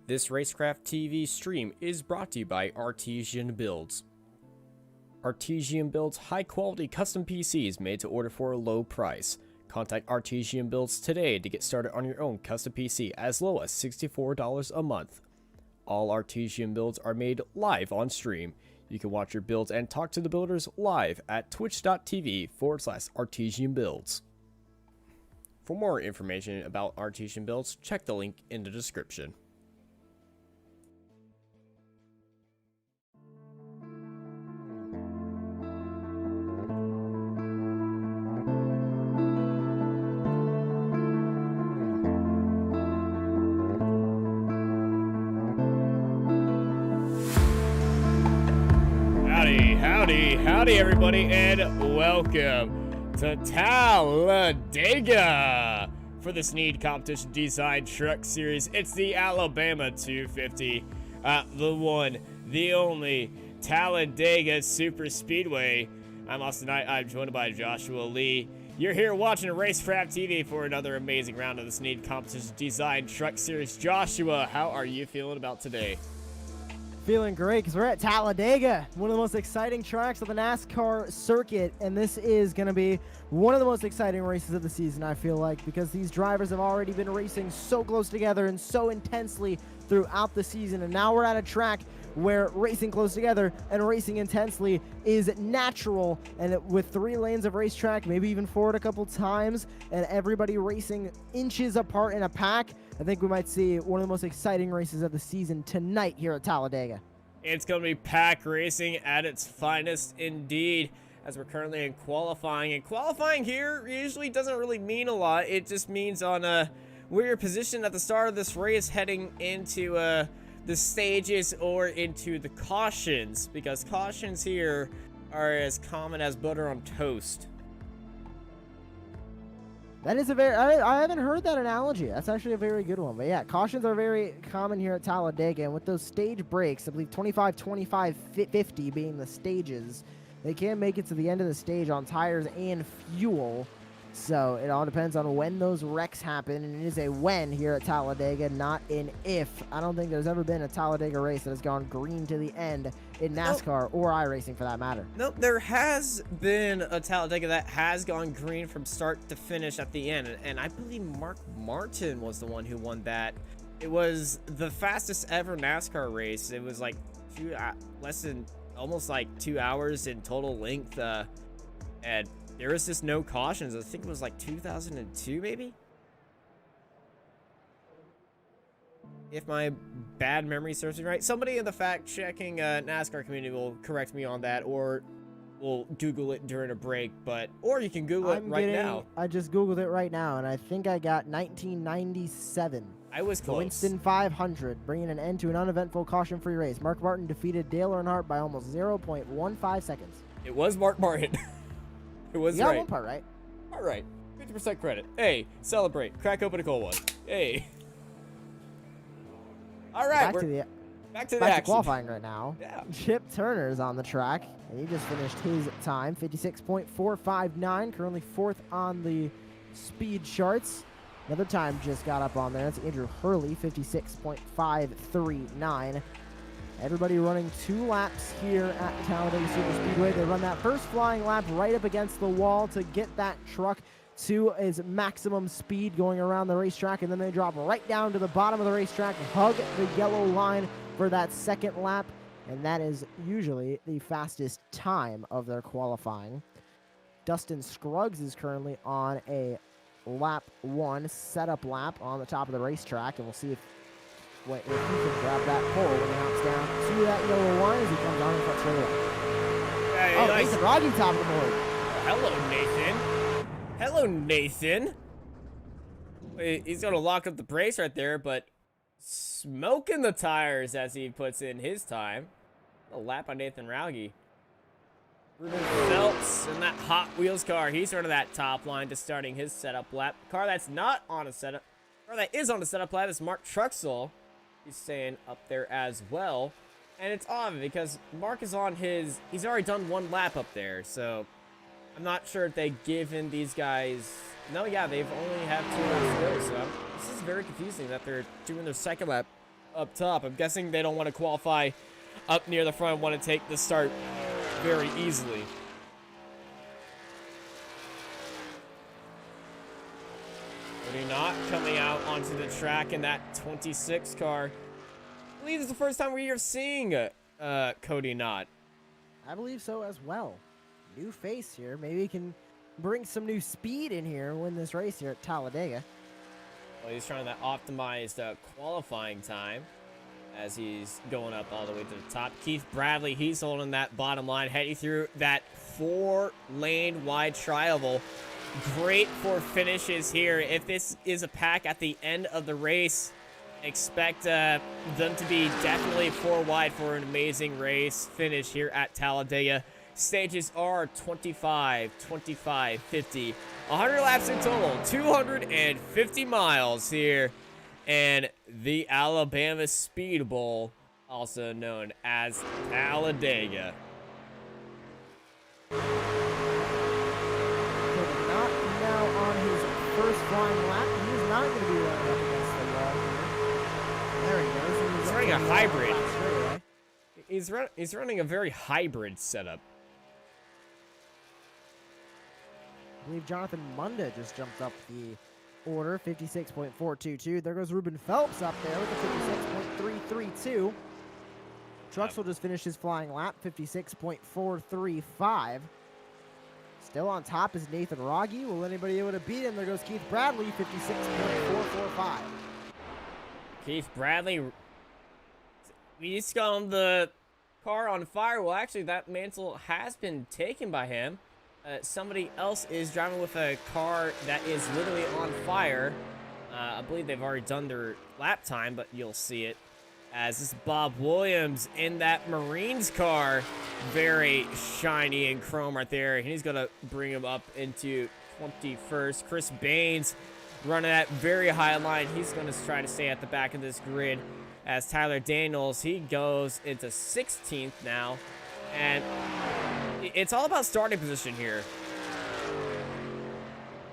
This Racecraft TV stream is brought to you by Artesian Builds. Artesian builds high-quality custom PCs made to order for a low price. Contact Artesian Builds today to get started on your own custom PC as low as $64 a month. All Artesian builds are made live on stream. You can watch your builds and talk to the builders live at twitch.tv/Artesian Builds. For more information about Artesian Builds, check the link in the description. Howdy everybody, and welcome to Talladega for the Snead Competition Design Truck Series. It's the Alabama 250, the one, the only Talladega Super Speedway. I'm Austin Knight. I'm joined by Joshua Lee. You're here watching Racecraft TV for another amazing round of the Snead Competition Design Truck Series. Joshua, how are you feeling about today? Feeling great because we're at Talladega, one of the most exciting tracks of the NASCAR circuit, and this is going to be one of the most exciting races of the season, I feel like, because these drivers have already been racing so close together and so intensely throughout the season, and now we're at a track where racing close together and racing intensely is natural, and with 3 lanes of racetrack, maybe even forward a couple times, and everybody racing inches apart in a pack, I think we might see one of the most exciting races of the season tonight here at Talladega. It's going to be pack racing at its finest indeed, as we're currently in qualifying. And qualifying here usually doesn't really mean a lot. It just means on where you're positioned at the start of this race heading into the stages or into the cautions, because cautions here are as common as butter on toast. That is a very, I haven't heard that analogy. That's actually a very good one. But yeah, cautions are very common here at Talladega. And with those stage breaks, I believe 25, 25, 50 being the stages, they can make it to the end of the stage on tires and fuel. So it all depends on when those wrecks happen. And it is a when here at Talladega, not an if. I don't think there's ever been a Talladega race that has gone green to the end in NASCAR or iRacing for that matter. Nope, there has been a Talladega that has gone green from start to finish at the end, and I believe Mark Martin was the one who won that. It was the fastest ever NASCAR race. It was like almost like 2 hours in total length, and there was just no cautions. I think it was like 2002 maybe, if my bad memory serves me right. Somebody in the fact-checking NASCAR community will correct me on that, or we'll Google it during a break. Or you can Google it right now. I just Googled it right now, and I think I got 1997. I was close. Winston 500, bringing an end to an uneventful caution-free race. Mark Martin defeated Dale Earnhardt by almost 0.15 seconds. It was Mark Martin. It was you got right. one part right. All right. 50% credit. Hey, celebrate. Crack open a cold one. Hey. All right, back to action. Qualifying right now. Yeah. Chip Turner's on the track, and he just finished his time, 56.459, currently 4th on the speed charts. Another time just got up on there. That's Andrew Hurley, 56.539. Everybody running 2 laps here at Talladega Super Speedway. They run that first flying lap right up against the wall to get that truck to its maximum speed going around the racetrack, and then they drop right down to the bottom of the racetrack, hug the yellow line for that second lap, and that is usually the fastest time of their qualifying. Dustin Scruggs is currently on a lap 1 setup lap on the top of the racetrack, and we'll see if he can grab that pole when he hops down to that yellow line as he comes on in front straight away. Nathan Rogge top of the board. Hello, Nathan. Hello, Nathan. He's going to lock up the brace right there, but smoking the tires as he puts in his time. A lap on Nathan Rogge. Ruben Phelps in that Hot Wheels car. He's running that top line to starting his setup lap. Car that is on a setup lap is Mark Truxell. He's staying up there as well. And it's odd because Mark is on he's already done 1 lap up there, so I'm not sure if they've given these guys... No, yeah, they've only had 2 laps to go, so this is very confusing that they're doing their second lap up top. I'm guessing they don't want to qualify up near the front, want to take the start very easily. Cody Knott coming out onto the track in that 26 car. I believe it's the first time we are seeing Cody Knott. I believe so as well. New face here. Maybe he can bring some new speed in here and win this race here at Talladega. Well, he's trying that optimized qualifying time as he's going up all the way to the top. Keith Bradley, he's holding that bottom line, heading through that 4-lane wide tri-oval. Great for finishes here. If this is a pack at the end of the race, expect them to be definitely 4 wide for an amazing race finish here at Talladega. Stages are 25, 25, 50, 100 laps in total, 250 miles here, and the Alabama Speed Bowl, also known as Talladega. Not now on his first flying lap. He's not going to be running up against the wall here. There he goes. He's running a hybrid. He's running a very hybrid setup. I believe Jonathan Munda just jumped up the order, 56.422. There goes Ruben Phelps up there with a 56.332. Truxell just finished his flying lap, 56.435. Still on top is Nathan Rogge. Will anybody be able to beat him? There goes Keith Bradley, 56.445. Keith Bradley, we just got on the car on fire. Well, actually, that mantle has been taken by him. Somebody else is driving with a car that is literally on fire. I believe they've already done their lap time, but you'll see it. As this is Bob Williams in that Marines car. Very shiny and chrome right there. And he's going to bring him up into 21st. Chris Baines running that very high line. He's going to try to stay at the back of this grid. As Tyler Daniels, he goes into 16th now. And it's all about starting position here.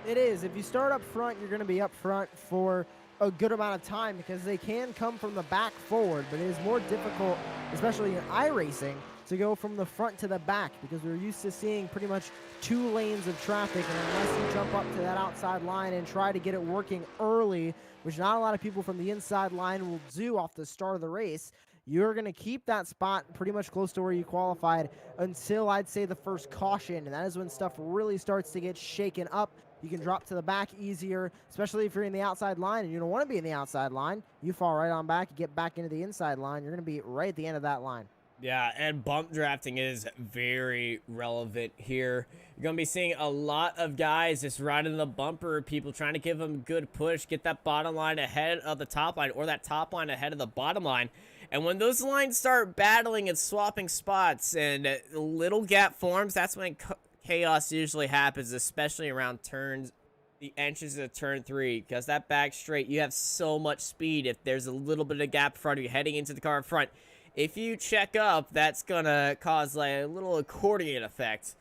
It is. If you start up front, you're going to be up front for a good amount of time because they can come from the back forward, but it is more difficult, especially in iRacing, to go from the front to the back because we're used to seeing pretty much 2 lanes of traffic, and unless you jump up to that outside line and try to get it working early, which not a lot of people from the inside line will do off the start of the race, you're going to keep that spot pretty much close to where you qualified until I'd say the first caution, and that is when stuff really starts to get shaken up. You can drop to the back easier, especially if you're in the outside line and you don't want to be in the outside line. You fall right on back, you get back into the inside line, you're going to be right at the end of that line. Yeah, and bump drafting is very relevant here. You're going to be seeing a lot of guys just riding the bumper, people trying to give them a good push, get that bottom line ahead of the top line or that top line ahead of the bottom line. And when those lines start battling and swapping spots and a little gap forms, that's when chaos usually happens, especially around turns, the entrances of turn 3, because that back straight, you have so much speed. If there's a little bit of gap in front of you heading into the car in front, if you check up, that's gonna cause like a little accordion effect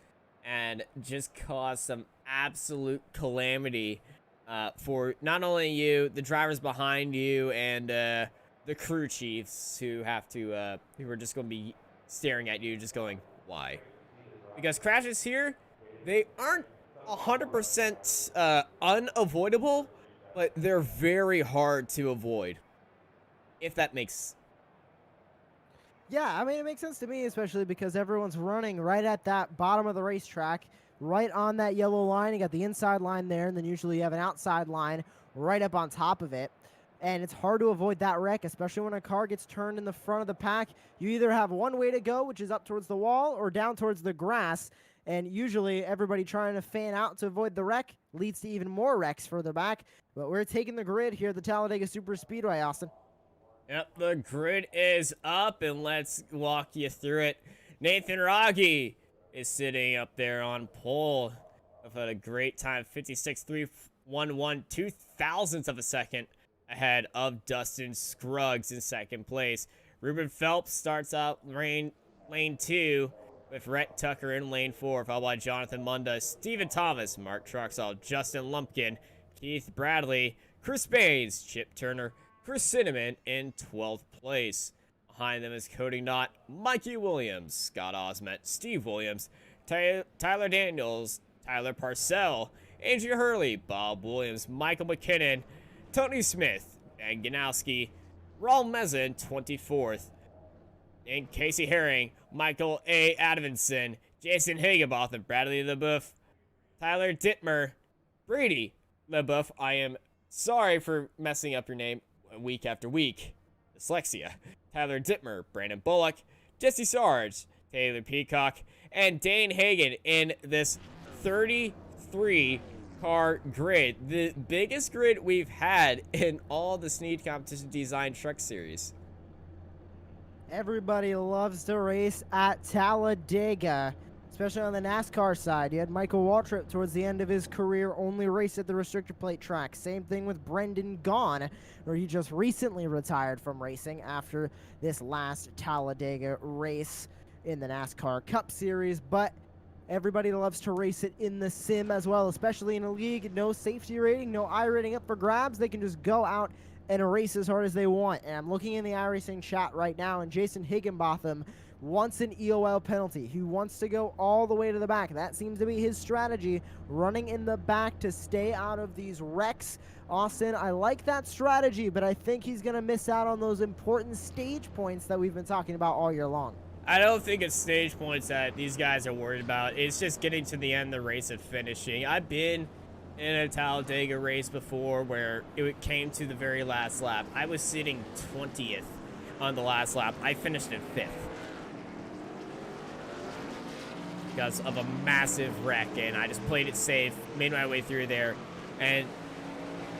and just cause some absolute calamity for not only you, the drivers behind you, and the crew chiefs who have to who are just gonna be staring at you, just going, why? Because crashes here, they aren't 100% unavoidable, but they're very hard to avoid, if that makes. Yeah, I mean, it makes sense to me, especially because everyone's running right at that bottom of the racetrack, right on that yellow line. You got the inside line there, and then usually you have an outside line right up on top of it. And it's hard to avoid that wreck, especially when a car gets turned in the front of the pack. You either have one way to go, which is up towards the wall, or down towards the grass. And usually everybody trying to fan out to avoid the wreck leads to even more wrecks further back. But we're taking the grid here at the Talladega Super Speedway, Austin. Yep, the grid is up, and let's walk you through it. Nathan Rogge is sitting up there on pole. I've had a great time, 56.311, 0.02 of a second ahead of Dustin Scruggs in second place. Ruben Phelps starts out lane 2 with Rhett Tucker in lane 4, followed by Jonathan Munda, Stephen Thomas, Mark Truxell, Justin Lumpkin, Keith Bradley, Chris Baines, Chip Turner, Chris Cinnamon in 12th place. Behind them is Cody Knott, Mikey Williams, Scott Osment, Steve Williams, Tyler Daniels, Tyler Parcell, Andrew Hurley, Bob Williams, Michael McKinnon, Tony Smith, Ben Ganowski, Raul Mezin, 24th, and Casey Herring, Michael A. Adamson, Jason Higginbotham, Bradley LeBoeuf, Tyler Dittmer, Brady LeBoeuf. I am sorry for messing up your name week after week. Dyslexia. Tyler Dittmer, Brandon Bullock, Jesse Sarge, Taylor Peacock, and Dane Hagen in this 33-car grid. The biggest grid we've had in all the Snead Competition Design Truck Series. Everybody loves to race at Talladega, especially on the NASCAR side. You had Michael Waltrip towards the end of his career only race at the restrictor plate track. Same thing with Brendan Gaughan, where he just recently retired from racing after this last Talladega race in the NASCAR Cup Series. But everybody loves to race it in the sim as well, especially in a league. No safety rating, no I rating up for grabs. They can just go out and race as hard as they want. And I'm looking in the iRacing chat right now, and Jason Higginbotham wants an EOL penalty. He wants to go all the way to the back. That seems to be his strategy, running in the back to stay out of these wrecks. Austin, I like that strategy, but I think he's going to miss out on those important stage points that we've been talking about all year long. I don't think it's stage points that these guys are worried about. It's just getting to the end of the race and finishing. I've been in a Talladega race before where it came to the very last lap. I was sitting 20th on the last lap. I finished in 5th because of a massive wreck, and I just played it safe, made my way through there. And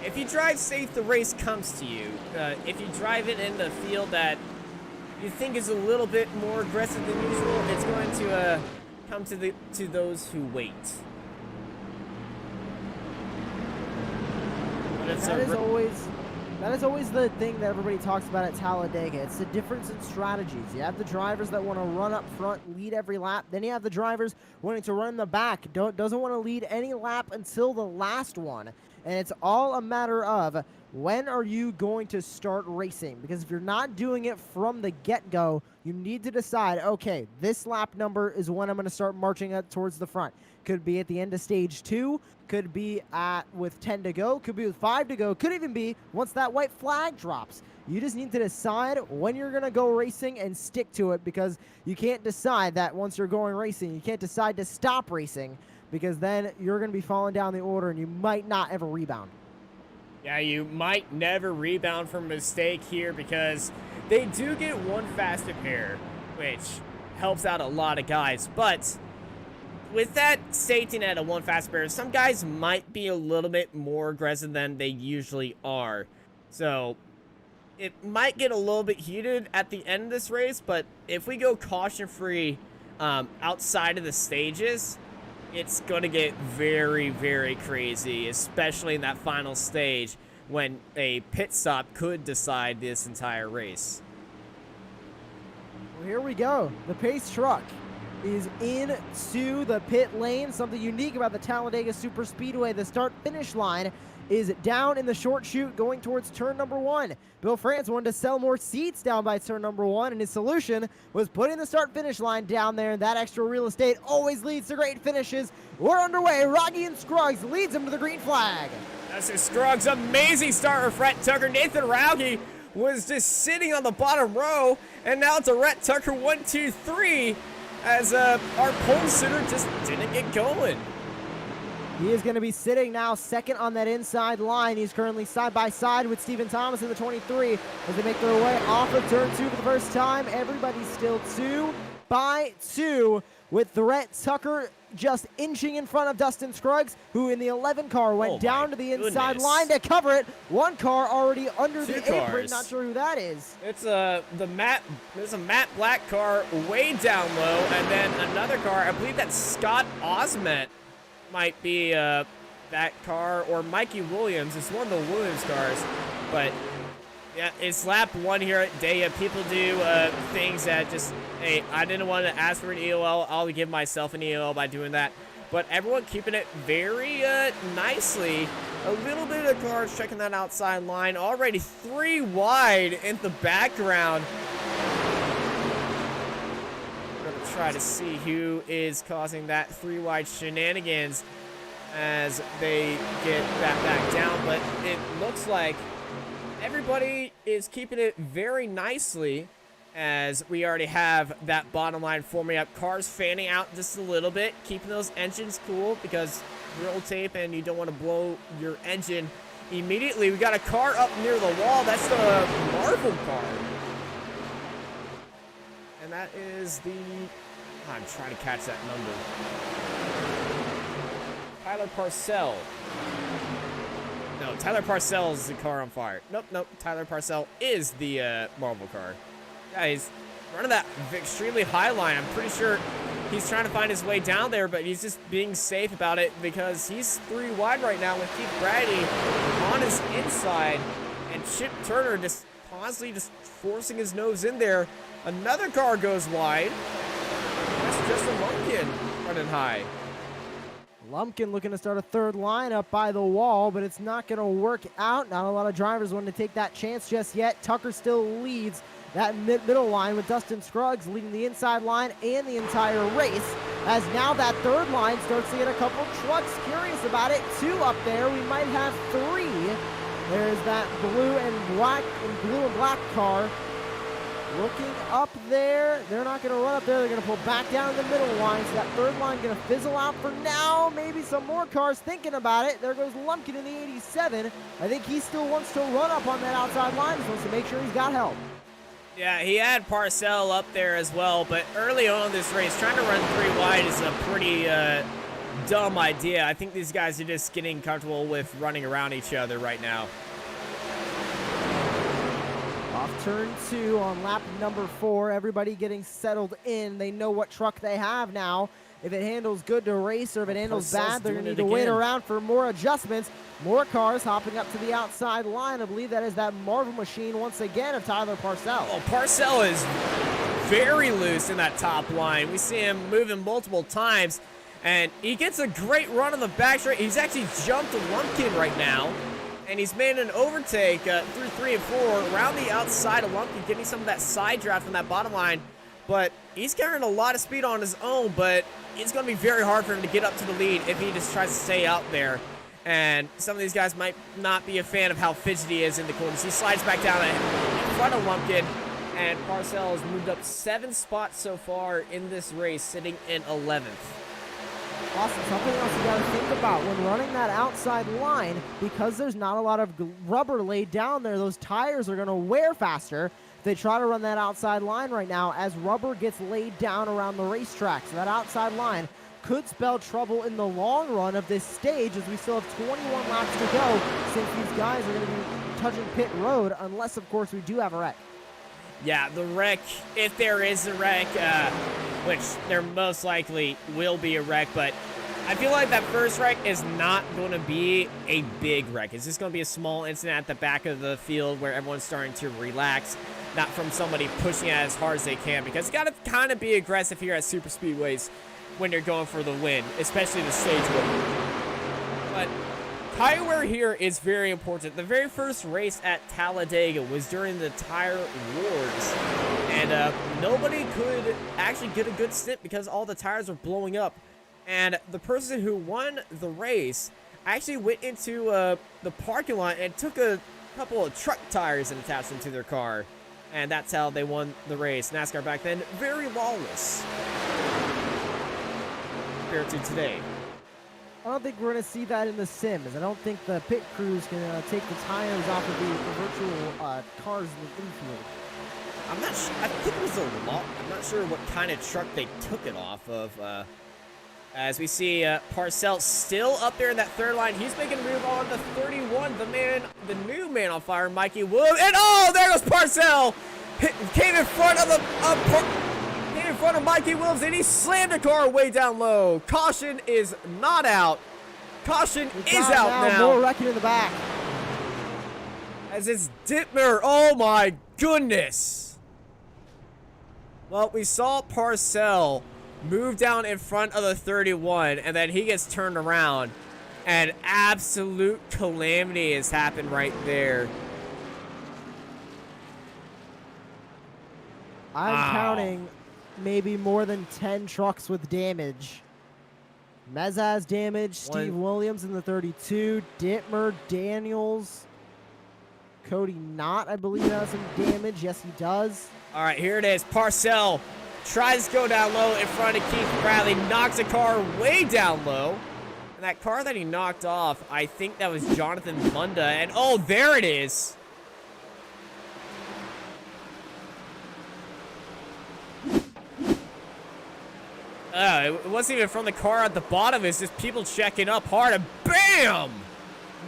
if you drive safe, the race comes to you. If you drive it in the field that you think is a little bit more aggressive than usual, it's going to come to those who wait. That is always the thing that everybody talks about at Talladega. It's the difference in strategies. You have the drivers that want to run up front, lead every lap. Then you have the drivers wanting to run in the back, doesn't want to lead any lap until the last one. And it's all a matter of when are you going to start racing? Because if you're not doing it from the get-go, you need to decide, okay, this lap number is when I'm going to start marching up towards the front. Could be at the end of stage 2, could be with 10 to go, could be with 5 to go, could even be once that white flag drops. You just need to decide when you're going to go racing and stick to it, because you can't decide that once you're going racing. You can't decide to stop racing, because then you're going to be falling down the order and you might not ever rebound. Yeah, you might never rebound from a mistake here, because they do get one faster pair, which helps out a lot of guys. But with that safety net of one fast pair, some guys might be a little bit more aggressive than they usually are. So it might get a little bit heated at the end of this race, but if we go caution-free outside of the stages, it's going to get very, very crazy, especially in that final stage when a pit stop could decide this entire race. Well, here we go. The pace truck is into the pit lane. Something unique about the Talladega Super Speedway. The start-finish line is down in the short chute going towards turn number 1. Bill France wanted to sell more seats down by turn number 1, and his solution was putting the start-finish line down there, and that extra real estate always leads to great finishes. We're underway. Rocky and Scruggs leads him to the green flag. That's a Scruggs' amazing start with Rhett Tucker. Nathan Rauge was just sitting on the bottom row, and now it's a Rhett Tucker 1, 2, 3 as our pole sitter just didn't get going. He is going to be sitting now second on that inside line. He's currently side by side with Stephen Thomas in the 23 as they make their way off of turn 2 for the first time. Everybody's still 2 by 2 with Rhett Tucker just inching in front of Dustin Scruggs, who in the 11 car went down to the inside line to cover it. One car already under the apron. Not sure who that is. It's a Matt Black car way down low, and then another car. I believe that's Scott Osment. Might be that car, or Mikey Williams. It's one of the Williams cars, but yeah, it's lap 1 here at Daya. People do things that just, hey, I didn't want to ask for an EOL. I'll give myself an EOL by doing that. But everyone keeping it very nicely A little bit of cars checking that outside line. Already 3 wide in the background. We're going to try to see who is causing that 3 wide shenanigans as they get that back down. But it looks like everybody is keeping it very nicely, as we already have that bottom line forming up. Cars fanning out just a little bit, keeping those engines cool because roll tape and you don't want to blow your engine immediately. We got a car up near the wall. That's the Marvel car. And that is the... I'm trying to catch that number. Tyler Parcell. No, Tyler Parcell is the car on fire. Nope. Tyler Parcell is the Marvel car. Yeah, he's running that extremely high line. I'm pretty sure he's trying to find his way down there, but he's just being safe about it because he's 3 wide right now with Keith Brady on his inside and Chip Turner just constantly just forcing his nose in there. Another car goes wide. That's just a Lumpkin running high. Lumpkin looking to start a 3rd line up by the wall, but it's not going to work out. Not a lot of drivers wanting to take that chance just yet. Tucker still leads that middle line with Dustin Scruggs leading the inside line and the entire race, as now that 3rd line starts to get a couple trucks curious about it. 2 up there. We might have 3. There's that blue and black car looking up there. They're not going to run up there. They're going to pull back down in the middle line. So that 3rd line going to fizzle out for now. Maybe some more cars thinking about it. There goes Lumpkin in the 87. I think he still wants to run up on that outside line. He wants to make sure he's got help. Yeah, he had Parcell up there as well, but early on in this race, trying to run 3 wide is a pretty dumb idea. I think these guys are just getting comfortable with running around each other right now. Off turn 2 on lap number 4. Everybody getting settled in. They know what truck they have now. If it handles good to race or if it handles bad, they're going to need to wait around for more adjustments. More cars hopping up to the outside line. I believe that is that Marvel machine once again of Tyler Parcell. Oh, Parcell is very loose in that top line. We see him moving multiple times, and he gets a great run on the back straight. He's actually jumped a Lumpkin right now, and he's made an overtake through 3 and 4 around the outside of Lumpkin, getting some of that side draft from that bottom line. But he's carrying a lot of speed on his own, but it's going to be very hard for him to get up to the lead if he just tries to stay out there. And some of these guys might not be a fan of how fidgety he is in the corners. He slides back down in front of Lumpkin, and Parcell has moved up 7 spots so far in this race, sitting in 11th. Austin, something else you got to think about when running that outside line, because there's not a lot of rubber laid down there, those tires are going to wear faster. They try to run that outside line right now as rubber gets laid down around the racetrack. So that outside line could spell trouble in the long run of this stage, as we still have 21 laps to go since these guys are going to be touching pit road, unless, of course, we do have a wreck. Yeah, the wreck, if there is a wreck, which there most likely will be a wreck, but I feel like that first wreck is not going to be a big wreck. It's just going to be a small incident at the back of the field where everyone's starting to relax, not from somebody pushing it as hard as they can, because you got to kind of be aggressive here at super speedways when you're going for the win, especially the stage win. But tire wear here is very important. The very first race at Talladega was during the tire wars, and nobody could actually get a good stint because all the tires were blowing up. And the person who won the race actually went into the parking lot and took a couple of truck tires and attached them to their car. And that's how they won the race. NASCAR back then, very lawless compared to today. I don't think we're going to see that in the Sims. I don't think the pit crews can take the tires off of the virtual cars in the infield. I'm not sure. I think it was a lot. I'm not sure what kind of truck they took it off of. As we see Parcell still up there in that 3rd line. He's making a move on the 31. The new man on fire, Mikey Wood. And oh, there goes Parcell. Came in front of Mikey Williams, and he slammed the car way down low. Caution is not out. Caution is out now. More wrecking in the back. As it's Dittmer. Oh my goodness. Well, we saw Parcell move down in front of the 31, and then he gets turned around. An absolute calamity has happened right there. I'm counting maybe more than 10 trucks with damage. Mez has damage. Steve Williams in the 32. Dittmer, Daniels. Cody Knott, I believe, has some damage. Yes, he does. All right, here it is. Parcell tries to go down low in front of Keith Bradley. Knocks a car way down low. And that car that he knocked off, I think that was Jonathan Munda. And, oh, there it is. It wasn't even from the car at the bottom. It's just people checking up hard, and bam!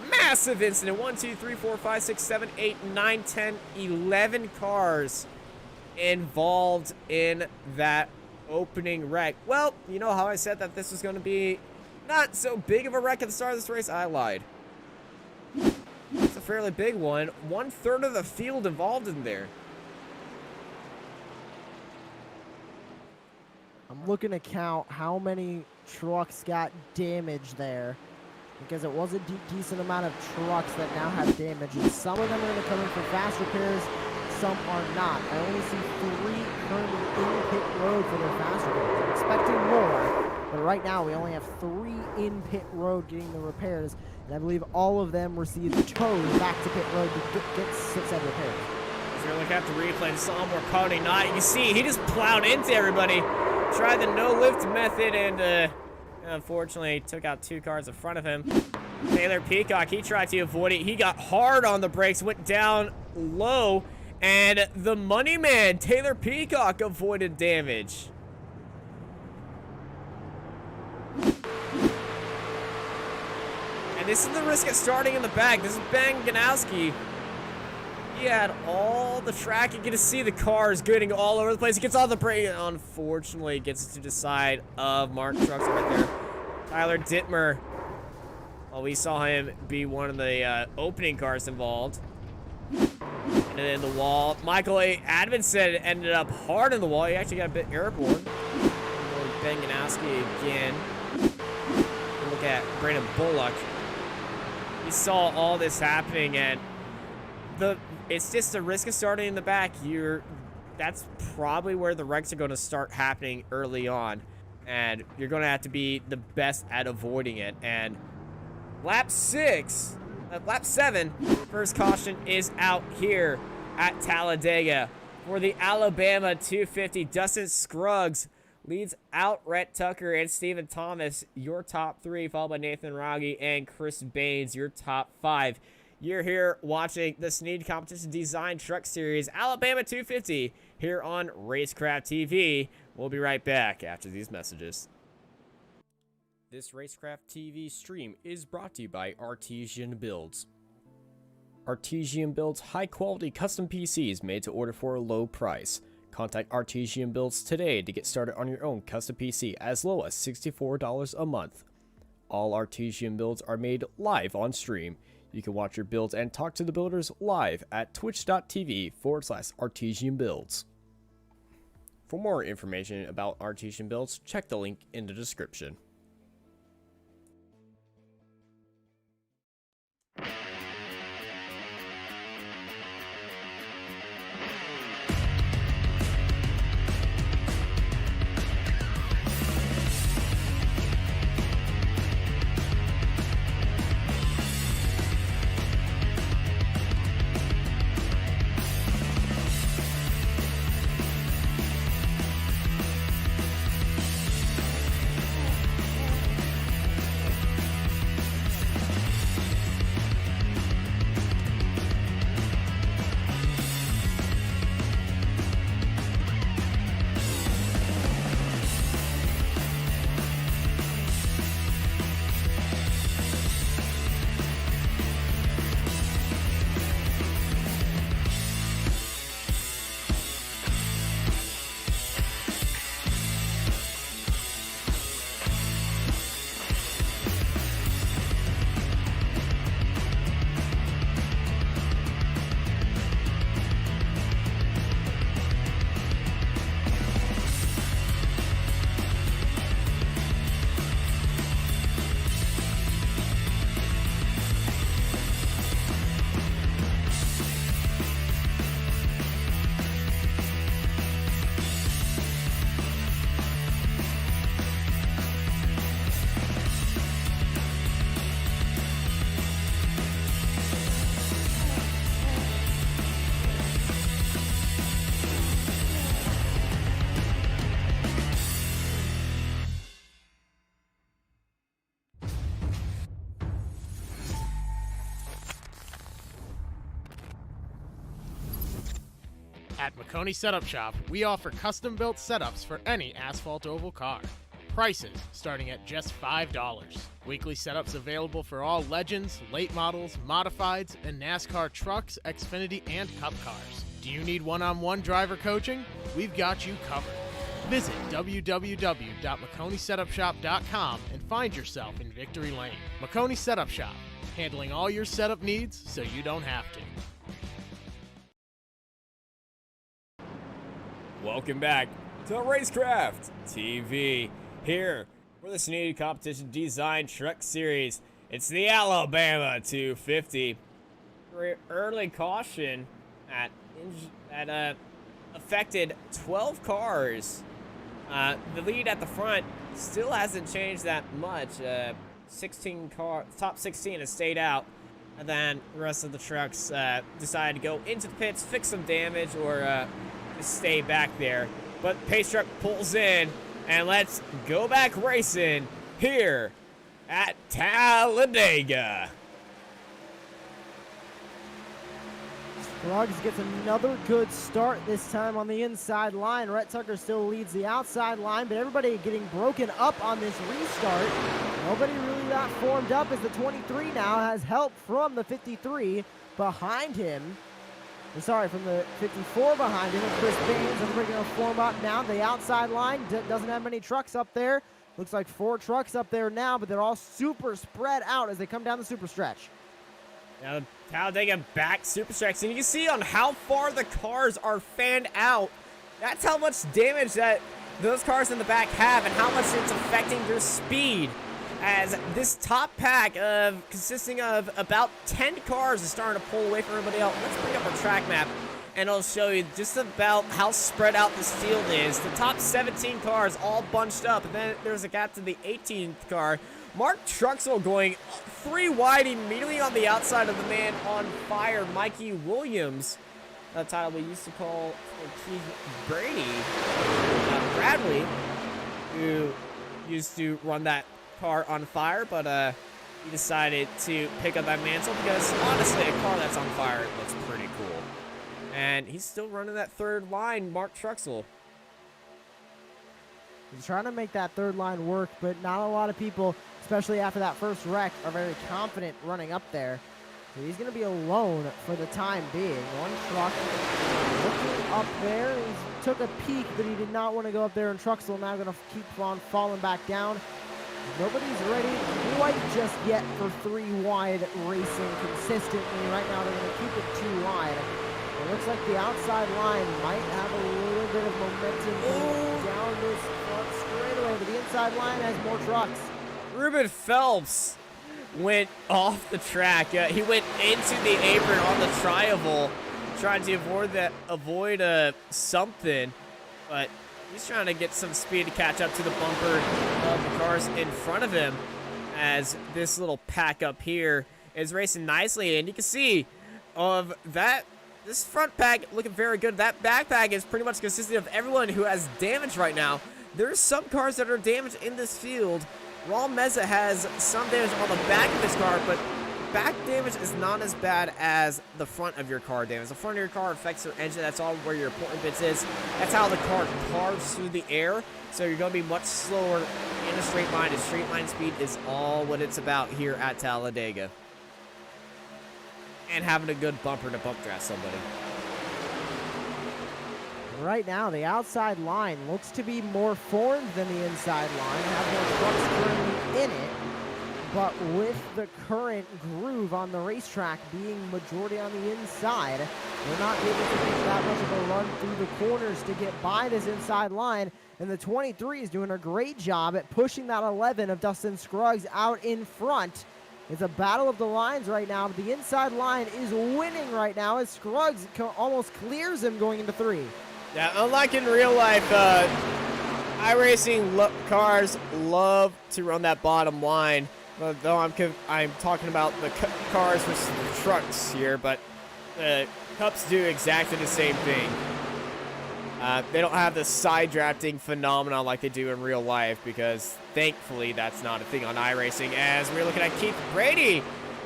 Massive incident. 1, 2, 3, 4, 5, 6, 7, 8, 9, 10, 11 cars involved in that opening wreck. Well, you know how I said that this was going to be not so big of a wreck at the start of this race? I lied. It's a fairly big one. 1/3 of the field involved in there. I'm looking to count how many trucks got damaged there, because it was a decent amount of trucks that now have damage, and some of them are going to come in for fast repairs, some are not. I only see 3 currently in pit road for their fast repairs. I'm expecting more, but right now we only have 3 in pit road getting the repairs, and I believe all of them received tows back to pit road to get 6 head repairs. So you're looking at the replay and saw more Cody Knott. You can see he just plowed into everybody. Tried the no-lift method and unfortunately took out 2 cars in front of him. Taylor Peacock, he tried to avoid it. He got hard on the brakes, went down low, and the money man, Taylor Peacock, avoided damage. And this is the risk at starting in the back. This is Ben Ganowski. He had all the track. You get to see the cars getting all over the place. He gets all the brake. Unfortunately, gets to the side of Mark Trucks right there. Tyler Dittmer. Well, we saw him be one of the opening cars involved. And then the wall. Michael A. Advinson ended up hard in the wall. He actually got a bit airborne. Ben Ganowski again. Look at Brandon Bullock. He saw all this happening, and it's just the risk of starting in the back. That's probably where the wrecks are going to start happening early on, and you're going to have to be the best at avoiding it. And lap 7, first caution is out here at Talladega for the Alabama 250. Dustin Scruggs leads out Rhett Tucker and Stephen Thomas, your top 3, followed by Nathan Rogge and Chris Baines, your top 5. You're here watching the Snead Competition Design Truck Series, Alabama 250, here on Racecraft TV. We'll be right back after these messages. This Racecraft TV stream is brought to you by Artesian Builds. Artesian builds high-quality custom PCs made to order for a low price. Contact Artesian Builds today to get started on your own custom PC as low as $64 a month. All Artesian builds are made live on stream. You can watch your builds and talk to the builders live at twitch.tv/Artesian Builds. For more information about Artesian Builds, check the link in the description. At McConey Setup Shop, we offer custom-built setups for any asphalt oval car. Prices starting at just $5. Weekly setups available for all Legends, late models, modifieds, and NASCAR trucks, Xfinity, and Cup cars. Do you need one-on-one driver coaching? We've got you covered. Visit www.McConeySetupShop.com and find yourself in Victory Lane. McConey Setup Shop, handling all your setup needs so you don't have to. Welcome back to Racecraft TV. Here for the Snead Competition Design Truck Series. It's the Alabama 250. Early caution at affected 12 cars. The lead at the front still hasn't changed that much. 16 car, top 16 has stayed out, and then the rest of the trucks decided to go into the pits, fix some damage, or just stay back there. But Pace Truck pulls in, and let's go back racing here at Talladega. Scruggs gets another good start, this time on the inside line. Rhett Tucker still leads the outside line, but everybody getting broken up on this restart. Nobody really got formed up, as the 23 now has help from the 53 behind him. Sorry, from the 54 behind him. Chris Baines. Everybody going to form up now. The outside line doesn't have many trucks up there. Looks like 4 trucks up there now, but they're all super spread out as they come down the super stretch. Now, Talladega back super stretch, and you can see on how far the cars are fanned out. That's how much damage that those cars in the back have, and how much it's affecting their speed. As this top pack consisting of about 10 cars is starting to pull away from everybody else. Let's bring up our track map, and I'll show you just about how spread out this field is. The top 17 cars all bunched up, and then there's a gap to the 18th car. Mark Truxell going 3 wide immediately on the outside of the man on fire, Mikey Williams. A title we used to call Keith Brady. Bradley, who used to run that car on fire, but he decided to pick up that mantle because honestly, a car that's on fire looks pretty cool. And he's still running that third line, Mark Truxell. He's trying to make that third line work, but not a lot of people, especially after that first wreck, are very confident running up there. So he's going to be alone for the time being. One truck looking up there. He took a peek, but he did not want to go up there, and Truxell now going to keep on falling back down. Nobody's ready quite just yet for 3 wide racing consistently. Right now, they're going to keep it 2 wide. It looks like the outside line might have a little bit of momentum down this front straightaway, but the inside line has more trucks. Ruben Phelps went off the track. He went into the apron on the tri-oval, trying to avoid something, but he's trying to get some speed to catch up to the bumper of the cars in front of him, as this little pack up here is racing nicely. And you can see of that, this front pack looking very good. That back pack is pretty much consistent of everyone who has damage right now. There's some cars that are damaged in this field. Raul Meza has some damage on the back of his car, but back damage is not as bad as the front of your car damage. The front of your car affects your engine. That's all where your important bits is. That's how the car carves through the air. So you're going to be much slower in a straight line. And straight line speed is all what it's about here at Talladega. And having a good bumper to bump draft somebody. Right now, the outside line looks to be more formed than the inside line. Have more trucks currently in it. But with the current groove on the racetrack being majority on the inside, they're not able to make that much of a run through the corners to get by this inside line. And the 23 is doing a great job at pushing that 11 of Dustin Scruggs out in front. It's a battle of the lines right now, but the inside line is winning right now as Scruggs almost clears him going into 3. Yeah, unlike in real life, iRacing cars love to run that bottom line. Though I'm talking about the cars versus the trucks here, but Cups do exactly the same thing. They don't have the side drafting phenomenon like they do in real life, because thankfully that's not a thing on iRacing. As we're looking at Keith Brady,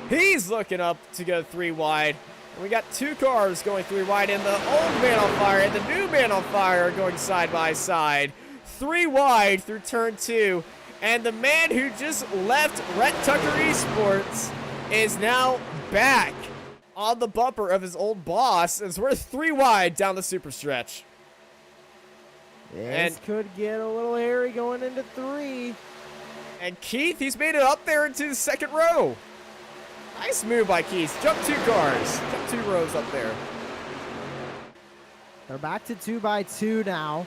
he's looking up to go 3 wide. We got 2 cars going 3 wide, and the old man on fire and the new man on fire are going side by side. 3 wide through turn 2. And the man who just left Rhett Tucker Esports is now back on the bumper of his old boss as we're 3 wide down the super stretch. This could get a little hairy going into 3. And Keith, he's made it up there into the 2nd row. Nice move by Keith. Jump 2 cars. Jump 2 rows up there. They're back to 2 by 2 now.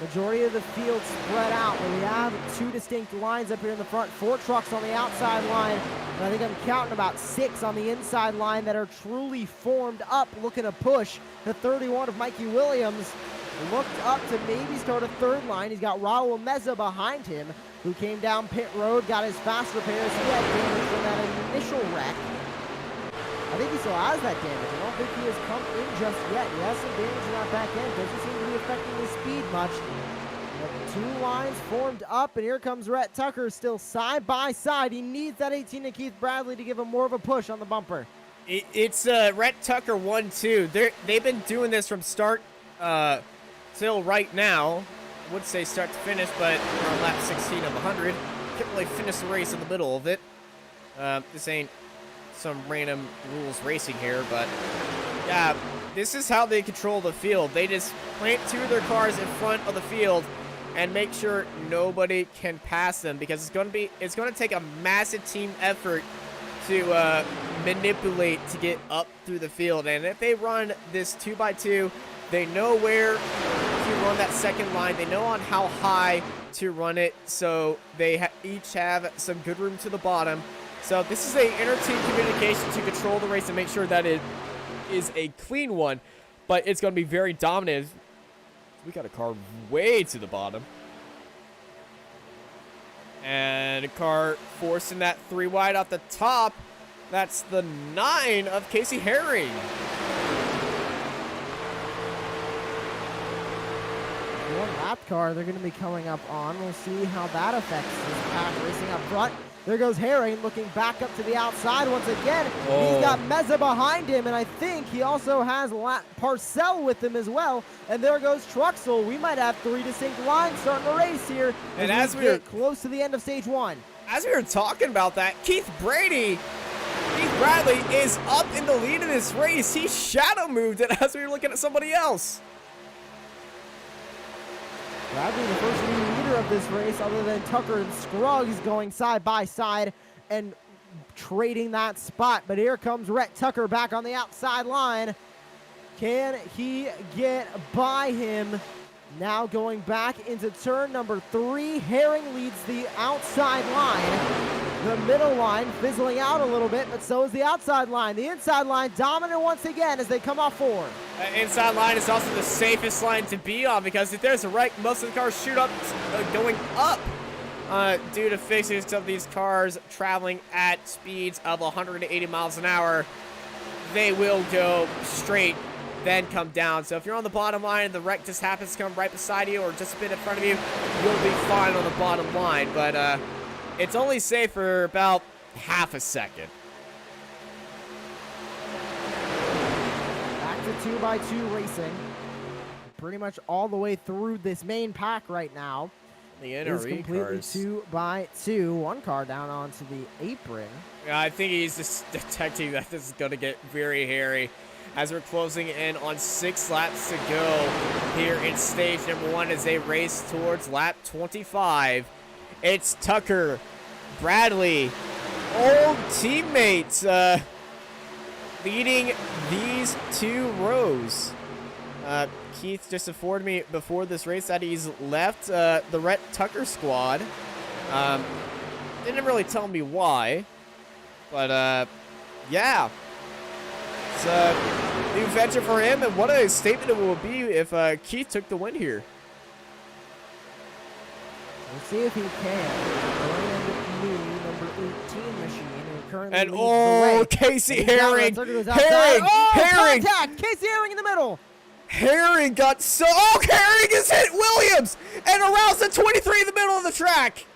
Majority of the field spread out, but we have 2 distinct lines up here in the front. 4 trucks on the outside line, and I think I'm counting about 6 on the inside line that are truly formed up, looking to push. The 31 of Mikey Williams looked up to maybe start a 3rd line. He's got Raul Meza behind him, who came down pit road, got his fast repairs. He had damage from that initial wreck. I think he still has that damage. I don't think he has come in just yet. He has some damage in that back end. Doesn't seem to be affecting his speed much. But 2 lines formed up, and here comes Rhett Tucker still side by side. He needs that 18 of Keith Bradley to give him more of a push on the bumper. It's Rhett Tucker 1-2. They've been doing this from start till right now. I would say start to finish, but we're on lap 16 of 100. Can't really finish the race in the middle of it. This ain't some random rules racing here, but yeah, this is how they control the field. They just plant 2 of their cars in front of the field and make sure nobody can pass them, because it's going to take a massive team effort to manipulate to get up through the field. And if they run this 2x2, they know where to run that 2nd line. They know on how high to run it, so they each have some good room to the bottom. So this is a inter-team communication to control the race and make sure that it is a clean one, but it's going to be very dominant. We got a car way to the bottom. And a car forcing that 3 wide off the top. That's the 9 of Casey Herring. One lap car they're going to be coming up on. We'll see how that affects this pack racing up front. There goes Herring looking back up to the outside once again. Oh. He's got Meza behind him, and I think he also has Parcell with him as well. And there goes Truxell. We might have 3 distinct lines starting the race here as we get close to the end of stage 1. As we were talking about that, Keith Bradley is up in the lead of this race. He shadow moved it as we were looking at somebody else. Bradley, the first new leader of this race, other than Tucker and Scruggs, going side by side and trading that spot. But here comes Rhett Tucker back on the outside line. Can he get by him? Now going back into turn number 3. Herring leads the outside line. The middle line fizzling out a little bit, but so is the outside line. The inside line dominant once again as they come off 4. Inside line is also the safest line to be on, because if there's a wreck, most of the cars shoot up going up due to physics of these cars traveling at speeds of 180 miles an hour. They will go straight, then come down. So if you're on the bottom line and the wreck just happens to come right beside you or just a bit in front of you, you'll be fine on the bottom line. But it's only safe for about half a second. Back to 2x2 racing. Pretty much all the way through this main pack right now. The It's NRE completely cars. 2x2. One car down onto the apron. I think he's just detecting that this is going to get very hairy as we're closing in on 6 laps to go here in stage number 1 as they race towards lap 25. It's Tucker, Bradley, old teammates leading these 2 rows. Keith just informed me before this race that he's left the Rhett Tucker squad. Didn't really tell me why, but yeah. It's a new venture for him, and what a statement it will be if Keith took the win here. We'll see if he can. Brand new number 18 machine, who currently And leads the way. Casey He's down, Herring, Tucker goes outside. Herring, Contact! Casey Herring in the middle. Herring got so. Oh, Herring has hit Williams and aroused the 23 in the middle of the track.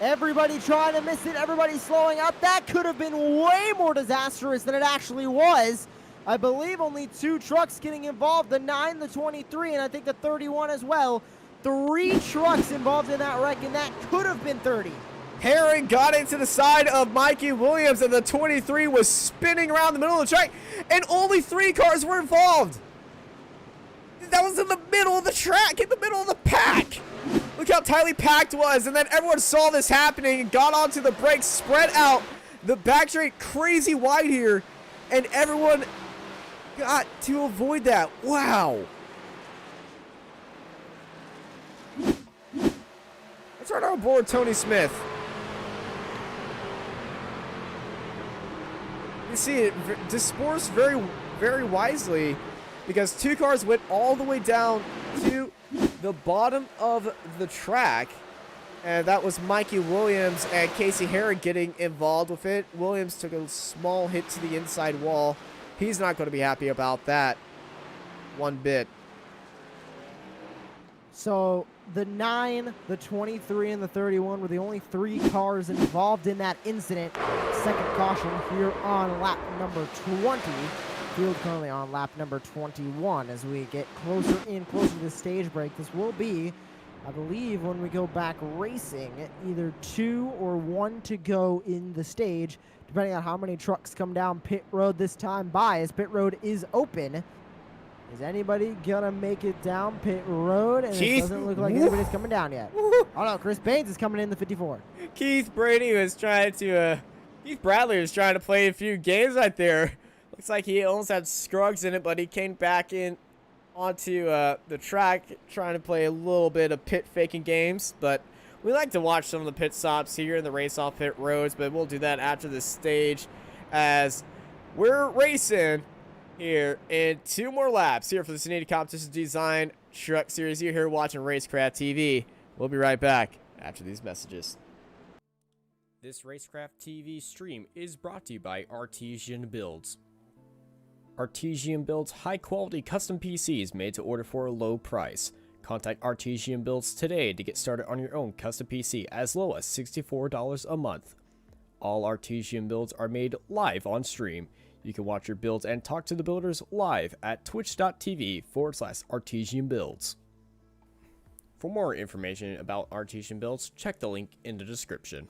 Everybody trying to miss it. Everybody slowing up. That could have been way more disastrous than it actually was. I believe only 2 trucks getting involved, the 9, the 23, and I think the 31 as well. 3 trucks involved in that wreck, and that could have been 30. Herring got into the side of Mikey Williams, and the 23 was spinning around the middle of the track, and only 3 cars were involved. That was in the middle of the track, in the middle of the pack. Look how tightly packed it was, and then everyone saw this happening and got onto the brakes, spread out the back straight crazy wide here, and everyone got to avoid that. Wow. Let's start on board Tony Smith. You see it dispersed very, very wisely because 2 cars went all the way down to the bottom of the track. And that was Mikey Williams and Casey Herring getting involved with it. Williams took a small hit to the inside wall. He's not going to be happy about that one bit. So the 9, the 23, and the 31 were the only 3 cars involved in that incident. Second caution here on lap number 20. Field currently on lap number 21 as we get closer to the stage break. This will be, I believe, when we go back racing, either 2 or 1 to go in the stage, depending on how many trucks come down pit road this time by, as pit road is open. Is anybody gonna make it down pit road? And Keith, it doesn't look like anybody's coming down yet. Oh no, Chris Baines is coming in the 54. Keith Bradley was trying to play a few games right there. Looks like he almost had Scruggs in it, but he came back in onto the track trying to play a little bit of pit faking games. But we like to watch some of the pit stops here in the race off pit roads, but we'll do that after this stage as we're racing here in 2 more laps here for the Snead Competition Design Truck Series. You're here watching Racecraft TV. We'll be right back after these messages. This Racecraft TV stream is brought to you by Artesian Builds. Artesian builds high-quality custom PCs made to order for a low price. Contact Artesian Builds today to get started on your own custom PC as low as $64 a month. All Artesian builds are made live on stream. You can watch your builds and talk to the builders live at twitch.tv/Artesian Builds. For more information about Artesian Builds, check the link in the description.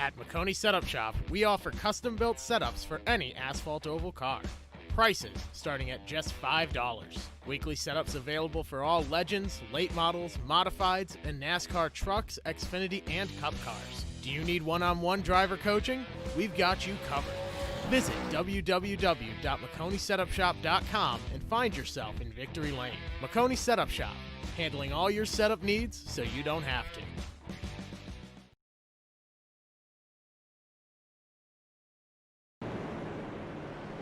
At McConey Setup Shop, we offer custom-built setups for any asphalt oval car. Prices starting at just $5. Weekly setups available for all Legends, late models, modifieds, and NASCAR trucks, Xfinity, and Cup cars. Do you need one-on-one driver coaching? We've got you covered. Visit www.McConeySetupShop.com and find yourself in Victory Lane. McConey Setup Shop, handling all your setup needs so you don't have to.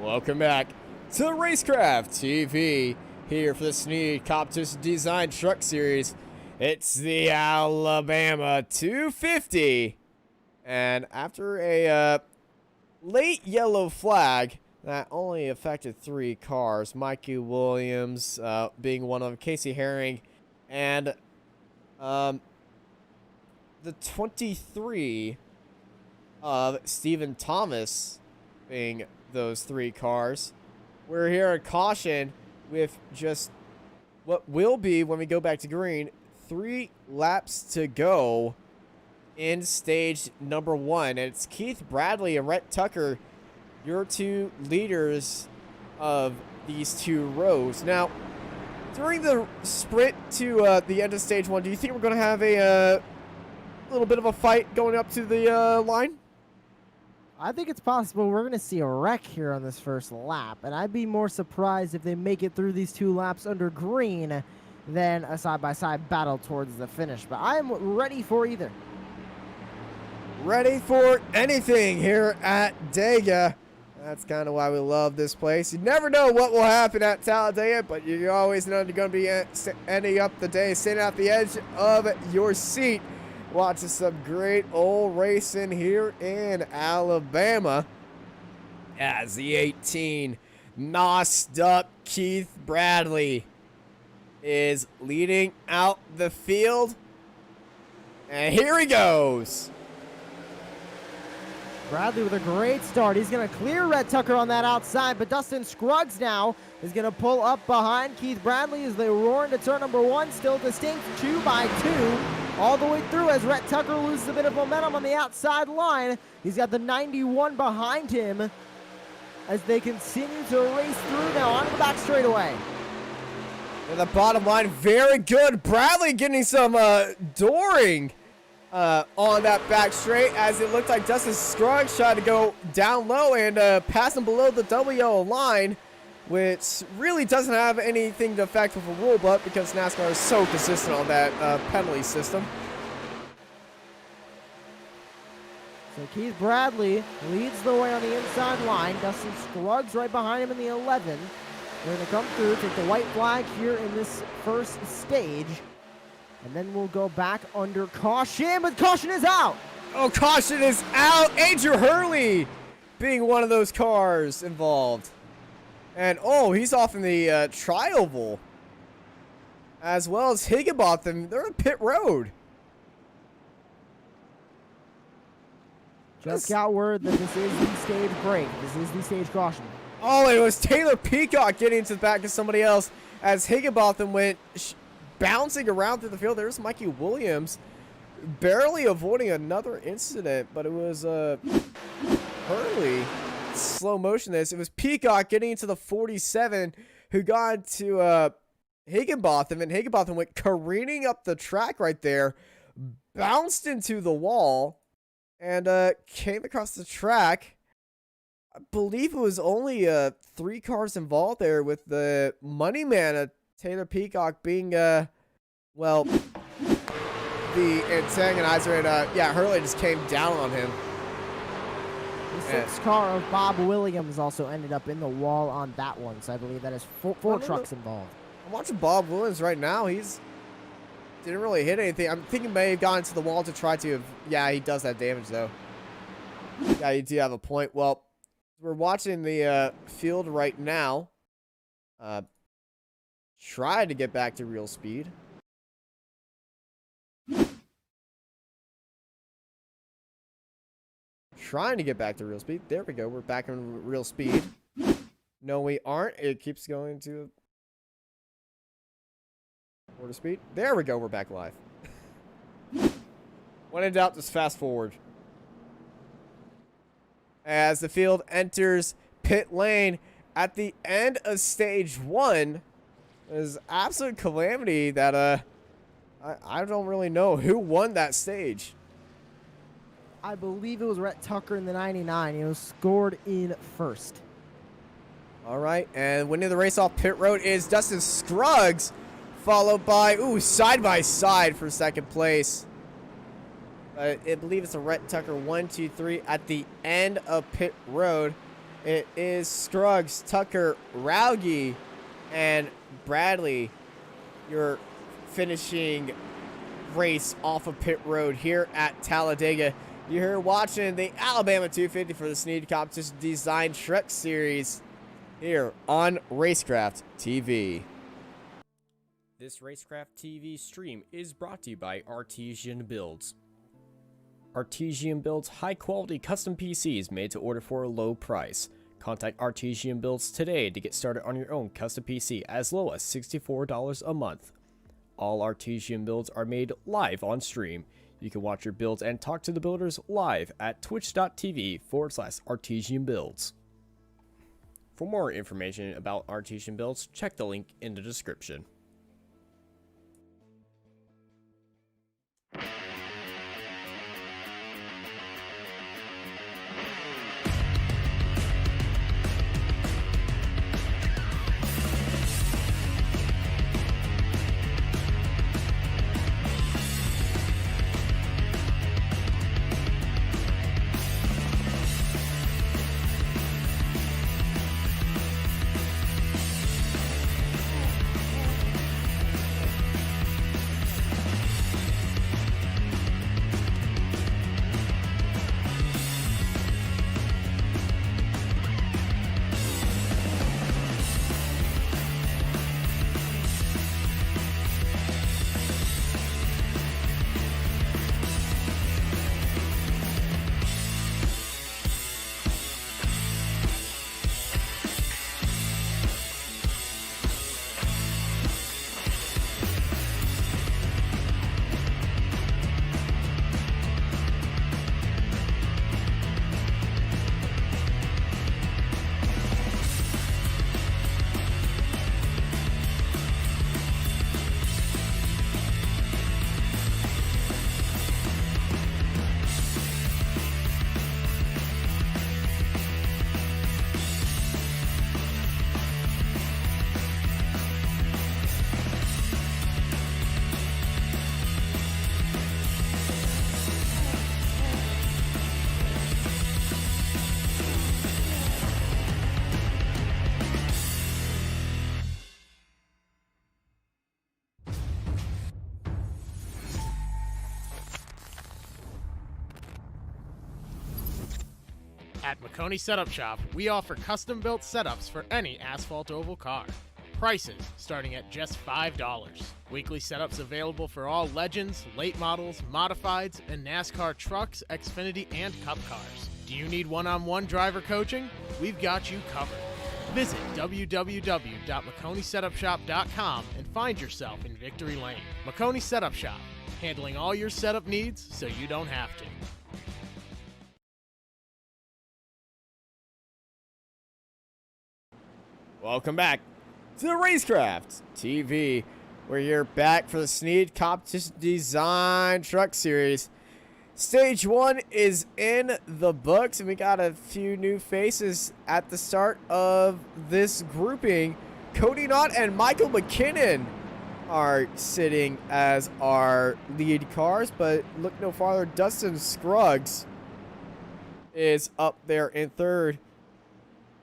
Welcome back to Racecraft TV, here for the Snead Competition Design Truck Series. It's the Alabama 250, and after a late yellow flag that only affected 3 cars, Mikey Williams being one of them, Casey Herring, and the 23 of Stephen Thomas being those 3 cars. We're here at caution with just what will be, when we go back to green, 3 laps to go in stage number 1. And it's Keith Bradley and Rhett Tucker, your 2 leaders of these 2 rows. Now, during the sprint to the end of stage 1, do you think we're going to have a little bit of a fight going up to the line? I think it's possible we're going to see a wreck here on this first lap, and I'd be more surprised if they make it through these 2 laps under green than a side-by-side battle towards the finish. But I am ready for either. Ready for anything here at Dega. That's kind of why we love this place. You never know what will happen at Talladega, but you always know you're going to be ending up the day sitting at the edge of your seat, watching some great old racing here in Alabama, as the 18 nosed up Keith Bradley is leading out the field. And here he goes. Bradley with a great start. He's going to clear Rhett Tucker on that outside, but Dustin Scruggs now is going to pull up behind Keith Bradley as they roar into turn number 1. Still distinct 2 by 2 all the way through as Rhett Tucker loses a bit of momentum on the outside line. He's got the 91 behind him as they continue to race through now onto the back straightaway. And the bottom line, very good. Bradley getting some dooring on that back straight, as it looked like Dustin Scruggs tried to go down low and pass him below the double yellow line, which really doesn't have anything to affect with a rule book because NASCAR is so consistent on that penalty system. So Keith Bradley leads the way on the inside line. Dustin Scruggs right behind him in the 11. They're going to come through, take the white flag here in this first stage. And then we'll go back under caution, but caution is out. Oh, caution is out. Andrew Hurley being one of those cars involved. And, oh, he's off in the tri-oval. As well as Higginbotham. They're on pit road. Just got word that this is the stage break. This is the stage caution. Oh, it was Taylor Peacock getting into the back of somebody else as Higginbotham went bouncing around through the field. There's Mikey Williams barely avoiding another incident, but it was Hurley. Slow motion this. It was Peacock getting into the 47 who got to Higginbotham, and Higginbotham went careening up the track right there, bounced into the wall, and came across the track. I believe it was only 3 cars involved there, with the money man, Taylor Peacock, being, well, the antagonizer, and yeah, Hurley just came down on him. The 6th car of Bob Williams also ended up in the wall on that one, so I believe that is 4 trucks involved. I'm watching Bob Williams right now. He's didn't really hit anything. I'm thinking he may have gone to the wall to try to. Yeah, he does have damage though. Yeah, you do have a point. Well, we're watching the field right now. Try to get back to real speed. Trying to get back to real speed. There we go. We're back in real speed. No, we aren't. It keeps going to quarter speed. There we go. We're back live. When in doubt, just fast forward. As the field enters pit lane at the end of stage 1, there's absolute calamity that I don't really know who won that stage. I believe it was Rhett Tucker in the 99. Scored in first. All right, and winning the race off pit road is Dustin Scruggs, followed by, side by side for second place. I believe it's a Rhett Tucker 1, 2, 3 at the end of pit road. It is Scruggs, Tucker, Rauge, and Bradley. Your finishing race off of pit road here at Talladega. You're here watching the Alabama 250 for the Snead Competition Design Truck Series here on Racecraft TV. This Racecraft TV stream is brought to you by Artesian Builds. Artesian builds high-quality custom PCs made to order for a low price. Contact Artesian Builds today to get started on your own custom PC as low as $64 a month. All Artesian builds are made live on stream. You can watch your builds and talk to the builders live at twitch.tv/Artesian Builds. For more information about Artesian Builds, check the link in the description. At McConey Setup Shop, we offer custom-built setups for any asphalt oval car. Prices starting at just $5. Weekly setups available for all Legends, late models, modifieds, and NASCAR trucks, Xfinity, and Cup cars. Do you need one-on-one driver coaching? We've got you covered. Visit www.McConeySetupShop.com and find yourself in Victory Lane. McConey Setup Shop, handling all your setup needs so you don't have to. Welcome back to the Racecraft TV. We're here back for the Snead Competition Design Truck Series. Stage 1 is in the books, and we got a few new faces at the start of this grouping. Cody Knott and Michael McKinnon are sitting as our lead cars, but look no farther, Dustin Scruggs is up there in third.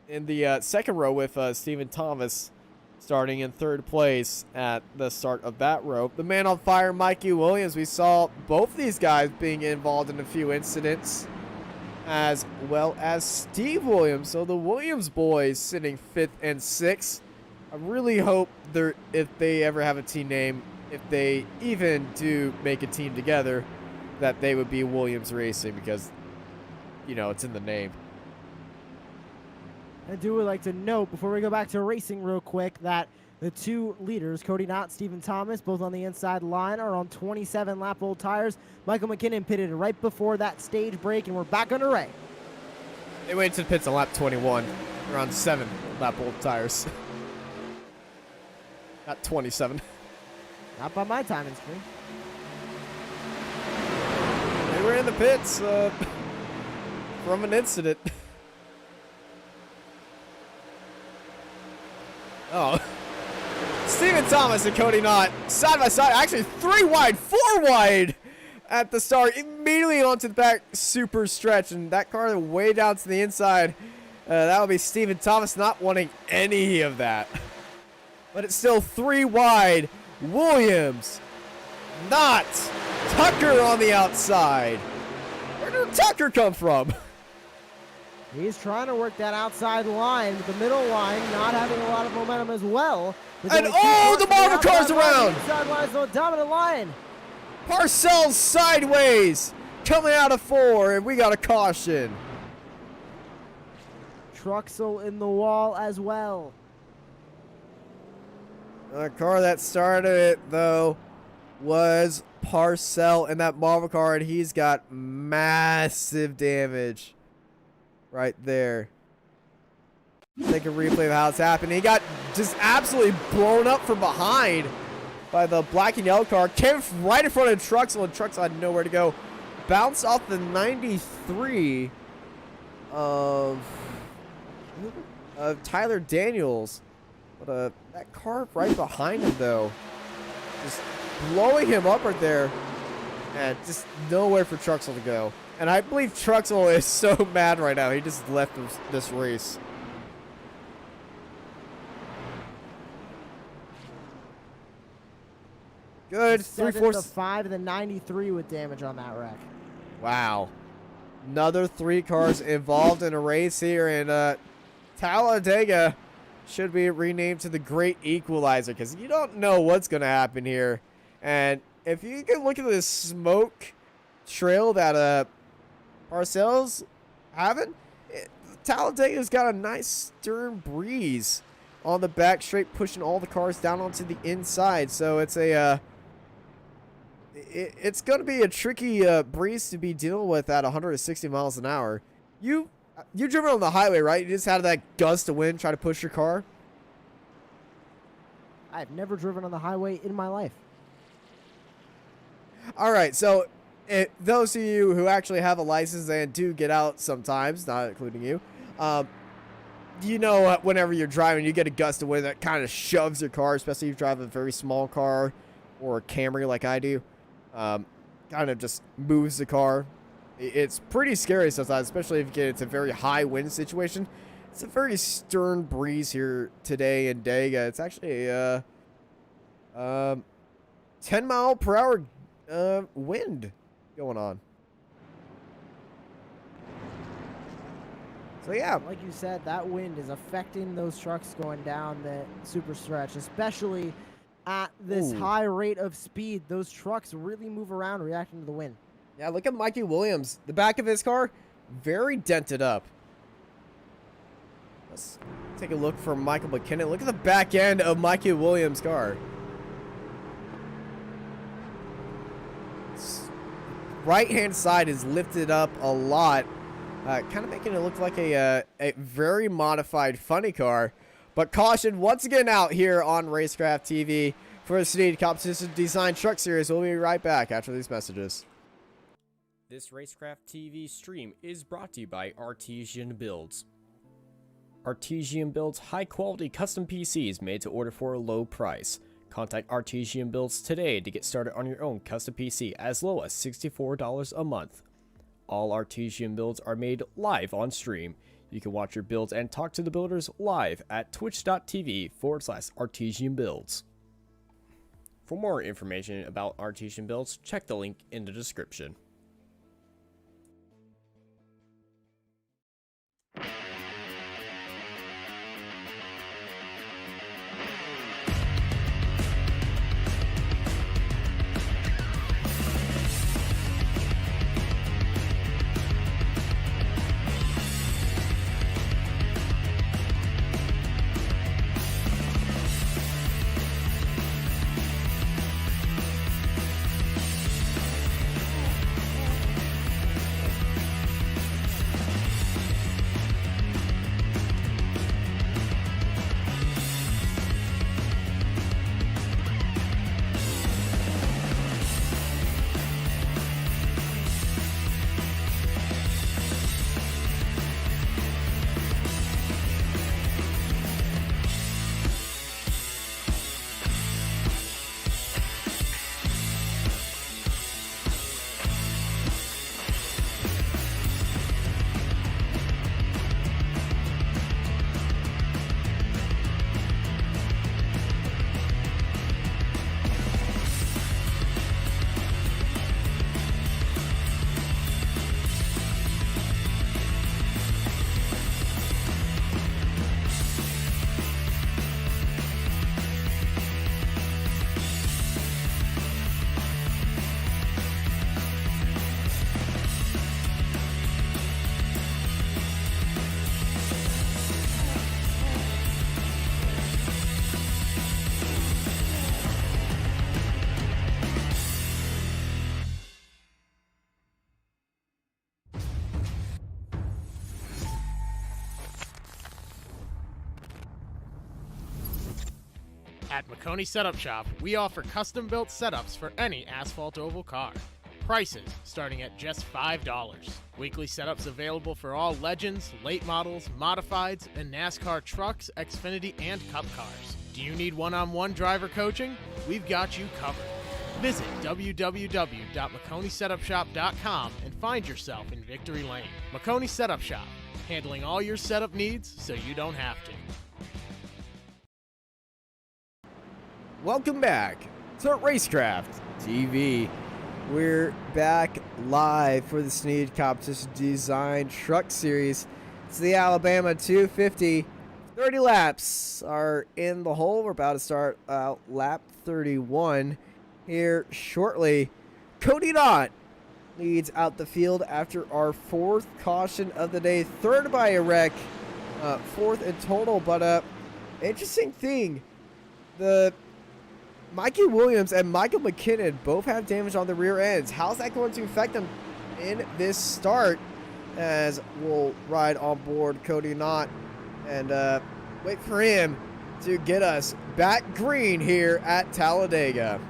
In the second row with Stephen Thomas starting in third place at the start of that row. The man on fire, Mikey Williams. We saw both these guys being involved in a few incidents, as well as Steve Williams. So the Williams boys sitting 5th and 6th. I really hope if they ever have a team name, if they even do make a team together, that they would be Williams Racing, because, you know, it's in the name. I do would like to note, before we go back to racing real quick, that the two leaders, Cody Knott, Stephen Thomas, both on the inside line, are on 27-lap old tires. Michael McKinnon pitted right before that stage break, and we're back underway. They went to the pits on lap 21. They're on 7-lap old tires. Not 27. Not by my timing screen. we're in the pits from an incident. Oh. Stephen Thomas and Cody Knott side by side. Actually, 3 wide, 4 wide at the start. Immediately onto the back super stretch. And that car way down to the inside. That would be Stephen Thomas not wanting any of that. But it's still 3 wide. Williams. Knott. Tucker on the outside. Where did Tucker come from? He's trying to work that outside line, but the middle line not having a lot of momentum as well. And oh, the Marvel car's around! Inside line, so dominant line. Parcells sideways, coming out of 4, and we got a caution. Truxell in the wall as well. The car that started it, though, was Parcell in that Marvel car, and he's got massive damage right there. Take a replay of how it's happened. He got just absolutely blown up from behind by the black and yellow car. Came right in front of Truxell, and Truxell had nowhere to go. Bounced off the 93 of Tyler Daniels. But that car right behind him, though, just blowing him up right there. And just nowhere for Truxell to go. And I believe Truxell is so mad right now. He just left this race. Good. 7 to 5 and then 93 with damage on that wreck. Wow. Another 3 cars involved in a race here. And Talladega should be renamed to the Great Equalizer, because you don't know what's going to happen here. And if you can look at this smoke trail that Parcells having, Talladega's got a nice stern breeze on the back straight, pushing all the cars down onto the inside. So it's a it's going to be a tricky breeze to be dealing with at 160 miles an hour. You driven on the highway, right? You just had that gust of wind try to push your car. I've never driven on the highway in my life. All right, so those of you who actually have a license and do get out sometimes, not including you, you know whenever you're driving, you get a gust of wind that kind of shoves your car, especially if you drive a very small car or a Camry like I do. Kind of just moves the car. It's pretty scary sometimes, especially if you get into a very high wind situation. It's a very stern breeze here today in Dega. It's actually a 10 mile per hour wind going on. So yeah, like you said, that wind is affecting those trucks going down the super stretch, especially at this high rate of speed. Those trucks really move around reacting to the wind. Yeah, look at Mikey Williams. The back of his car, very dented up. Let's take a look for Michael McKinnon. Look at the back end of Mikey Williams' car. Right-hand side is lifted up a lot, kind of making it look like a very modified funny car. But caution once again out here on Racecraft TV for the Snead Competition Design Truck Series. We'll be right back after these messages. This Racecraft TV stream is brought to you by Artesian Builds. Artesian builds high-quality custom PCs made to order for a low price. Contact Artesian Builds today to get started on your own custom PC as low as $64 a month. All Artesian builds are made live on stream. You can watch your builds and talk to the builders live at twitch.tv/Artesian Builds. For more information about Artesian Builds, check the link in the description. At McConey Setup Shop, we offer custom-built setups for any asphalt oval car. Prices starting at just $5. Weekly setups available for all Legends, late models, modifieds, and NASCAR trucks, Xfinity, and Cup cars. Do you need one-on-one driver coaching? We've got you covered. Visit www.McConeySetupShop.com and find yourself in Victory Lane. McConey Setup Shop, handling all your setup needs so you don't have to. Welcome back to Racecraft TV. We're back live for the Snead Competition Design Truck Series. It's the Alabama 250. 30 laps are in the hole. We're about to start out lap 31 here shortly. Cody Knott leads out the field after our fourth caution of the day. Third by a wreck. Fourth in total. But interesting thing, the Mikey Williams and Michael McKinnon both have damage on the rear ends. How's that going to affect them in this start? As we'll ride on board Cody Knott and wait for him to get us back green here at Talladega.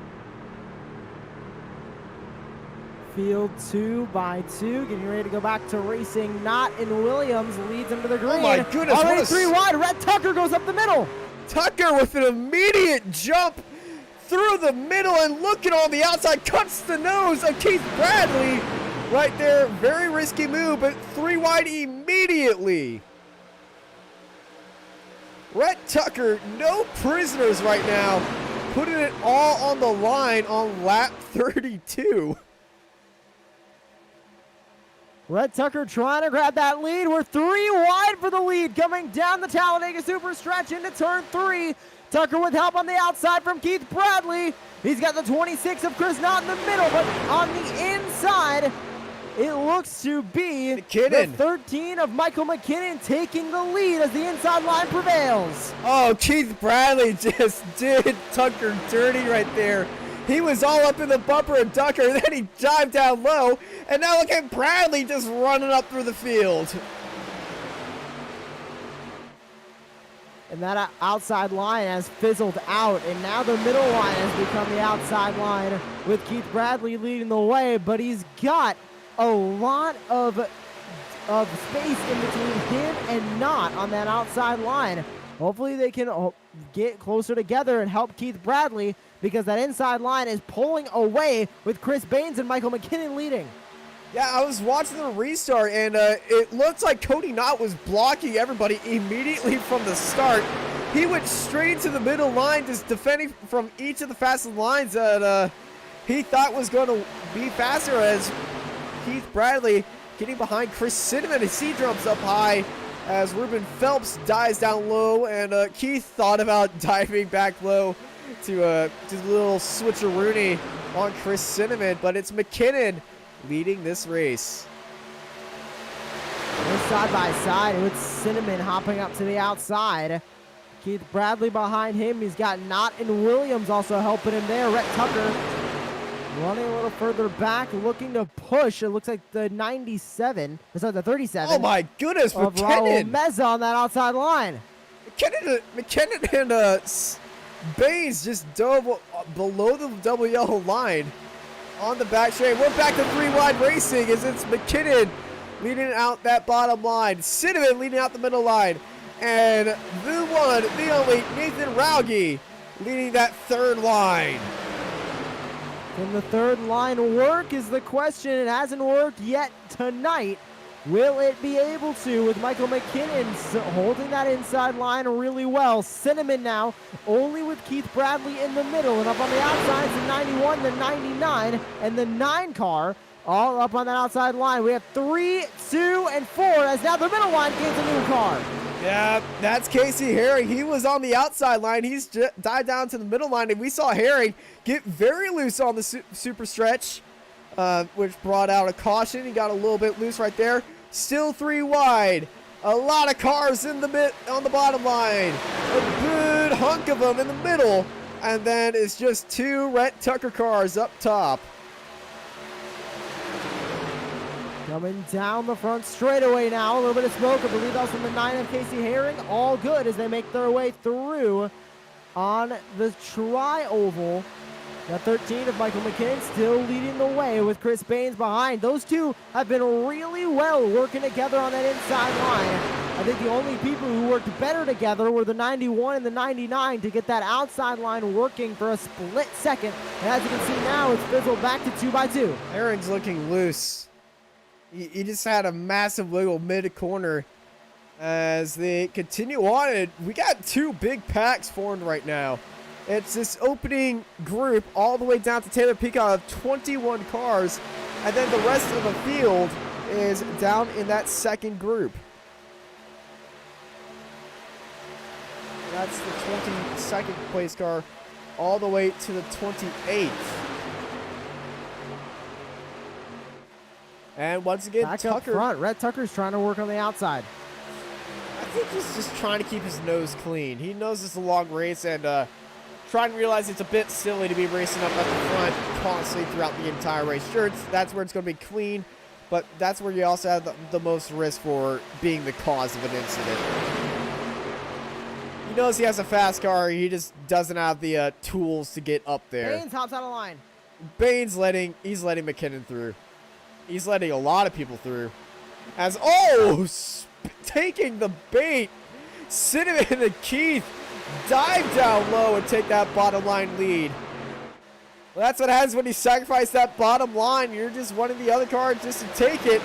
Field 2 by 2, getting ready to go back to racing. Knott and Williams leads him to the green. Oh my goodness. Already 3 wide. Red Tucker goes up the middle. Tucker with an immediate jump through the middle and looking on the outside, cuts the nose of Keith Bradley right there. Very risky move, but 3 wide immediately. Rhett Tucker, no prisoners right now, putting it all on the line on lap 32. Red Tucker trying to grab that lead. We're 3 wide for the lead coming down the Talladega Super Stretch into turn 3. Tucker with help on the outside from Keith Bradley. He's got the 26 of Chris Knott in the middle, but on the inside, it looks to be McKinnon. The 13 of Michael McKinnon taking the lead as the inside line prevails. Oh, Keith Bradley just did Tucker dirty right there. He was all up in the bumper of Tucker, then he dived down low, and now look at Bradley just running up through the field. And that outside line has fizzled out, and now the middle line has become the outside line with Keith Bradley leading the way, but he's got a lot of space in between him and Knott on that outside line. Hopefully they can get closer together and help Keith Bradley, because that inside line is pulling away with Chris Baines and Michael McKinnon leading. Yeah, I was watching the restart, and it looked like Cody Knott was blocking everybody immediately from the start. He went straight to the middle line, just defending from each of the fastest lines that he thought was going to be faster, as Keith Bradley getting behind Chris Cinnamon as he jumps up high, as Ruben Phelps dives down low, and Keith thought about diving back low to just a little switcheroony on Chris Cinnamon, but it's McKinnon leading this race. They're side by side with Cinnamon hopping up to the outside. Keith Bradley behind him. He's got Knott and Williams also helping him there. Rhett Tucker running a little further back, looking to push. It looks like the 97, sorry, the 37. Oh my goodness, of McKinnon. Raul Meza on that outside line. McKinnon and Baines just dove below the double yellow line on the back straight. We're back to 3 wide racing as it's McKinnon leading out that bottom line. Cinnamon leading out the middle line. And the one, the only, Nathan Rauge leading that third line. Can the third line work is the question. It hasn't worked yet tonight. Will it be able to, with Michael McKinnon holding that inside line really well? Cinnamon now only with Keith Bradley in the middle, and up on the outside is the 91, the 99, and the 9 car all up on that outside line. We have 3, 2, and 4 as now the middle line gains a new car. Yeah, that's Casey Herring. He was on the outside line. He's dived down to the middle line, and we saw Herring get very loose on the super stretch, which brought out a caution. He got a little bit loose right there. Still 3 wide. A lot of cars in the on the bottom line. A good hunk of them in the middle. And then it's just 2 Rhett Tucker cars up top. Coming down the front straightaway now. A little bit of smoke. I believe that was from the 9 of Casey Herring. All good as they make their way through on the tri-oval. Got 13 of Michael McKinnon still leading the way with Chris Baines behind. Those two have been really well working together on that inside line. I think the only people who worked better together were the 91 and the 99 to get that outside line working for a split second. And as you can see now, it's fizzled back to 2x2. Herring's looking loose. He just had a massive wiggle mid-corner as they continue on. And we got two big packs formed right now. It's this opening group all the way down to Taylor Peacock of 21 cars. And then the rest of the field is down in that second group. That's the 22nd place car all the way to the 28th. And once again, Back Tucker. up front, Rhett Tucker's trying to work on the outside. I think he's just trying to keep his nose clean. He knows it's a long race and trying to realize it's a bit silly to be racing up at the front constantly throughout the entire race. Sure, that's where it's going to be clean, but that's where you also have the most risk for being the cause of an incident. He knows he has a fast car. He just doesn't have the tools to get up there. Baines hops out of line. Baines he's letting McKinnon through. He's letting a lot of people through. As taking the bait, Cinnamon and Keith dive down low and take that bottom line lead. Well, that's what happens when you sacrifice that bottom line. You're just wanting the other car just to take it.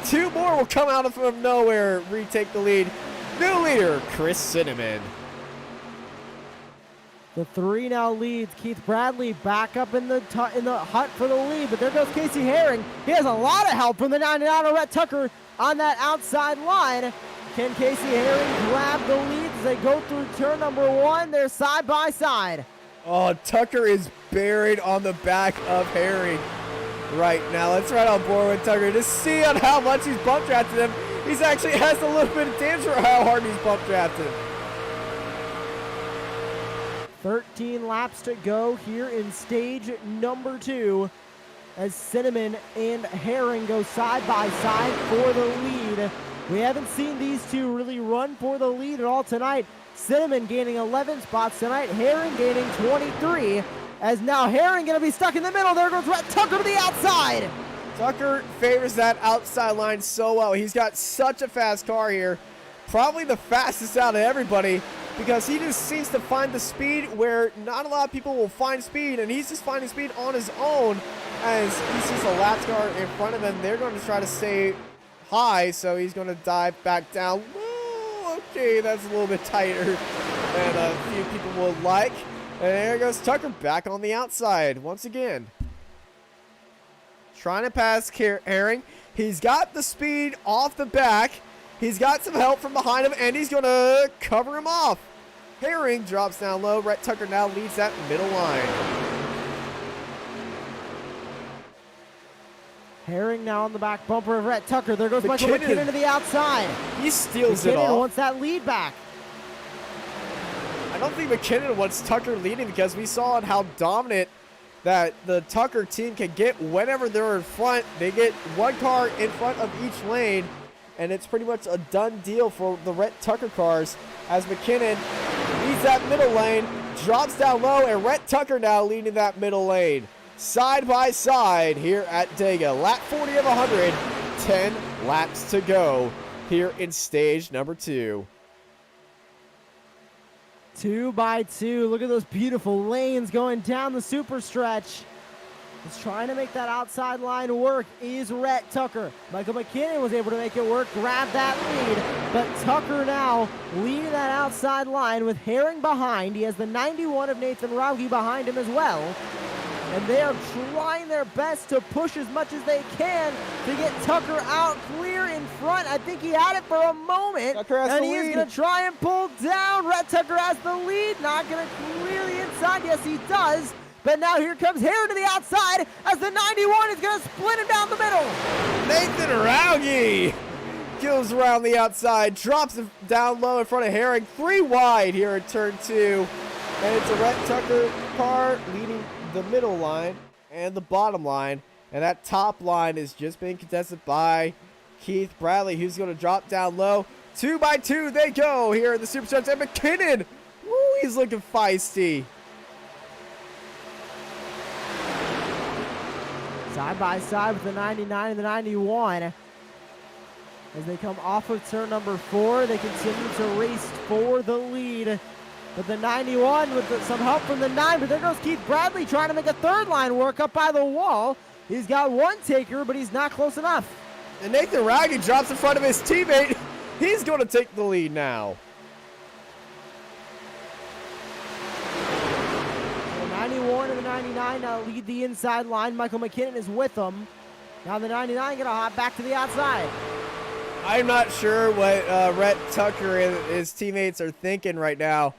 Two more will come out from nowhere, retake the lead. New leader, Chris Cinnamon. The three now leads. Keith Bradley back up in the hunt for the lead, but there goes Casey Herring. He has a lot of help from the 99 Rhett Tucker on that outside line. Can Casey Herring grab the lead as they go through turn number one? They're side by side. Oh, Tucker is buried on the back of Herring right now. Let's ride on board with Tucker to see on how much he's bump drafted him. He's actually has a little bit of damage for how hard he's bump drafted. 13 laps to go here in stage number 2 as Cinnamon and Herring go side by side for the lead. We haven't seen these two really run for the lead at all tonight. Cinnamon gaining 11 spots tonight, Herring gaining 23. As now Herring going to be stuck in the middle. There goes Rhett Tucker to the outside. Tucker favors that outside line so well. He's got such a fast car here. Probably the fastest out of everybody, because he just seems to find the speed where not a lot of people will find speed, and he's just finding speed on his own as he sees a lap car in front of him. They're going to try to stay high, so he's going to dive back down. Whoa, okay, that's a little bit tighter than a few people would like. And there goes Tucker back on the outside once again. Trying to pass Herring. He's got the speed off the back. He's got some help from behind him, and he's going to cover him off. Herring drops down low. Rhett Tucker now leads that middle line. Herring now on the back bumper of Rhett Tucker. There goes Michael McKinnon to the outside. He steals it off. McKinnon wants that lead back. I don't think McKinnon wants Tucker leading, because we saw how dominant that the Tucker team can get whenever they're in front. They get one car in front of each lane, and it's pretty much a done deal for the Rhett Tucker cars as McKinnon leads that middle lane, drops down low, and Rhett Tucker now leading that middle lane. Side by side here at Dega. Lap 40 of 100, 10 laps to go here in stage number 2. 2 by 2. Look at those beautiful lanes going down the super stretch. He's trying to make that outside line work is Rhett Tucker. Michael McKinnon was able to make it work, grab that lead, but Tucker now leading that outside line with Herring behind. He has the 91 of Nathan Rauge behind him as well. And they are trying their best to push as much as they can to get Tucker out clear in front. I think he had it for a moment. And he is going to try and pull down. Rhett Tucker has the lead. Not going to clear the inside. Yes, he does. But now here comes Herring to the outside as the 91 is going to split him down the middle. Nathan Rauge goes around the outside, drops it down low in front of Herring. 3 wide here at turn 2. And it's a Rhett Tucker car leading the middle line and the bottom line. And that top line is just being contested by Keith Bradley, who's going to drop down low. 2 by 2 they go here in the Super Stretch. And McKinnon, woo, he's looking feisty. Side by side with the 99 and the 91. As they come off of turn number 4, they continue to race for the lead. But the 91 with some help from the 9, but there goes Keith Bradley trying to make a third line work up by the wall. He's got one taker, but he's not close enough. And Nathan Raggy drops in front of his teammate. He's going to take the lead now. The 91 and the 99 now lead the inside line. Michael McKinnon is with them. Now the 99 going to hop back to the outside. I'm not sure what Rhett Tucker and his teammates are thinking right now.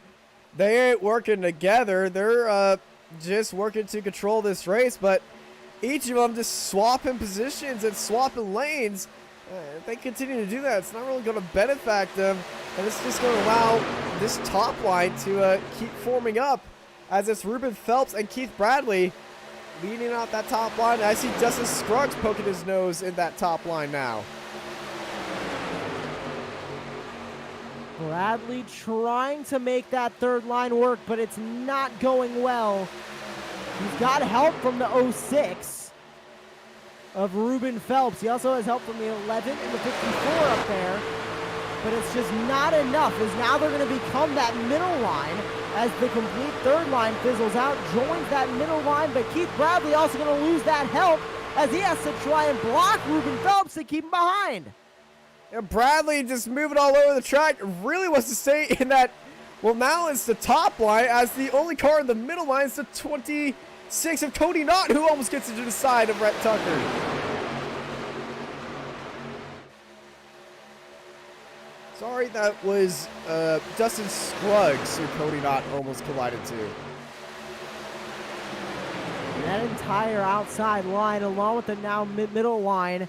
They ain't working together. They're just working to control this race, but each of them just swapping positions and swapping lanes. If they continue to do that, it's not really going to benefit them, and it's just going to allow this top line to keep forming up as it's Ruben Phelps and Keith Bradley leading out that top line. I see Justin Scruggs poking his nose in that top line now. Bradley trying to make that third line work, but it's not going well. He's got help from the 06 of Ruben Phelps. He also has help from the 11 and the 54 up there, but it's just not enough, as now they're going to become that middle line as the complete third line fizzles out, joins that middle line, but Keith Bradley also going to lose that help as he has to try and block Ruben Phelps to keep him behind. And Bradley just moving all over the track, really wants to stay in that. Well, now it's the top line, as the only car in the middle line is the 26 of Cody Knott, who almost gets into the side of Rhett Tucker. Sorry, that was Dustin Scruggs who Cody Knott almost collided to. That entire outside line, along with the now middle line,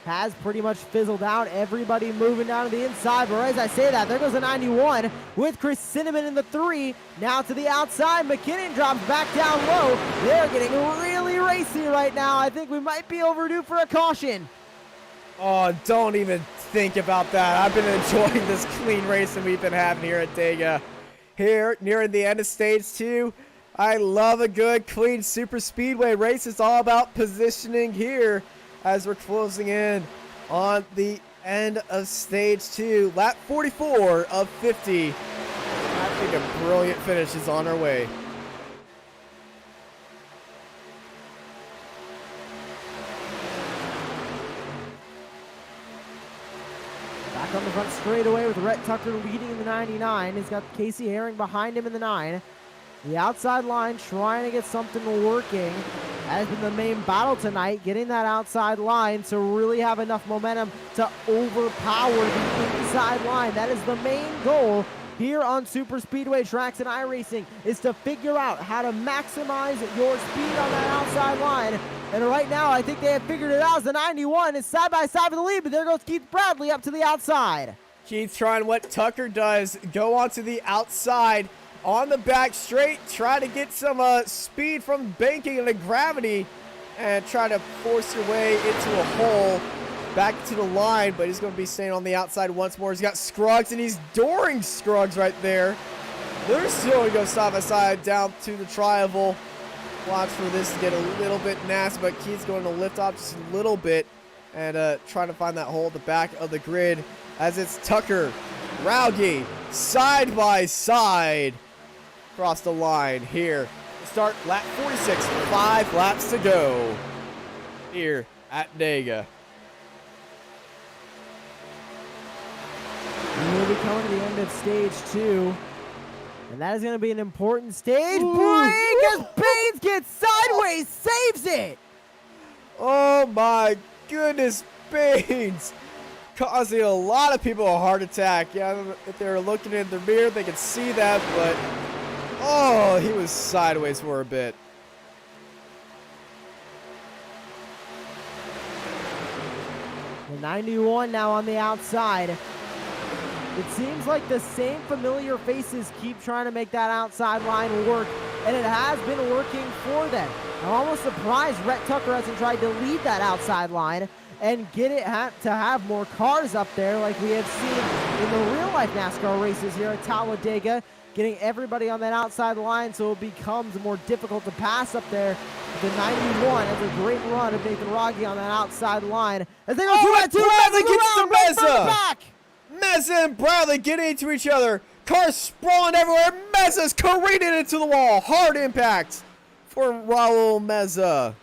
has pretty much fizzled out. Everybody moving down to the inside. But as I say that, there goes the 91 with Chris Cinnamon in the 3. Now to the outside. McKinnon drops back down low. They're getting really racy right now. I think we might be overdue for a caution. Oh, don't even think about that. I've been enjoying this clean racing we've been having here at Dega. Here, nearing the end of stage 2. I love a good, clean super speedway race. It's all about positioning here as we're closing in on the end of stage 2. Lap 44 of 50. I think a brilliant finish is on our way. Back on the front straightaway with Rhett Tucker leading in the 99. He's got Casey Herring behind him in the 9. The outside line trying to get something working has been the main battle tonight, getting that outside line to really have enough momentum to overpower the inside line. That is the main goal here on super speedway tracks and iRacing, is to figure out how to maximize your speed on that outside line. And right now, I think they have figured it out as the 91 is side by side with the lead, but there goes Keith Bradley up to the outside. Keith trying what Tucker does, go onto the outside on the back straight, try to get some speed from banking and the gravity, and try to force your way into a hole back to the line, but he's going to be staying on the outside once more. He's got Scruggs, and he's dooring Scruggs right there. They're still going to go side by side down to the tri-oval. Watch for this to get a little bit nasty, but Keith's going to lift off just a little bit and trying to find that hole at the back of the grid as it's Tucker, Rauge, side by side across the line here. Start lap 46, 5 laps to go here at Dega. We'll be coming to the end of stage 2. And that is going to be an important stage break as Baines gets sideways, saves it. Oh my goodness, Baines causing a lot of people a heart attack. Yeah, if they were looking in the mirror, they could see that, but oh, he was sideways for a bit. The 91 now on the outside. It seems like the same familiar faces keep trying to make that outside line work, and it has been working for them. I'm almost surprised Rhett Tucker hasn't tried to lead that outside line and get it to have more cars up there like we have seen in the real-life NASCAR races here at Talladega, getting everybody on that outside line so it becomes more difficult to pass up there. The 91 has a great run of Nathan Rogge on that outside line. As they go Bradley gets to Meza. Back. Meza and Bradley getting into each other. Cars sprawling everywhere. Meza's careening into the wall. Hard impact for Raul Meza.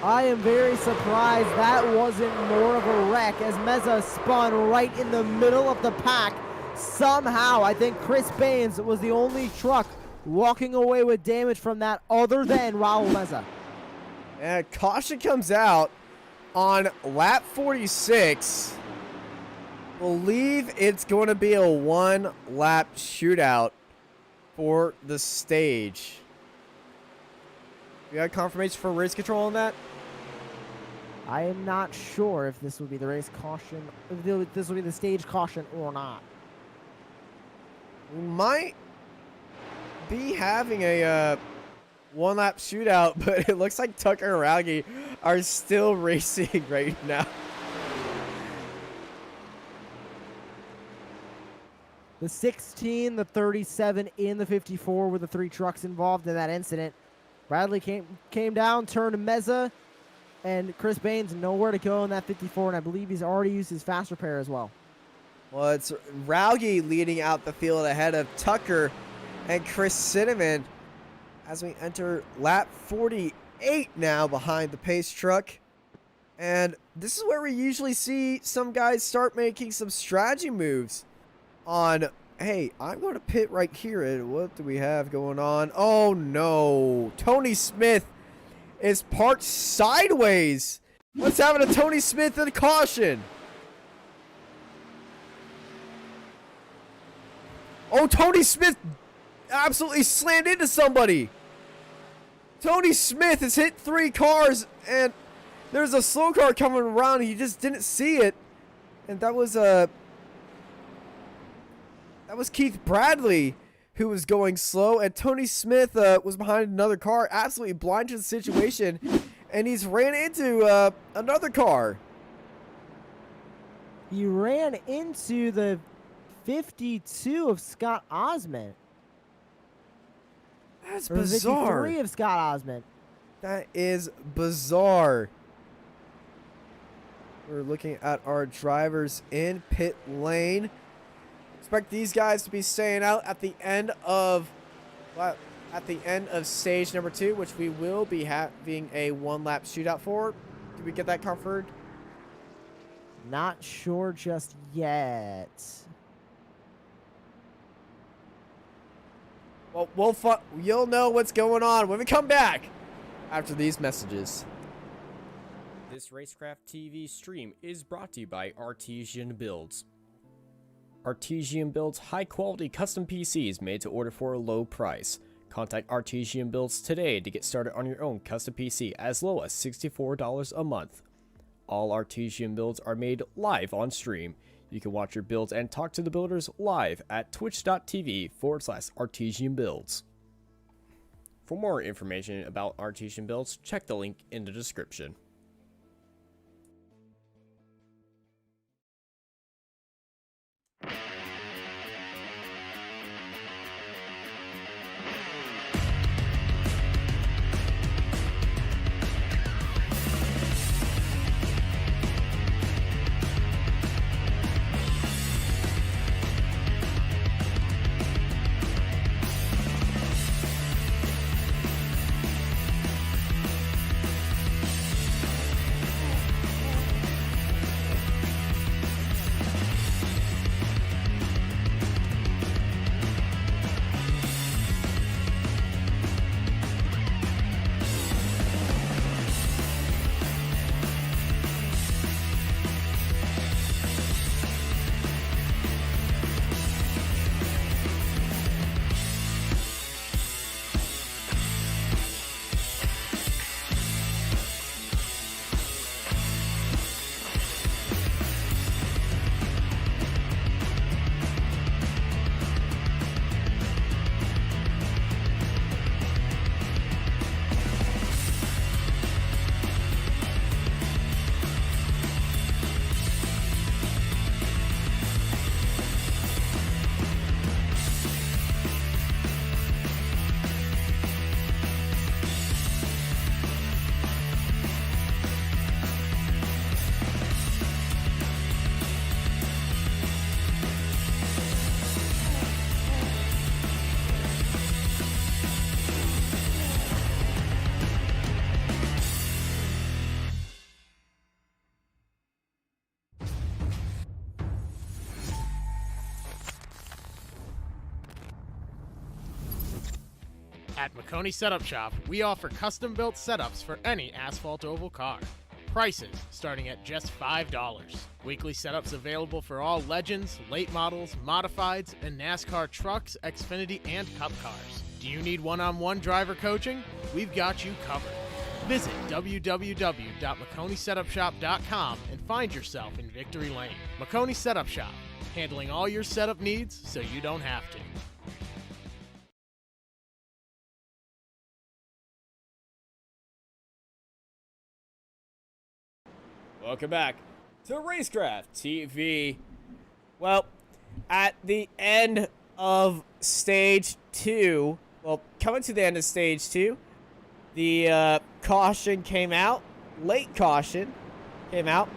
I am very surprised that wasn't more of a wreck as Meza spun right in the middle of the pack. Somehow, I think Chris Baines was the only truck walking away with damage from that other than Raul Meza. And caution comes out on lap 46. Believe it's going to be a one-lap shootout for the stage. You got confirmation for race control on that? I am not sure if this would be the race caution, if this would be the stage caution or not. We might be having a one-lap shootout, but it looks like Tucker and Rogge are still racing right now. The 16, the 37, and the 54 were the three trucks involved in that incident. Bradley came down, turned to Meza, and Chris Baines nowhere to go in that 54, and I believe he's already used his fast repair as well. Well, it's Rogge leading out the field ahead of Tucker and Chris Cinnamon as we enter lap 48 now behind the pace truck. And this is where we usually see some guys start making some strategy moves on, hey, I'm going to pit right here. And what do we have going on? Oh, no. Tony Smith is parked sideways. What's happening to Tony Smith and caution? Oh, Tony Smith absolutely slammed into somebody. Tony Smith has hit 3 cars, and there's a slow car coming around. He just didn't see it. And that was Keith Bradley who was going slow, and Tony Smith was behind another car, absolutely blind to the situation, and he's ran into another car. He ran into the 52 of Scott Osmond. That's or bizarre. 53 of Scott Osmond. That is bizarre. We're looking at our drivers in pit lane. Expect these guys to be staying out at the end of stage number 2, which we will be having a one-lap shootout for. Did we get that confirmed? Not sure just yet. Well, you'll know what's going on when we come back after these messages. This Racecraft TV stream is brought to you by Artesian Builds. Artesian builds high-quality custom PCs made to order for a low price. Contact Artesian Builds today to get started on your own custom PC as low as $64 a month. All Artesian builds are made live on stream. You can watch your builds and talk to the builders live at twitch.tv/Artesian Builds. For more information about Artesian Builds, check the link in the description. At McConey Setup Shop, we offer custom-built setups for any asphalt oval car. Prices starting at just $5. Weekly setups available for all Legends, late models, modifieds, and NASCAR trucks, Xfinity, and Cup cars. Do you need one-on-one driver coaching? We've got you covered. Visit www.McConeySetupShop.com and find yourself in Victory Lane. McConey Setup Shop, handling all your setup needs so you don't have to. Welcome back to Racecraft TV. Well, at the end of stage 2, coming to the end of stage 2, the caution came out, late caution came out,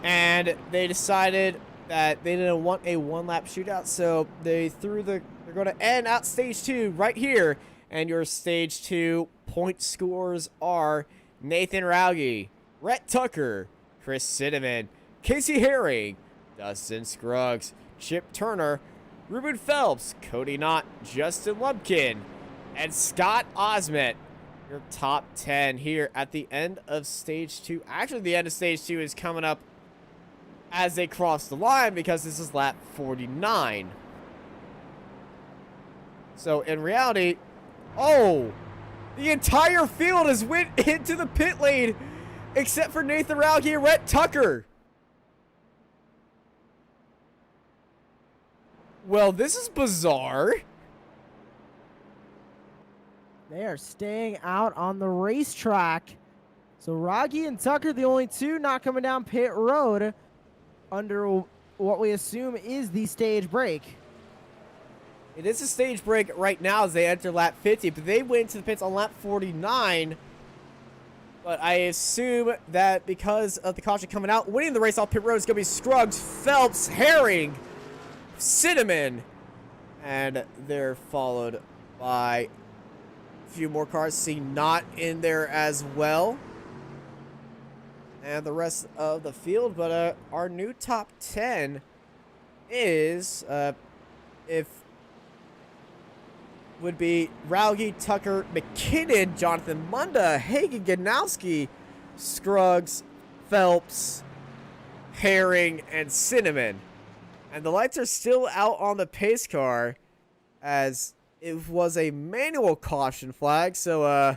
and they decided that they didn't want a one-lap shootout, so they're going to end out stage 2 right here, and your stage 2 point scores are Nathan Rauge, Rhett Tucker, Chris Cinnamon, Casey Herring, Dustin Scruggs, Chip Turner, Ruben Phelps, Cody Knott, Justin Lumpkin, and Scott Osment. Your top 10 here at the end of stage 2. Actually, the end of stage 2 is coming up as they cross the line because this is lap 49. So in reality, the entire field has went into the pit lane except for Nathan Rauge and Rhett Tucker. Well, this is bizarre. They are staying out on the racetrack. So Rauge and Tucker, the only two not coming down pit road under what we assume is the stage break. It is a stage break right now as they enter lap 50, but they went to the pits on lap 49. But I assume that because of the caution coming out, winning the race off pit road is going to be Scruggs, Phelps, Herring, Cinnamon, and they're followed by a few more cars. See Knott in there as well, and the rest of the field. But our new top 10 is would be Rauge, Tucker, McKinnon, Jonathan Munda, Hagen, Ganowski, Scruggs, Phelps, Herring, and Cinnamon. And the lights are still out on the pace car as it was a manual caution flag. So,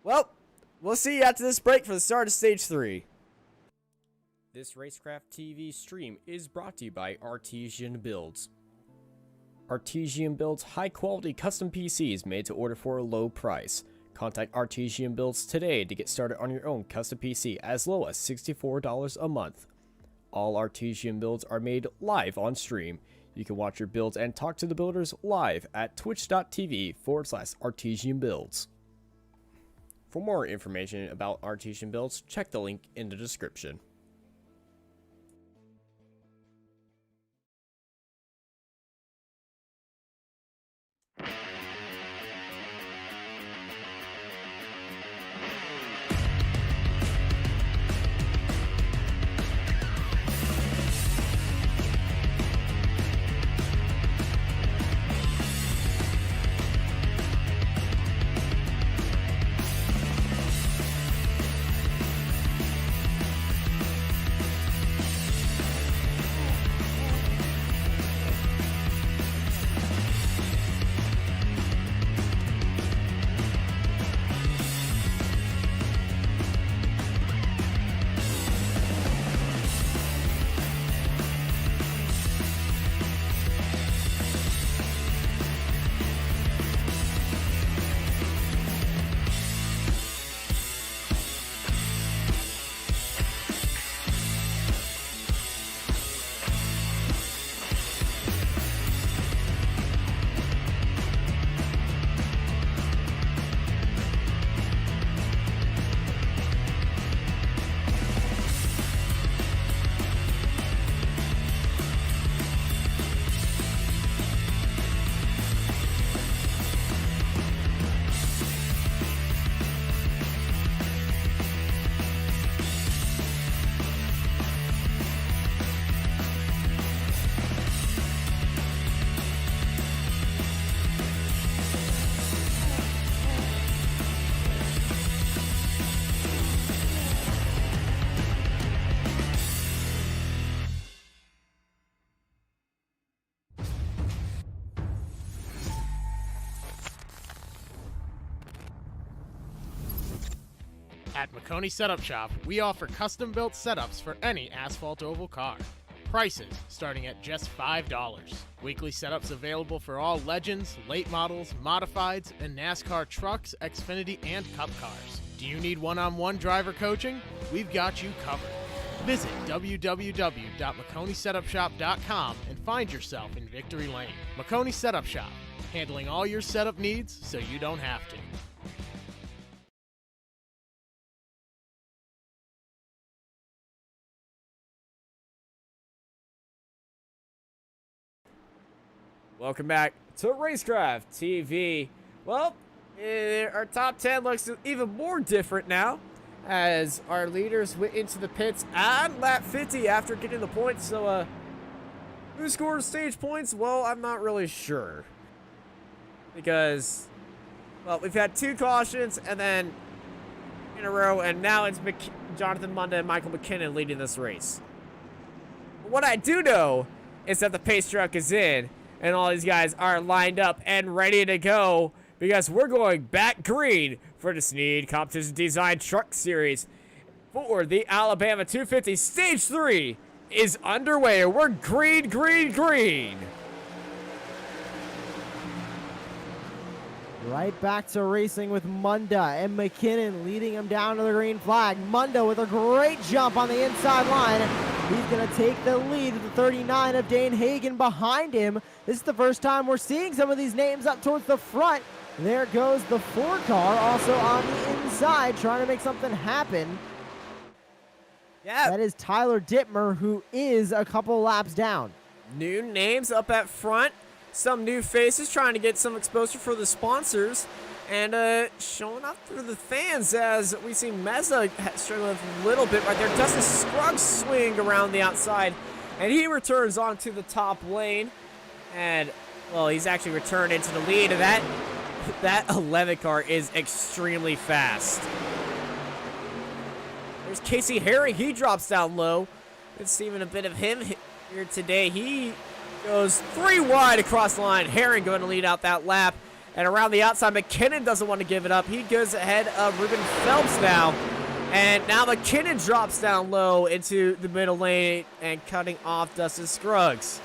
well, we'll see you after this break for the start of stage 3. This Racecraft TV stream is brought to you by Artesian Builds. Artesian builds high-quality custom PCs made to order for a low price. Contact Artesian Builds today to get started on your own custom PC as low as $64 a month. All Artesian builds are made live on stream. You can watch your builds and talk to the builders live at twitch.tv/Artesian Builds. For more information about Artesian Builds, check the link in the description. At McConey Setup Shop, we offer custom-built setups for any asphalt oval car. Prices starting at just $5. Weekly setups available for all Legends, late models, modifieds, and NASCAR trucks, Xfinity, and Cup cars. Do you need one-on-one driver coaching? We've got you covered. Visit www.McConeySetupShop.com and find yourself in Victory Lane. McConey Setup Shop, handling all your setup needs so you don't have to. Welcome back to Racecraft TV. Well, our top 10 looks even more different now as our leaders went into the pits on lap 50 after getting the points. So, who scored stage points? Well, I'm not really sure. Because, well, we've had 2 cautions and then in a row, and now it's Jonathan Munda and Michael McKinnon leading this race. What I do know is that the pace truck is in, and all these guys are lined up and ready to go because we're going back green for the Snead Competition Design Truck Series for the Alabama 250. Stage 3 is underway. We're green, green, green. Right back to racing with Munda and McKinnon leading him down to the green flag. Munda with a great jump on the inside line. He's going to take the lead with the 39 of Dane Hagen behind him. This is the first time we're seeing some of these names up towards the front. There goes the 4 car also on the inside trying to make something happen. Yeah. That is Tyler Dittmer, who is a couple laps down. New names up at front. Some new faces trying to get some exposure for the sponsors. And showing up through the fans as we see Meza struggling a little bit right there. Dustin Scruggs swing around the outside, and he returns onto the top lane. And, well, he's actually returned into the lead. And that 11 car is extremely fast. There's Casey Herring. He drops down low. Been seeing a bit of him here today. He goes 3 wide across the line. Herring going to lead out that lap. And around the outside, McKinnon doesn't want to give it up. He goes ahead of Ruben Phelps now. And now McKinnon drops down low into the middle lane and cutting off Dustin Scruggs.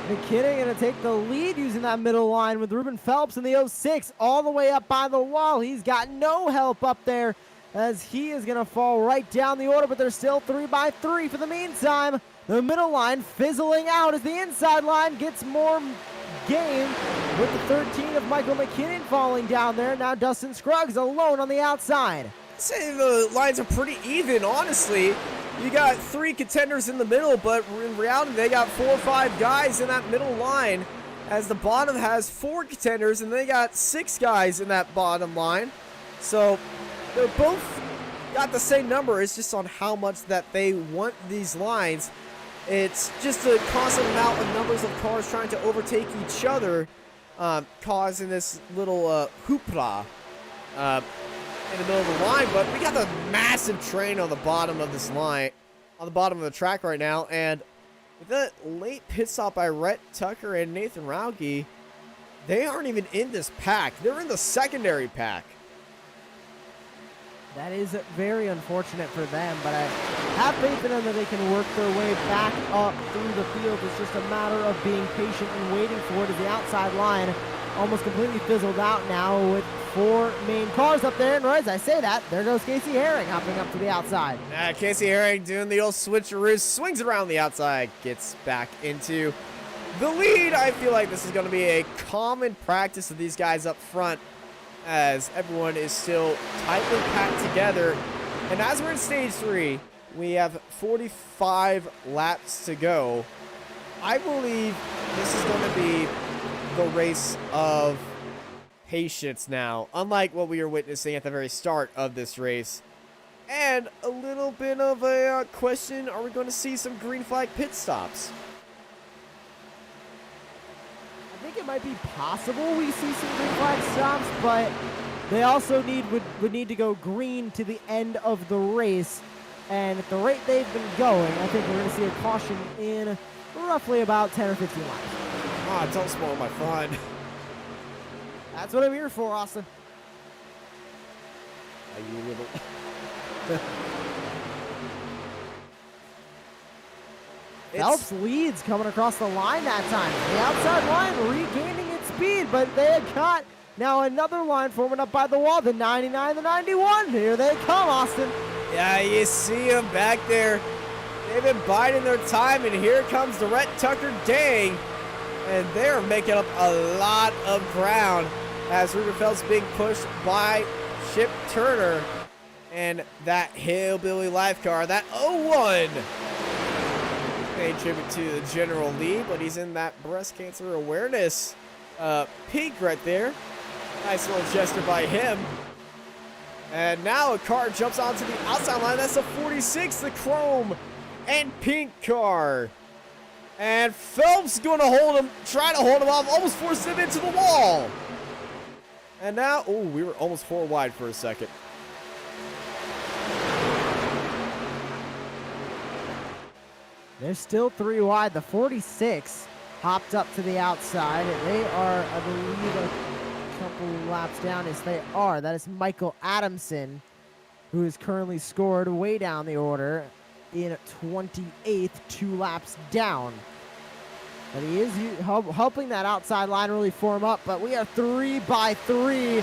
McKinnon going to take the lead using that middle line with Ruben Phelps in the 06 all the way up by the wall. He's got no help up there as he is going to fall right down the order, but they're still 3 by 3 for the meantime. The middle line fizzling out as the inside line gets more game with the 13 of Michael McKinnon falling down there. Now Dustin Scruggs alone on the outside. I'd say the lines are pretty even, honestly. You got 3 contenders in the middle, but in reality, they got 4 or 5 guys in that middle line, as the bottom has 4 contenders, and they got 6 guys in that bottom line. So they're both got the same number. It's just on how much that they want these lines. It's just a constant amount of numbers of cars trying to overtake each other, causing this little hoopla in the middle of the line. But we got the massive train on the bottom of this line, on the bottom of the track right now. And with that late pit stop by Rhett Tucker and Nathan Rauge, they aren't even in this pack. They're in the secondary pack. That is very unfortunate for them, but I have faith in them that they can work their way back up through the field. It's just a matter of being patient and waiting for it as the outside line almost completely fizzled out now with 4 main cars up there. And right as I say that, there goes Casey Herring hopping up to the outside. Casey Herring doing the old switcheroo, swings around the outside, gets back into the lead. I feel like this is going to be a common practice of these guys up front, as everyone is still tightly packed together. And as we're in stage 3, we have 45 laps to go. I believe this is going to be the race of patience now, unlike what we were witnessing at the very start of this race. And a little bit of a question, are we going to see some green flag pit stops? I think it might be possible we see some green flag stops, but they also would need to go green to the end of the race. And at the rate they've been going, I think we're going to see a caution in roughly about 10 or 15 laps. Ah, don't spoil my fun. That's what I'm here for, Austin. You little. Phelps leads coming across the line that time. The outside line regaining its speed, but they had got now another line forming up by the wall. The 99, the 91. Here they come, Austin. Yeah, you see them back there. They've been biding their time, and here comes the Rhett Tucker Dang. And they're making up a lot of ground as Ruben Phelps being pushed by Chip Turner and that Hillbilly Life car, that 01. Paying tribute to the General Lee, but he's in that breast cancer awareness peak right there. Nice little gesture by him. And now a car jumps onto the outside line. That's the 46, the chrome and pink car. And Phelps going to hold him, trying to hold him off, almost forced him into the wall. And now, oh, we were almost 4 wide for a second. They're still 3 wide. The 46 hopped up to the outside. They are, I believe, a couple laps down. As they are. That is Michael Adamson, who is currently scored way down the order in 28th, 2 laps down. But he is helping that outside line really form up. But we are 3 by 3. A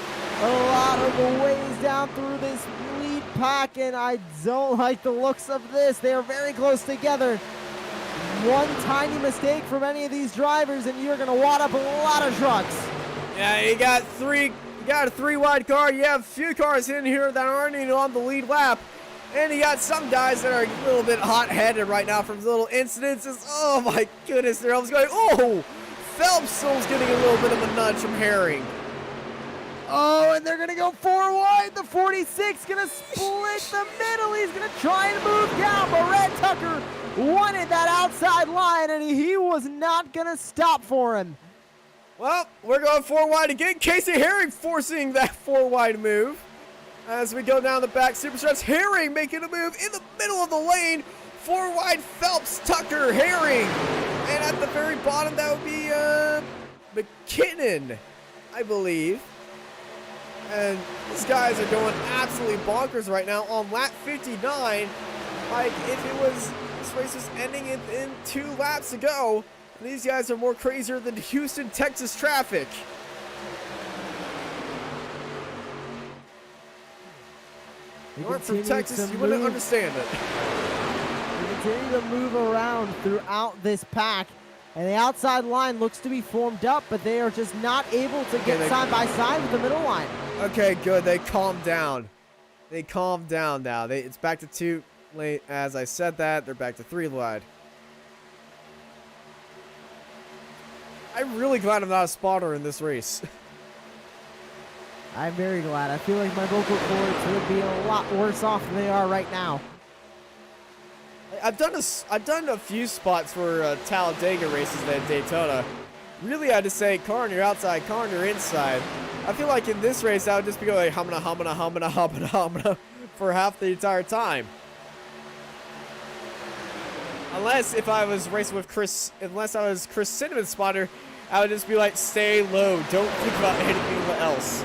lot of the ways down through this lead pack, and I don't like the looks of this. They are very close together. One tiny mistake from any of these drivers, and you're going to wad up a lot of trucks. Yeah, you got a 3 wide car. You have a few cars in here that aren't even on the lead lap. And you got some guys that are a little bit hot-headed right now from little incidences. Oh my goodness, they're almost going, oh! Phelps still getting a little bit of a nudge from Herring. Oh, and they're going to go 4 wide. The 46 going to split the middle. He's going to try and move down, but Rhett Tucker wanted that outside line, and he was not going to stop for him. Well, we're going 4 wide again. Casey Herring forcing that 4 wide move. As we go down the back superstretch, Herring making a move in the middle of the lane. 4 wide Phelps, Tucker, Herring. And at the very bottom, that would be McKinnon, I believe. And these guys are going absolutely bonkers right now on lap 59. Like, if it was, this race was ending in 2 laps ago, these guys are more crazier than Houston, Texas traffic. If you weren't from Texas, you wouldn't understand it. We continue to move around throughout this pack, and the outside line looks to be formed up, but they are just not able to get side by side with the middle line. Okay, good. They calmed down. They calmed down now. It's back to 2 lane. As I said that, they're back to 3 wide. I'm really glad I'm not a spotter in this race. I'm very glad. I feel like my vocal cords would be a lot worse off than they are right now. I've done a few spots for Talladega races at Daytona. Really, I had to say car on your outside, car on your inside. I feel like in this race, I would just be going humana, humana, humana, humana, humana for half the entire time. Unless if I was racing with Chris Cinnamon's spotter, I would just be like, stay low, don't think about anything else.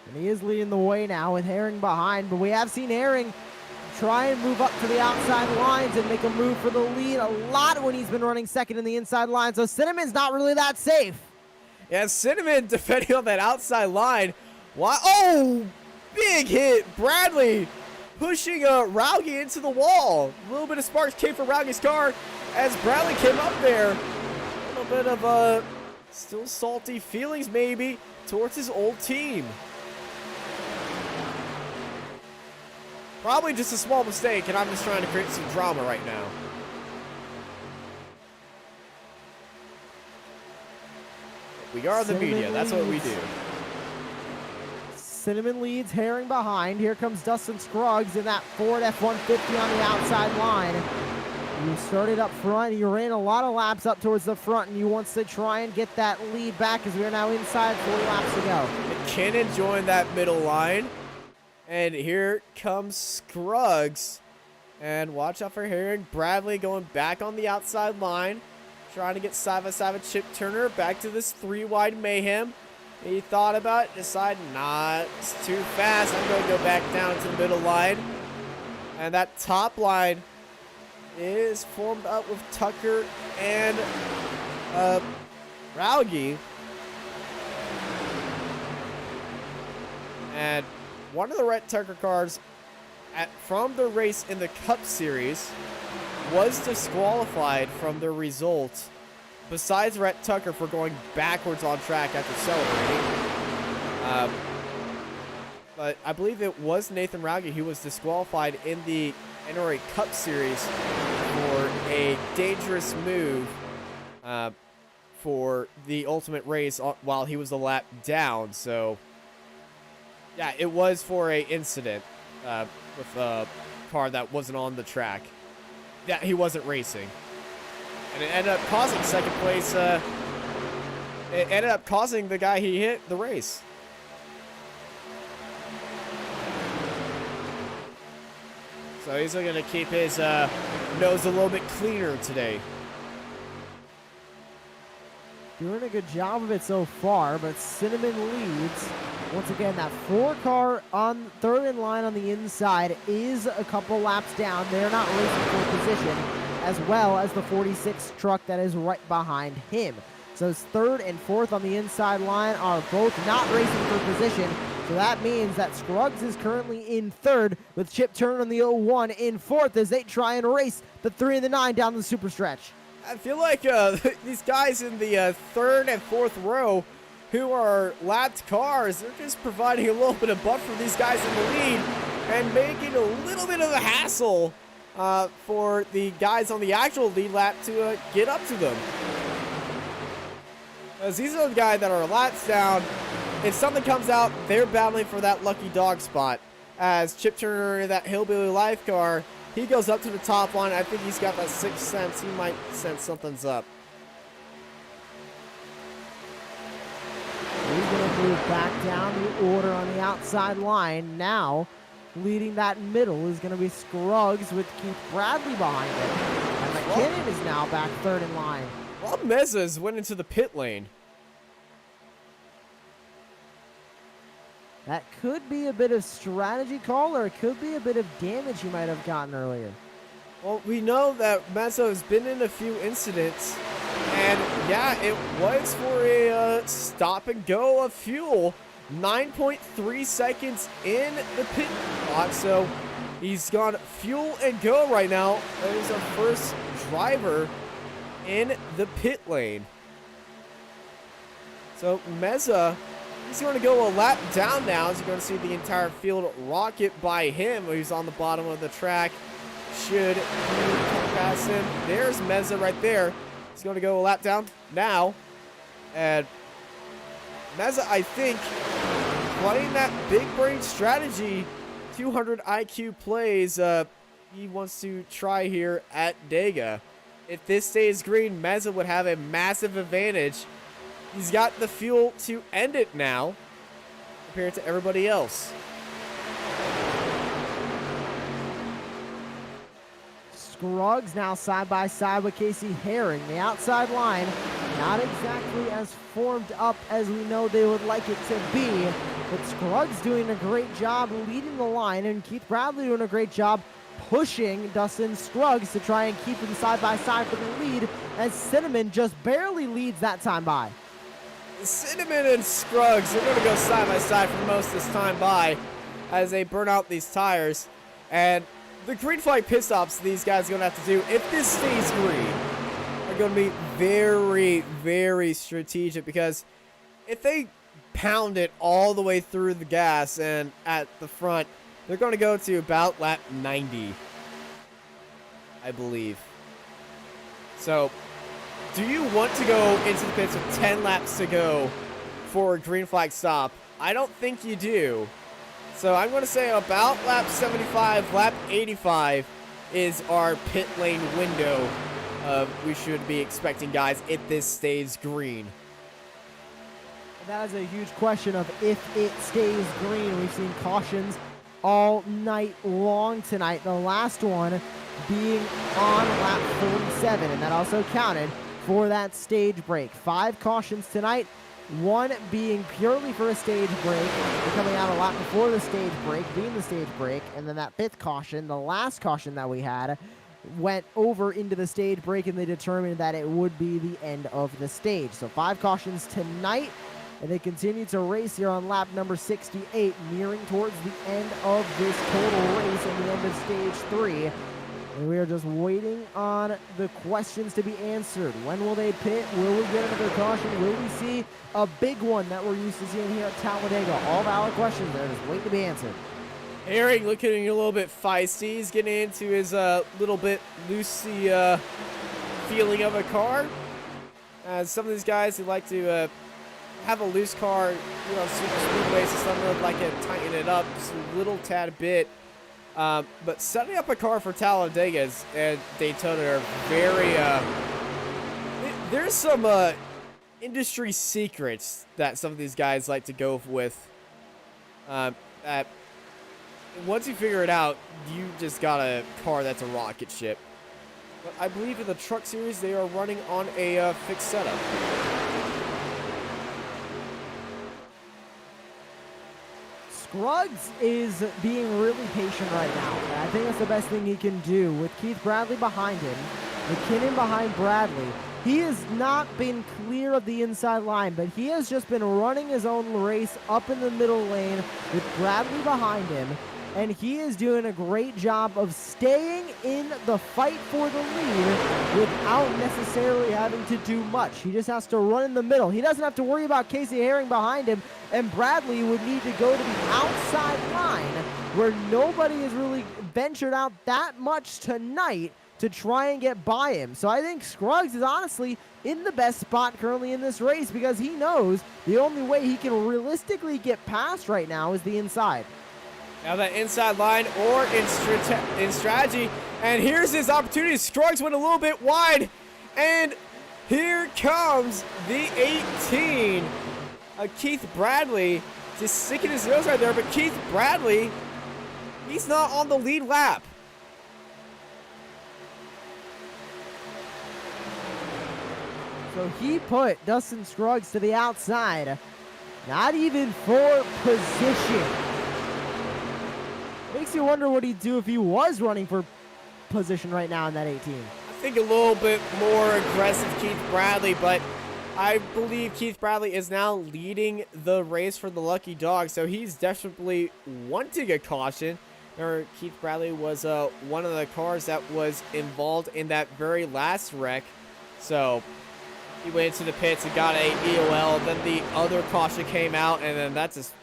And he is leading the way now with Herring behind, but we have seen Herring try and move up to the outside lines and make a move for the lead a lot when he's been running second in the inside line, so Cinnamon's not really that safe. Yeah, Cinnamon defending on that outside line. Why? Oh, big hit. Bradley pushing Rauge into the wall. A little bit of sparks came from Rauge's car as Bradley came up there. A little bit of still salty feelings maybe towards his old team. Probably just a small mistake, and I'm just trying to create some drama right now. We are the media. That's what we do. Cinnamon leads, Herring behind. Here comes Dustin Scruggs in that Ford F-150 on the outside line. You started up front. You ran a lot of laps up towards the front, and you want to try and get that lead back as we are now inside 4 laps to go. McKinnon joined that middle line. And here comes Scruggs. And watch out for Herring. Bradley going back on the outside line. Trying to get side by side with Chip Turner. Back to this 3 wide mayhem. He thought about it, decided, nah, it's too fast. I'm going to go back down to the middle line. And that top line is formed up with Tucker and Raugi. And one of the Rhett Tucker cars from the race in the Cup Series was disqualified from the result, besides Rhett Tucker for going backwards on track after celebrating. But I believe it was Nathan Raugi who was disqualified in the NRA Cup Series for a dangerous move for the ultimate race while he was a lap down. So, yeah, it was for a incident with a car that wasn't on the track. Yeah, he wasn't racing. And it ended up causing second place. It ended up causing the guy he hit the race. So he's going to keep his nose a little bit cleaner today. Doing a good job of it so far, but Cinnamon leads. Once again, that 4 car on third in line on the inside is a couple laps down. They're not racing for position, as well as the 46 truck that is right behind him. So his third and fourth on the inside line are both not racing for position. So that means that Scruggs is currently in third, with Chip Turner on the 01 in fourth as they try and race the 3 and the 9 down the super stretch. I feel like these guys in the third and fourth row who are lapped cars, they're just providing a little bit of buffer for these guys in the lead and making a little bit of a hassle for the guys on the actual lead lap to get up to them. As these are the guys that are laps down. If something comes out, they're battling for that lucky dog spot. As Chip Turner in that Hillbilly Life car, he goes up to the top line. I think he's got that 6th sense. He might sense something's up. He's going to move back down the order on the outside line. Now, leading that middle is going to be Scruggs with Keith Bradley behind him. And McKinnon is now back third in line. Rob Mezes went into the pit lane. That could be a bit of strategy call, or it could be a bit of damage he might have gotten earlier. Well, we know that Mezzo has been in a few incidents, and yeah, it was for a stop and go of fuel. 9.3 seconds in the pit spot, so he's gone fuel and go right now. That is our first driver in the pit lane. So Meza, he's going to go a lap down now, as you're going to see the entire field rocket by him. He's on the bottom of the track. Should he come past him? There's Meza right there. He's going to go a lap down now. And Meza, I think, playing that big brain strategy, 200 IQ plays, he wants to try here at Dega. If this stays green, Meza would have a massive advantage. He's got the fuel to end it now, compared to everybody else. Scruggs now side by side with Casey Herring. The outside line, not exactly as formed up as we know they would like it to be, but Scruggs doing a great job leading the line, and Keith Bradley doing a great job pushing Dustin Scruggs to try and keep him side by side for the lead, as Cinnamon just barely leads that time by. Cinnamon and Scruggs are going to go side by side for most of this time by as they burn out these tires. And the green flag pit stops these guys are going to have to do, if this stays green, are going to be very, very strategic, because if they pound it all the way through the gas and at the front, they're going to go to about lap 90, I believe. So, do you want to go into the pits with 10 laps to go for a green flag stop? I don't think you do. So I'm going to say about lap 75, lap 85 is our pit lane window we should be expecting, guys, if this stays green. That is a huge question of if it stays green. We've seen cautions all night long tonight. The last one being on lap 47, and that also counted for that stage break. 5 cautions tonight, One being purely for a stage break, and coming out a lot before the stage break, being the stage break, and then that fifth caution, the last caution that we had, went over into the stage break, and they determined that it would be the end of the stage. So 5 cautions tonight, and they continue to race here on lap number 68, nearing towards the end of this total race and the end of stage 3. And we are just waiting on the questions to be answered. When will they pit? Will we get another caution? Will we see a big one that we're used to seeing here at Talladega? All valid questions. They're just waiting to be answered. Herring looking a little bit feisty. He's getting into his little bit loosey feeling of a car. Some of these guys who like to have a loose car, you know, super speedways and stuff, would like to tighten it up just a little tad bit. But setting up a car for Talladega and Daytona are very, there's some industry secrets that some of these guys like to go with. That once you figure it out, you just got a car that's a rocket ship. But I believe in the truck series, they are running on a fixed setup. Scruggs is being really patient right now. And I think that's the best thing he can do. With Keith Bradley behind him, McKinnon behind Bradley, he has not been clear of the inside line, but he has just been running his own race up in the middle lane with Bradley behind him. And he is doing a great job of staying in the fight for the lead without necessarily having to do much. He just has to run in the middle. He doesn't have to worry about Casey Herring behind him, and Bradley would need to go to the outside line where nobody has really ventured out that much tonight to try and get by him. So I think Scruggs is honestly in the best spot currently in this race because he knows the only way he can realistically get past right now is the inside. Now that inside line or in strategy. And here's his opportunity. Scruggs went a little bit wide. And here comes the 18. Keith Bradley just sticking his nose right there. But Keith Bradley, he's not on the lead lap. So he put Dustin Scruggs to the outside. Not even for position. Makes you wonder what he'd do if he was running for position right now in that 18. I think a little bit more aggressive Keith Bradley, but I believe Keith Bradley is now leading the race for the Lucky Dog, so he's definitely wanting a caution. Remember, Keith Bradley was one of the cars that was involved in that very last wreck, so he went into the pits and got a EOL. Then the other caution came out, and then that just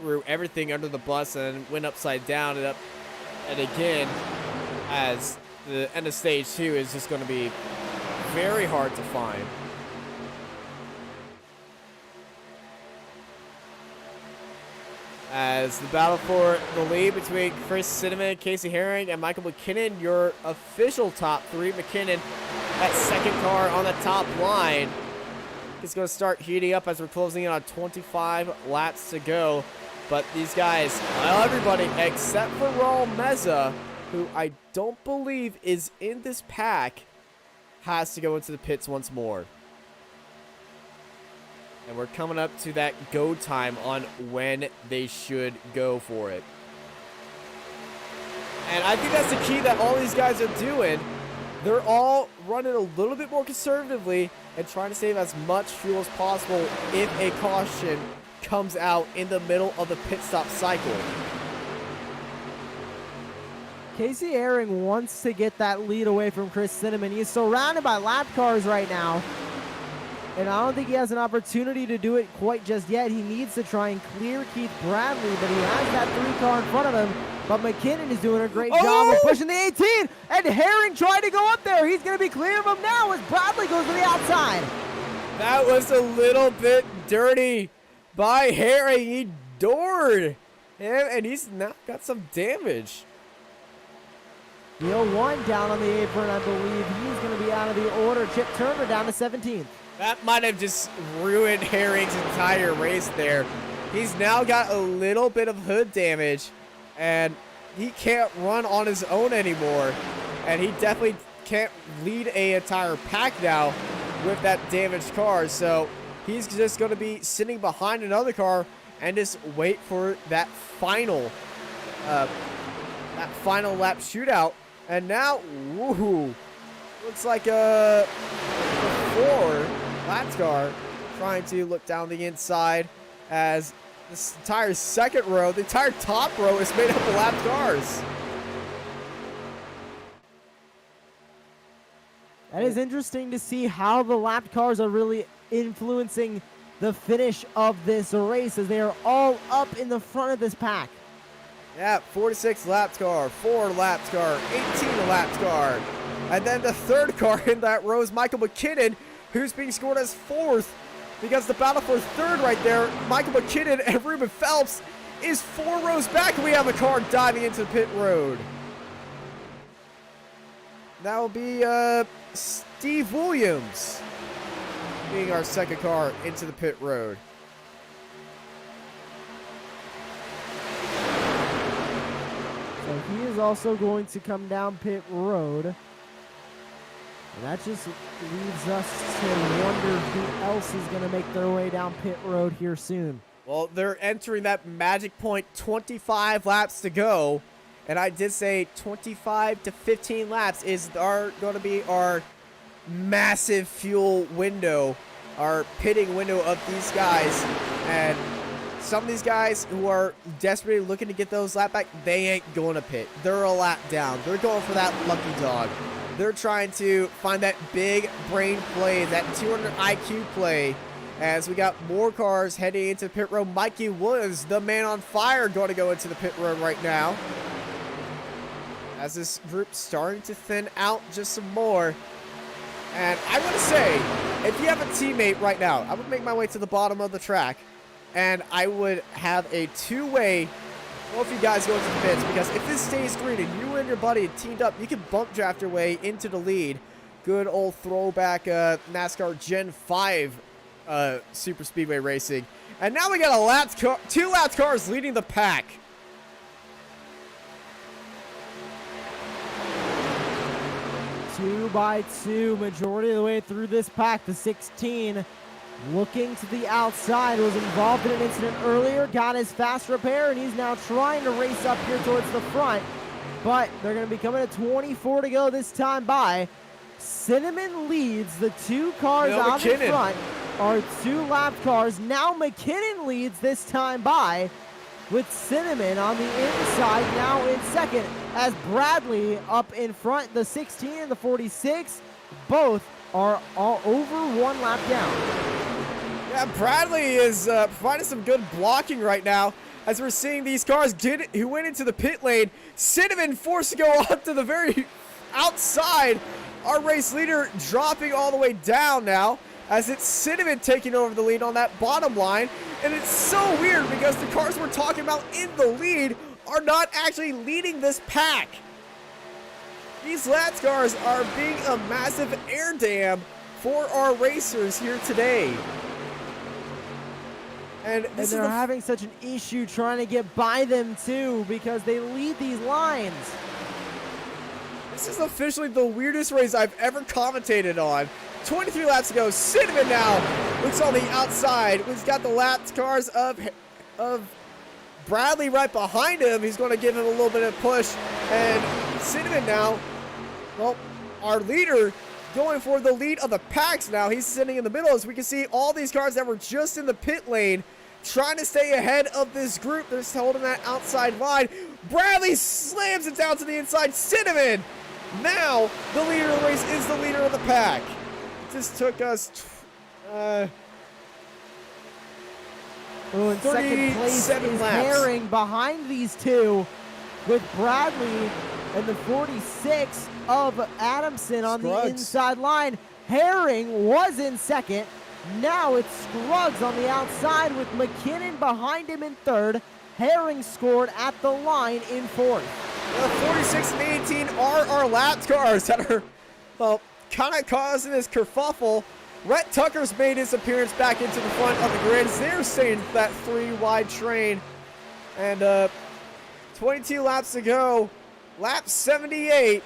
threw everything under the bus and went upside down and again, as the end of stage 2 is just going to be very hard to find. As the battle for the lead between Chris Cinnamon, Casey Herring, and Michael McKinnon, your official top 3. McKinnon, that second car on the top line, is going to start heating up as we're closing in on 25 laps to go. But these guys, everybody except for Raul Meza, who I don't believe is in this pack, has to go into the pits once more. And we're coming up to that go time on when they should go for it. And I think that's the key that all these guys are doing. They're all running a little bit more conservatively and trying to save as much fuel as possible if a caution comes out in the middle of the pit stop cycle. Casey Herring wants to get that lead away from Chris Cinnamon. He's surrounded by lap cars right now, and I don't think he has an opportunity to do it quite just yet. He needs to try and clear Keith Bradley, but he has that 3 car in front of him. But McKinnon is doing a great job of pushing the 18, and Herring tried to go up there. He's going to be clear of him now as Bradley goes to the outside. That was a little bit dirty by Herring. He doored him, and he's now got some damage. The 01 down on the apron, I believe. He's going to be out of the order. Chip Turner down to 17th. That might have just ruined Herring's entire race there. He's now got a little bit of hood damage, and he can't run on his own anymore. And he definitely can't lead an entire pack now with that damaged car. So he's just going to be sitting behind another car and just wait for that final lap shootout. And now, woohoo, looks like a 4 laps car trying to look down the inside as this entire second row, the entire top row is made up of lap cars. That is interesting to see how the lapped cars are really influencing the finish of this race, as they are all up in the front of this pack. Yeah, 46 laps car, 4 laps car, 18 laps car. And then the third car in that row is Michael McKinnon, who's being scored as 4th, because the battle for 3rd right there, Michael McKinnon and Ruben Phelps, is 4 rows back, and we have a car diving into the pit road. That will be Steve Williams being our second car into the pit road. So he is also going to come down pit road. And that just leaves us to wonder who else is going to make their way down pit road here soon. Well, they're entering that magic point, 25 laps to go. And I did say 25 to 15 laps is going to be our massive fuel window, our pitting window of these guys. And some of these guys who are desperately looking to get those lap back, they ain't going to pit. They're a lap down. They're going for that lucky dog. They're trying to find that big brain play, that 200 IQ play. As we got more cars heading into the pit road. Mikey Williams, the man on fire, going to go into the pit road right now. As this group starting to thin out just some more. And I want to say, if you have a teammate right now, I would make my way to the bottom of the track. And I would have a two-way, both of you guys go into the pits. Because if this stays green and you and your buddy teamed up, you can bump draft your way into the lead. Good old throwback NASCAR Gen 5 super speedway racing. And now we got two lapped cars leading the pack. 2 by 2, majority of the way through this pack. The 16 looking to the outside, was involved in an incident earlier, got his fast repair, and he's now trying to race up here towards the front. But they're going to be coming at 24 to go this time by. Cinnamon leads. The 2 cars out in front are 2 lapped cars. Now McKinnon leads this time by, with Cinnamon on the inside now in second, as Bradley up in front. The 16 and the 46 both are all over 1 lap down. Yeah, Bradley is providing some good blocking right now, as we're seeing these cars who went into the pit lane. Cinnamon forced to go up to the very outside. Our race leader dropping all the way down now, as it's Cinnamon taking over the lead on that bottom line. And it's so weird because the cars we're talking about in the lead are not actually leading this pack. These laps cars are being a massive air dam for our racers here today. And they're having such an issue trying to get by them too, because they lead these lines. This is officially the weirdest race I've ever commentated on. 23 laps to go. Cinnamon now looks on the outside. He's got the lapped cars of Bradley right behind him. He's going to give him a little bit of push. And Cinnamon now, well, our leader, going for the lead of the packs now. He's sitting in the middle, as we can see all these cars that were just in the pit lane trying to stay ahead of this group. They're just holding that outside line. Bradley slams it down to the inside. Cinnamon, now the leader of the race, is the leader of the pack. It just took us in second place is Herring behind these 2, with Bradley and the 46 of Adamson on the inside line. Herring was in second. Now it's Scruggs on the outside, with McKinnon behind him in third. Herring scored at the line in fourth. The 46 and 18 are our lapped cars that are, well, kind of causing this kerfuffle. Rhett Tucker's made his appearance back into the front of the grid. They're staying that 3-wide train. And 22 laps to go. Lap 78.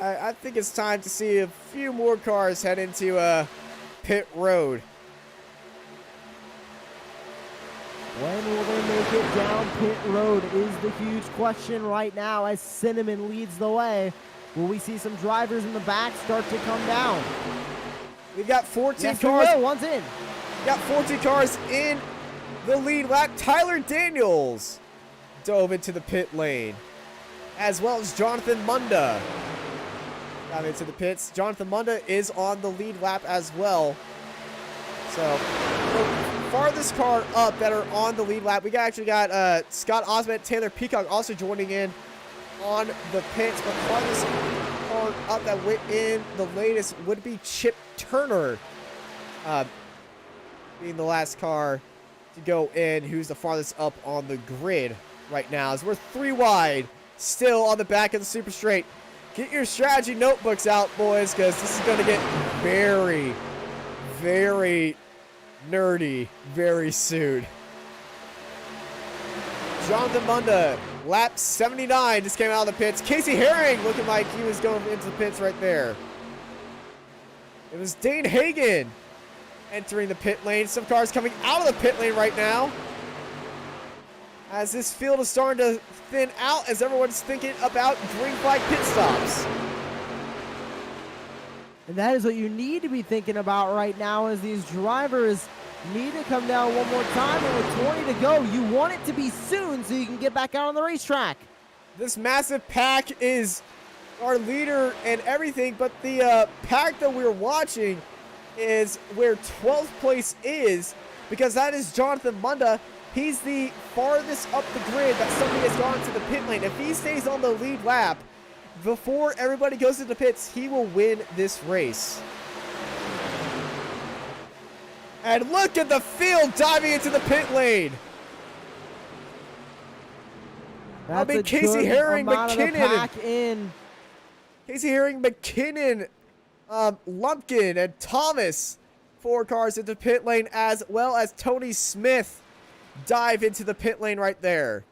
I think it's time to see a few more cars head into pit road. When will they make it down pit road is the huge question right now as Cinnamon leads the way. Will we see some drivers in the back start to come down? We've got 14 Yes, cars. we will. One's in. We've got 14 cars in the lead lap. Tyler Daniels dove into the pit lane, as well as Jonathan Munda dive into the pits. Jonathan Munda is on the lead lap as well. So, the farthest car up that are on the lead lap, we actually got Scott Osment, Taylor Peacock also joining in on the pits. But farthest car up that went in the latest would be Chip Turner, being the last car to go in, who's the farthest up on the grid right now, as we're 3 wide still on the back of the super straight. Get your strategy notebooks out, boys, because this is going to get very, very nerdy very soon. Jonathan Munda, lap 79, just came out of the pits. Casey Herring looking like he was going into the pits right there. It was Dane Hagen entering the pit lane. Some cars coming out of the pit lane right now, as this field is starting to thin out as everyone's thinking about green flag pit stops. And that is what you need to be thinking about right now, as these drivers need to come down one more time. And with 20 to go, you want it to be soon so you can get back out on the racetrack. This massive pack is our leader and everything, but the pack that we're watching is where 12th place is, because that is Jonathan Munda. He's the farthest up the grid that somebody has gone to the pit lane. If he stays on the lead lap before everybody goes to the pits, he will win this race. And look at the field diving into the pit lane. That's I mean, a Casey good Herring, amount of the McKinnon, pack in. Casey Herring, McKinnon, Lumpkin, and Thomas, 4 cars into pit lane, as well as Tony Smith dive into the pit lane right there.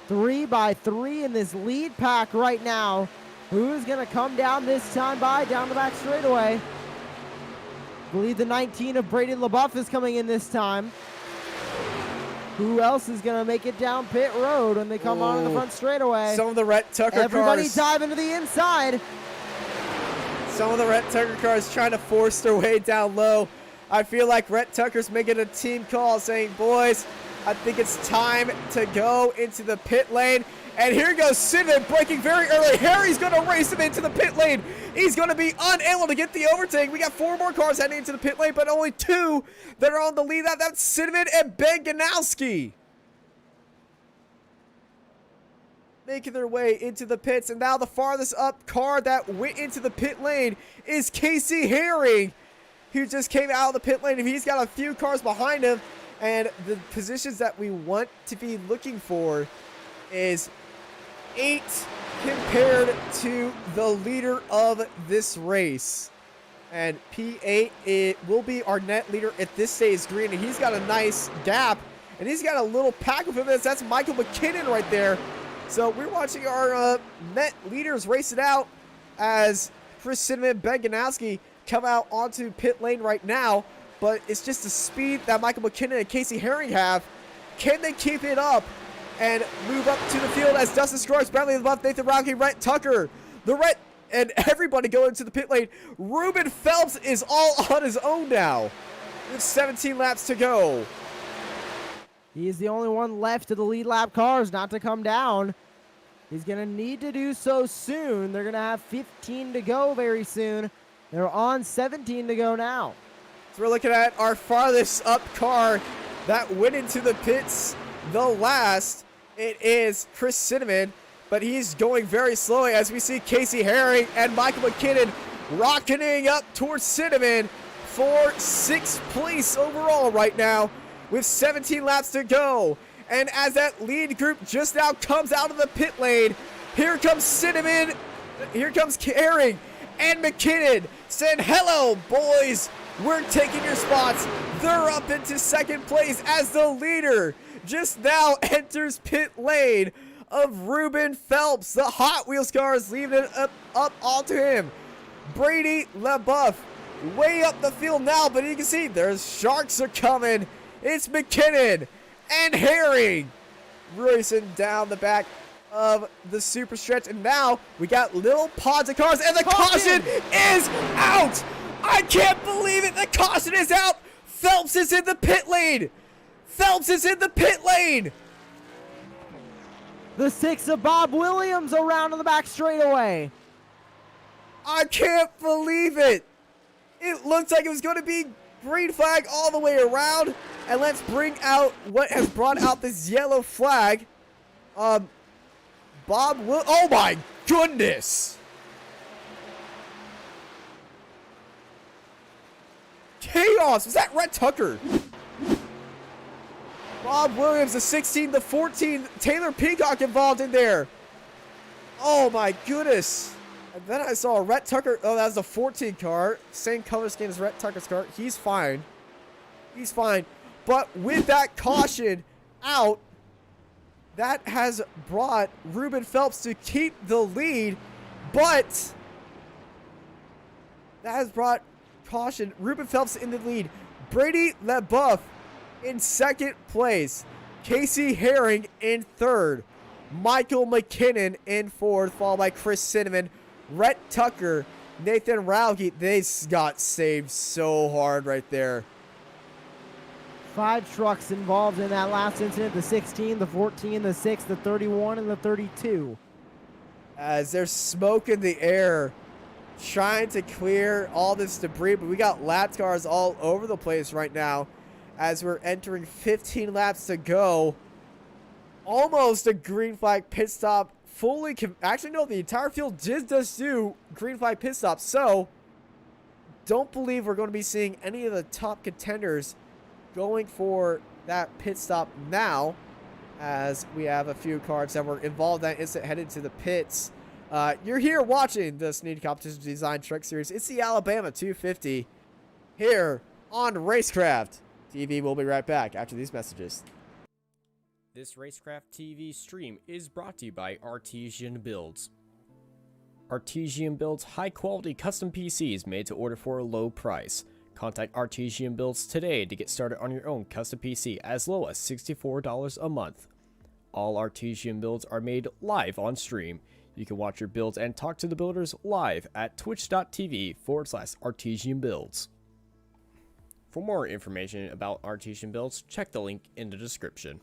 3 by 3 in this lead pack right now. Who's going to come down this time down the back straightaway? I believe the 19 of Braden LaBeouf is coming in this time. Who else is going to make it down pit road when they come on in the front straightaway? Some of the Rhett Tucker Everybody cars. dive into the inside. Some of the Rhett Tucker cars trying to force their way down low. I feel like Rhett Tucker's making a team call saying, boys, I think it's time to go into the pit lane. And here goes Cinnamon braking very early. Harry's going to race him into the pit lane. He's going to be unable to get the overtake. We got 4 more cars heading into the pit lane, but only 2 that are on the lead. That's Cinnamon and Ben Ganowski making their way into the pits. And now the farthest up car that went into the pit lane is Casey Herring, who just came out of the pit lane. And he's got a few cars behind him. And the positions that we want to be looking for is 8 compared to the leader of this race. And P8, it will be our net leader if this stays green. And he's got a nice gap. And he's got a little pack with him. That's Michael McKinnon right there. So we're watching our net leaders race it out as Chris Cinnamon and Ben Ganowski come out onto pit lane right now. But it's just the speed that Michael McKinnon and Casey Herring have. Can they keep it up and move up to the field as Dustin Scruggs, Bradley LaBeouf, Nathan Rocky, Rhett Tucker, the Rhett, and everybody go into the pit lane. Ruben Phelps is all on his own now with 17 laps to go. He is the only one left of the lead lap cars not to come down. He's going to need to do so soon. They're going to have 15 to go very soon. They're on 17 to go now. So we're looking at our farthest up car that went into the pits the last. It is Chris Cinnamon, but he's going very slowly as we see Casey Herring and Michael McKinnon rocketing up towards Cinnamon for 6th place overall right now with 17 laps to go. And as that lead group just now comes out of the pit lane, here comes Cinnamon, here comes Herring and McKinnon saying, hello, boys. We're taking your spots. They're up into 2nd place as the leader just now enters pit lane of Ruben Phelps. The Hot Wheels car is leaving it up onto him. Brady LaBeouf way up the field now, but you can see there's sharks are coming. It's McKinnon and Herring racing down the back of the super stretch, and now we got little pods of cars, and the caution is out. I can't believe it. The caution is out. Phelps is in the pit lane. Phelps is in the pit lane. The 6 of Bob Williams around on the back straightaway. I can't believe it. It looked like it was going to be green flag all the way around. And let's bring out what has brought out this yellow flag. Oh my goodness. Chaos. Was that Rhett Tucker? Bob Williams, the 16, the 14. Taylor Peacock involved in there. Oh my goodness. And then I saw Rhett Tucker. Oh, that was the 14 car. Same color scheme as Rhett Tucker's car. He's fine. He's fine. But with that caution out, that has brought Ruben Phelps to keep the lead. But that has brought caution. Ruben Phelps in the lead. Brady LeBeouf in second place. Casey Herring in third. Michael McKinnon in fourth, followed by Chris Cinnamon. Rhett Tucker, Nathan Rauge. They got saved so hard right there. 5 trucks involved in that last incident. The 16, the 14, the 6, the 31, and the 32. As there's smoke in the air, trying to clear all this debris. But we got lap cars all over the place right now as we're entering 15 laps to go. Almost a green flag pit stop. Actually, no, the entire field did just do green flag pit stops. So, don't believe we're going to be seeing any of the top contenders going for that pit stop now, as we have a few cars that were involved in that incident headed to the pits. You're here watching the Snead Competition Design Truck Series. It's the Alabama 250 here on Racecraft TV. We'll be right back after these messages. This Racecraft TV stream is brought to you by Artesian Builds. Artesian builds high-quality custom PCs made to order for a low price. Contact Artesian Builds today to get started on your own custom PC as low as $64 a month. All Artesian builds are made live on stream. You can watch your builds and talk to the builders live at twitch.tv/Artesian Builds. For more information about Artesian Builds, check the link in the description.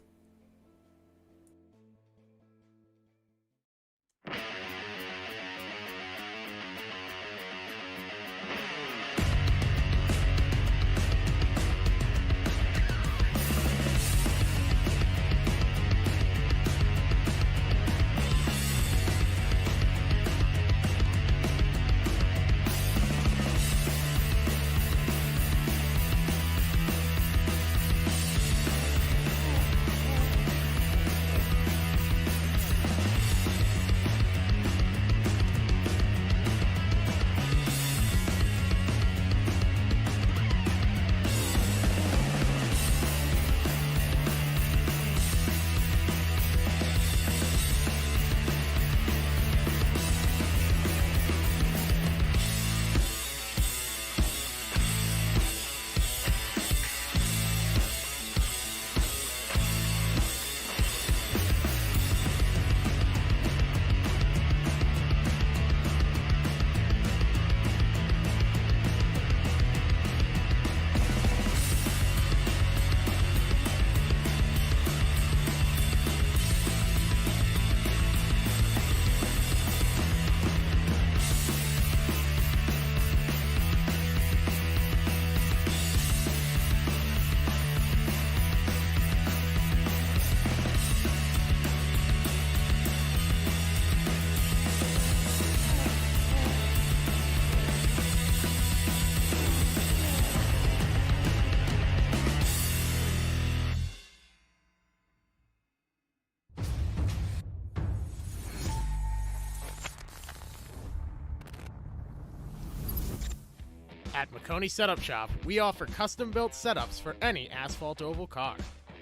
At McConey Setup Shop, we offer custom-built setups for any asphalt oval car.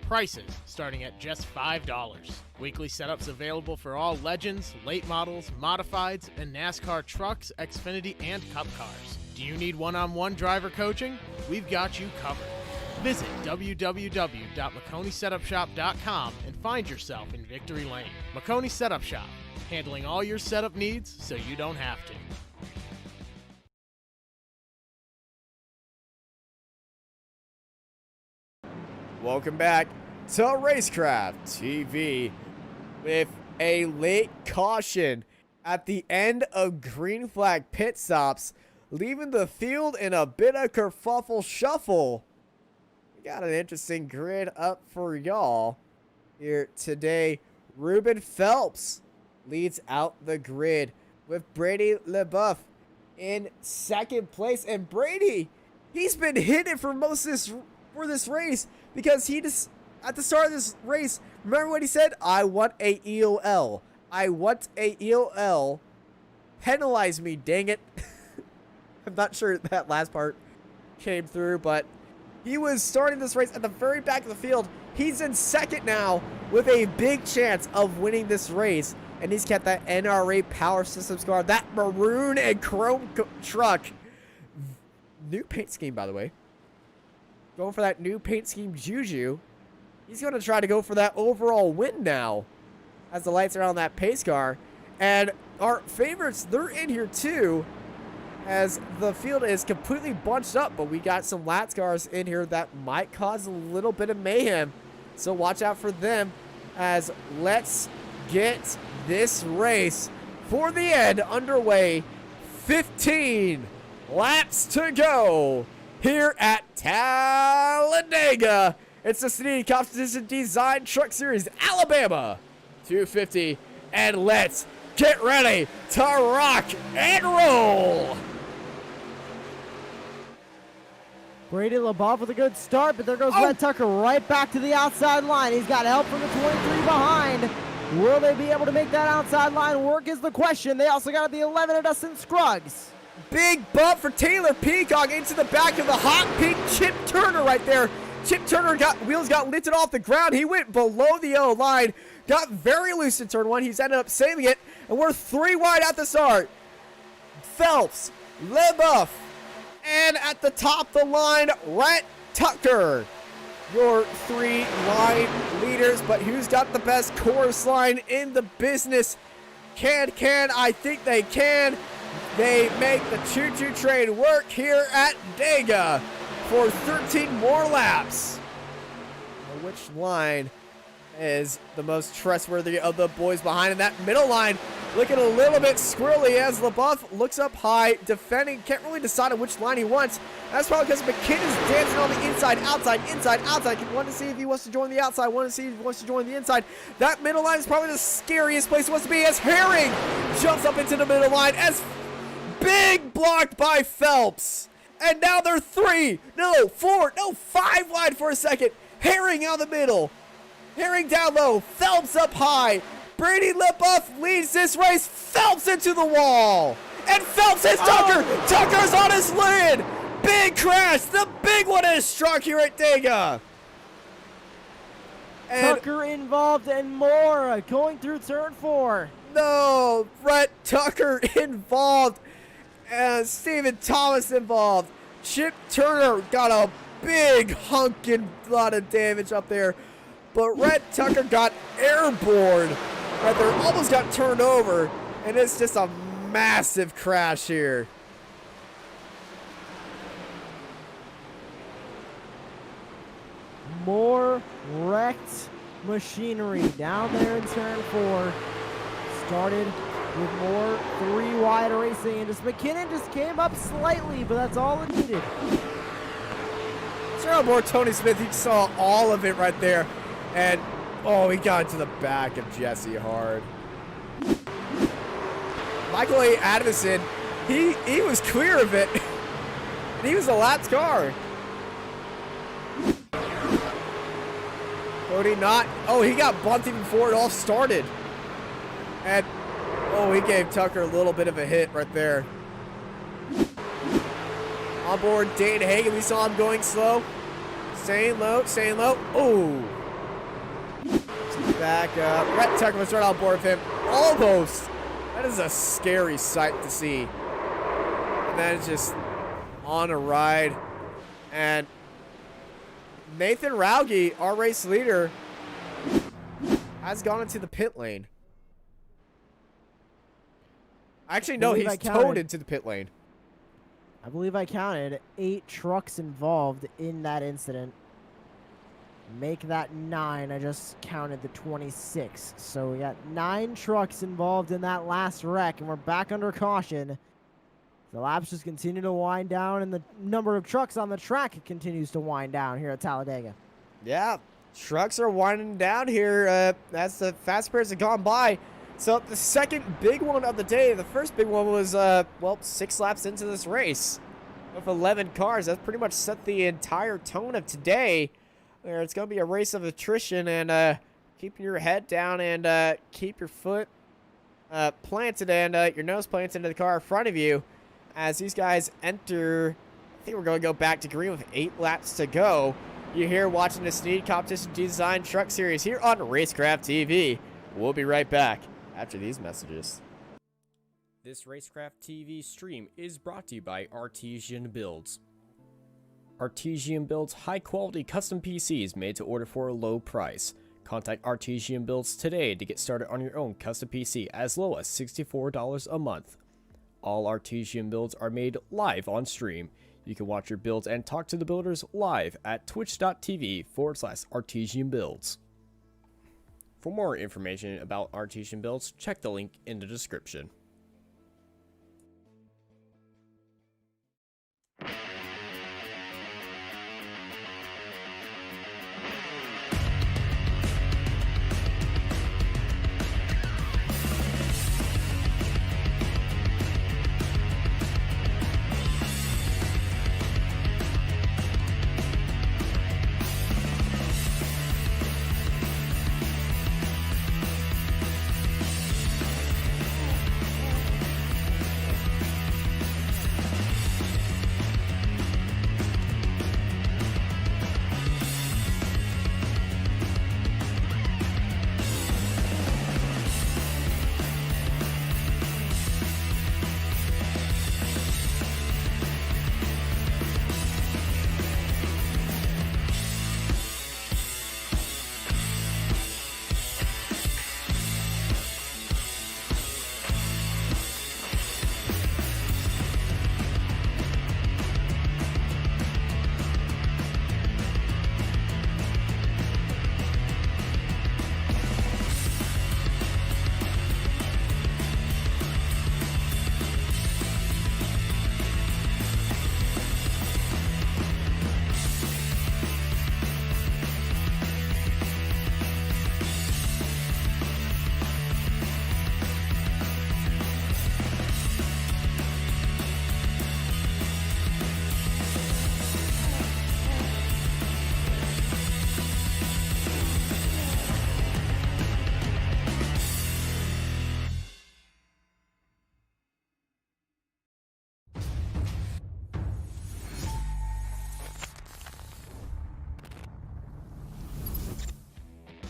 Prices starting at just $5. Weekly setups available for all Legends, late models, modifieds, and NASCAR trucks, Xfinity, and Cup cars. Do you need one-on-one driver coaching? We've got you covered. Visit www.McConeySetupShop.com and find yourself in Victory Lane. McConey Setup Shop, handling all your setup needs so you don't have to. Welcome back to Racecraft TV with a late caution at the end of green flag pit stops, leaving the field in a bit of kerfuffle shuffle. We got an interesting grid up for y'all here today. Ruben Phelps leads out the grid with Brady LeBeouf in second place. And Brady, he's been hitting for most of this race because he just, at the start of this race, remember what he said? I want a EOL. I want a EOL. Penalize me, dang it. I'm not sure that last part came through, but he was starting this race at the very back of the field. He's in second now with a big chance of winning this race. And he's kept that NRA Power Systems car, that maroon and chrome truck. New paint scheme, by the way. Going for that new paint scheme, Juju. He's going to try to go for that overall win now as the lights are on that pace car. And our favorites, they're in here too, as the field is completely bunched up. But we got some lats cars in here that might cause a little bit of mayhem. So watch out for them, as let's get this race for the end underway. 15 laps to go here at Talladega. It's the Snead Competition Design Truck Series Alabama 250, and let's get ready to rock and roll. Brady LeBeouf with a good start, but there goes Red Tucker right back to the outside line. He's got help from the 23 behind. Will they be able to make that outside line work is the question. They also got the 11 of Dustin Scruggs. Big bump for Taylor Peacock into the back of the hot pink Chip Turner right there. Chip Turner wheels got lifted off the ground. He went below the yellow line, got very loose in turn one. He's ended up saving it, and we're 3 wide at the start. Phelps, LeBeouf, and at the top of the line, Rhett Tucker. Your 3 line leaders, but who's got the best chorus line in the business? Can, I think they can. They make the choo-choo train work here at Dega for 13 more laps. Which line is the most trustworthy of the boys behind? And that middle line looking a little bit squirrely as LeBeouf looks up high, defending, can't really decide on which line he wants. That's probably because McKinnon's dancing on the inside, outside, inside, outside. Want to see if he wants to join the outside, want to see if he wants to join the inside. That middle line is probably the scariest place he wants to be, as Herring jumps up into the middle line, as big blocked by Phelps. And now they're 4, 5 wide for a second. Herring out the middle. Herring down low, Phelps up high. Brady LeBeouf leads this race. Phelps into the wall. And Phelps hits Tucker. Tucker's on his lid. Big crash. The big one is struck here at Dega. And Tucker involved and more going through turn 4. no, Rhett Tucker involved. And Stephen Thomas involved. Chip Turner got a big hunkin' lot of damage up there. But Rhett Tucker got airborne right there, almost got turned over, and it's just a massive crash here. More wrecked machinery down there in turn 4. Started with more 3 wide racing, and just McKinnon just came up slightly, but that's all it needed. Cheryl Moore, Tony Smith, he saw all of it right there. And, oh, he got into the back of Jesse hard. Michael A. Adamson, he was clear of it. And he was a lap's car. Cody not. Oh, he got bumped even before it all started. And, oh, he gave Tucker a little bit of a hit right there. On board Dane Hagan, we saw him going slow. Staying low, staying low. Oh. Back up. Rhett Tucker was right on board with him. Almost. That is a scary sight to see. And then it's just on a ride. And Nathan Rauge, our race leader, has gone into the pit lane. Actually, no, he's towed into the pit lane. I believe I counted 8 trucks involved in that incident. Make that 9. I just counted the 26. So we got 9 trucks involved in that last wreck, and we're back under caution. The laps just continue to wind down, and the number of trucks on the track continues to wind down here at Talladega. Yeah, trucks are winding down here as the fast pairs have gone by. So the second big one of the day, the first big one was, well, 6 laps into this race. With 11 cars, that's pretty much set the entire tone of today. Where it's going to be a race of attrition and keeping your head down and keep your foot planted and your nose planted into the car in front of you. As these guys enter, I think we're going to go back to green with 8 laps to go. You're here watching the Snead Competition Design Truck Series here on Racecraft TV. We'll be right back after these messages. This Racecraft TV stream is brought to you by Artesian Builds. Artesian builds high-quality custom PCs made to order for a low price. Contact Artesian Builds today to get started on your own custom PC as low as $64 a month. All Artesian builds are made live on stream. You can watch your builds and talk to the builders live at twitch.tv/Artesian Builds. For more information about Artesian Builds, check the link in the description.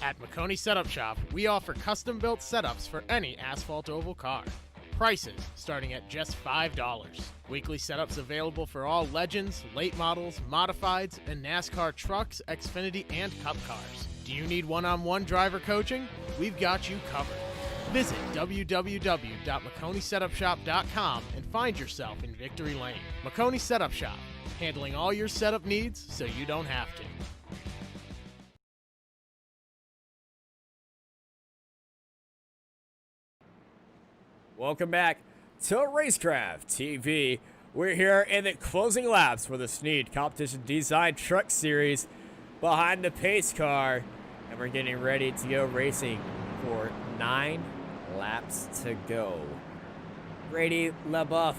At McConey Setup Shop, we offer custom-built setups for any asphalt oval car. Prices starting at just $5. Weekly setups available for all Legends, late models, modifieds, and NASCAR trucks, Xfinity, and Cup cars. Do you need one-on-one driver coaching? We've got you covered. Visit www.McConeySetupShop.com and find yourself in Victory Lane. McConey Setup Shop, handling all your setup needs so you don't have to. Welcome back to Racecraft TV. We're here in the closing laps for the Snead Competition Design Truck Series behind the pace car. And we're getting ready to go racing for 9 laps to go. Brady LeBoeuf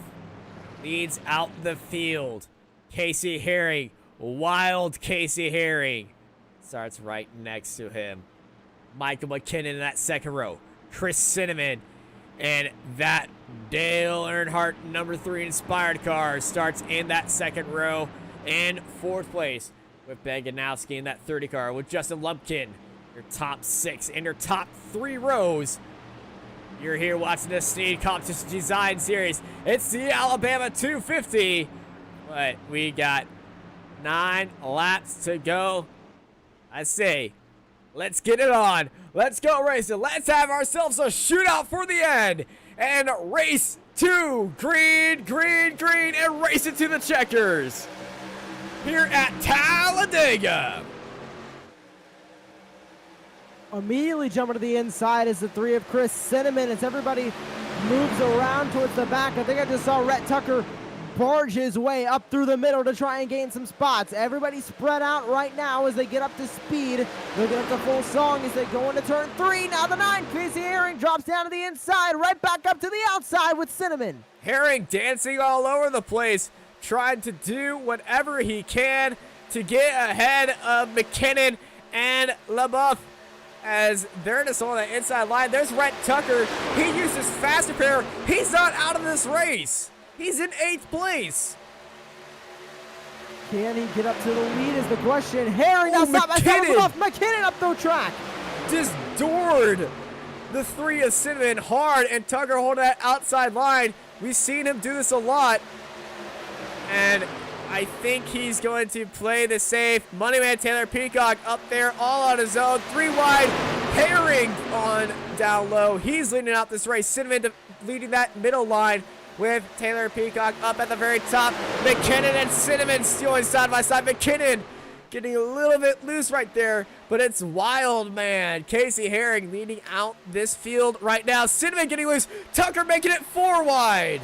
leads out the field. Casey Herring, wild Casey Herring, starts right next to him. Michael McKinnon in that second row. Chris Cinnamon and that Dale Earnhardt number 3 inspired car starts in that second row. In 4th place with Ben Ganowski in that 30 car with Justin Lumpkin. Your top 6 and your top 3 rows. You're here watching the Snead Competition Design Series. It's the Alabama 250 But we got 9 laps to go. I say, let's get it on. Let's go racing. Let's have ourselves a shootout for the end. And race to green, green, green, and race it to the checkers. Here at Talladega. Immediately jumping to the inside is the 3 of Chris Cinnamon as everybody moves around towards the back. I think I just saw Rhett Tucker barge his way up through the middle to try and gain some spots. Everybody spread out right now as they get up to speed. They'll get up to full song as they go into turn 3. Now the 9, Casey Herring drops down to the inside, right back up to the outside with Cinnamon. Herring dancing all over the place, trying to do whatever he can to get ahead of McKinnon and LaBeouf. As they're just on the inside line. There's Rhett Tucker. He used his fast repair. He's not out of this race. He's in 8th place. Can he get up to the lead is the question. Herring now stop McKinnon. McKinnon up the track. Just doored the 3 of Cinnamon hard, and Tucker holding that outside line. We've seen him do this a lot. And I think he's going to play the safe. Moneyman Taylor Peacock up there all on his own. 3 wide. Herring on down low. He's leading out this race. Cinnamon leading that middle line with Taylor Peacock up at the very top. McKinnon and Cinnamon stealing side by side. McKinnon getting a little bit loose right there, but it's wild, man. Casey Herring leading out this field right now. Cinnamon getting loose. Tucker making it 4 wide.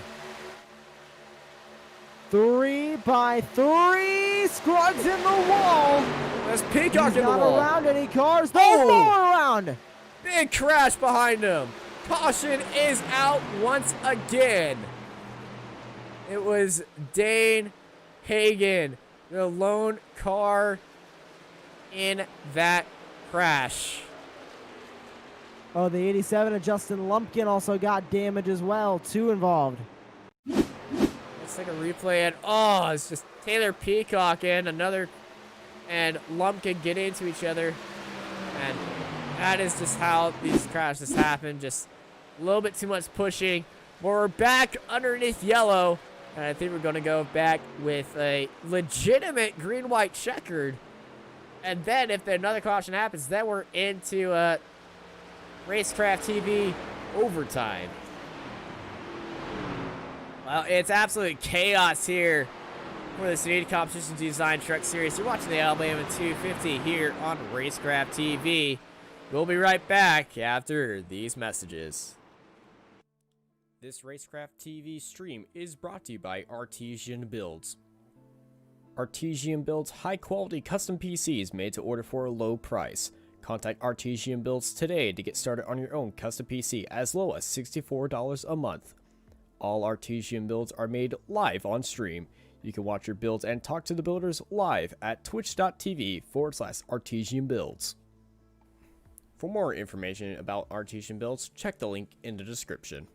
3 by 3, Scruggs in the wall. There's Peacock He's in the not wall. around any cars. Oh! No more around. Big crash behind him. Caution is out once again. It was Dane Hagen, the lone car in that crash. Oh, the 87 of Justin Lumpkin also got damage as well. 2 involved. Let's take a replay, and oh, it's just Taylor Peacock and Lumpkin get into each other, and that is just how these crashes happen. Just a little bit too much pushing. But we're back underneath yellow, and I think we're going to go back with a legitimate green-white checkered. And then if another caution happens, then we're into Racecraft TV overtime. Well, it's absolute chaos here for the Snead Competition Design Truck Series. You're watching the Alabama 250 here on Racecraft TV. We'll be right back after these messages. This Racecraft TV stream is brought to you by Artesian Builds. Artesian builds high-quality custom PCs made to order for a low price. Contact Artesian Builds today to get started on your own custom PC as low as $64 a month. All Artesian builds are made live on stream. You can watch your builds and talk to the builders live at twitch.tv/Artesian Builds. For more information about Artesian Builds, check the link in the description.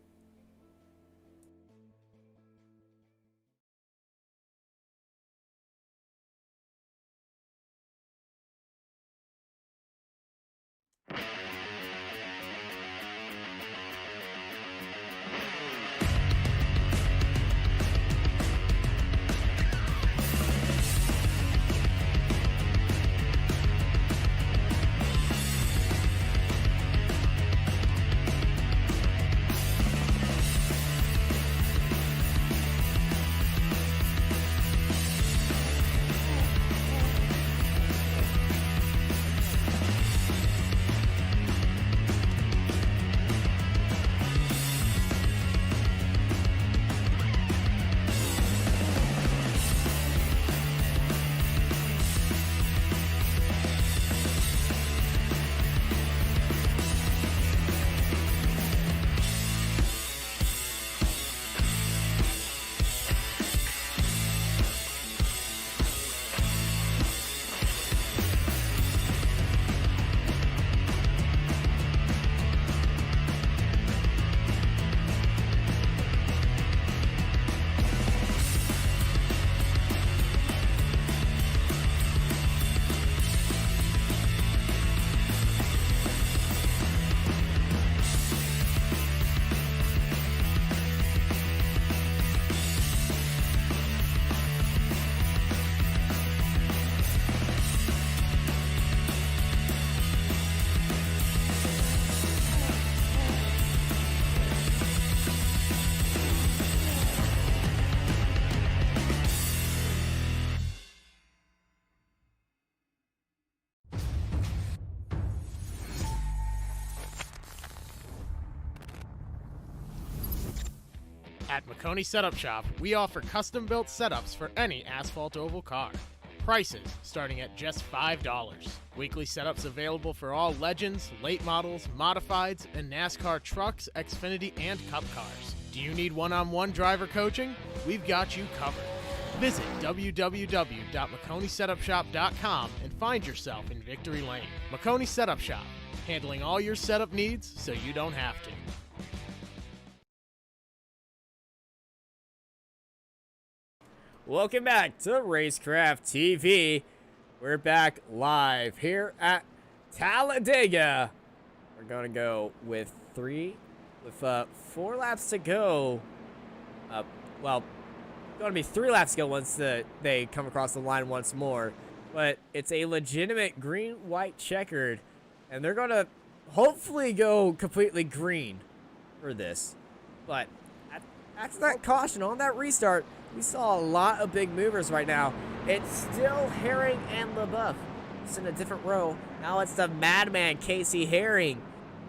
At McConey Setup Shop, we offer custom-built setups for any asphalt oval car. Prices starting at just $5. Weekly setups available for all Legends, late models, modifieds, and NASCAR trucks, Xfinity, and Cup cars. Do you need one-on-one driver coaching? We've got you covered. Visit www.McConeySetupShop.com and find yourself in Victory Lane. McConey Setup Shop, handling all your setup needs so you don't have to. Welcome back to Racecraft TV. We're back live here at Talladega. We're gonna go with 4 laps to go. Well, gonna be 3 laps to go once they come across the line once more. But it's a legitimate green-white checkered, and they're gonna hopefully go completely green for this. But after that caution on that restart, we saw a lot of big movers right now. It's still Herring and LaBeouf. It's in a different row. Now it's the madman Casey Herring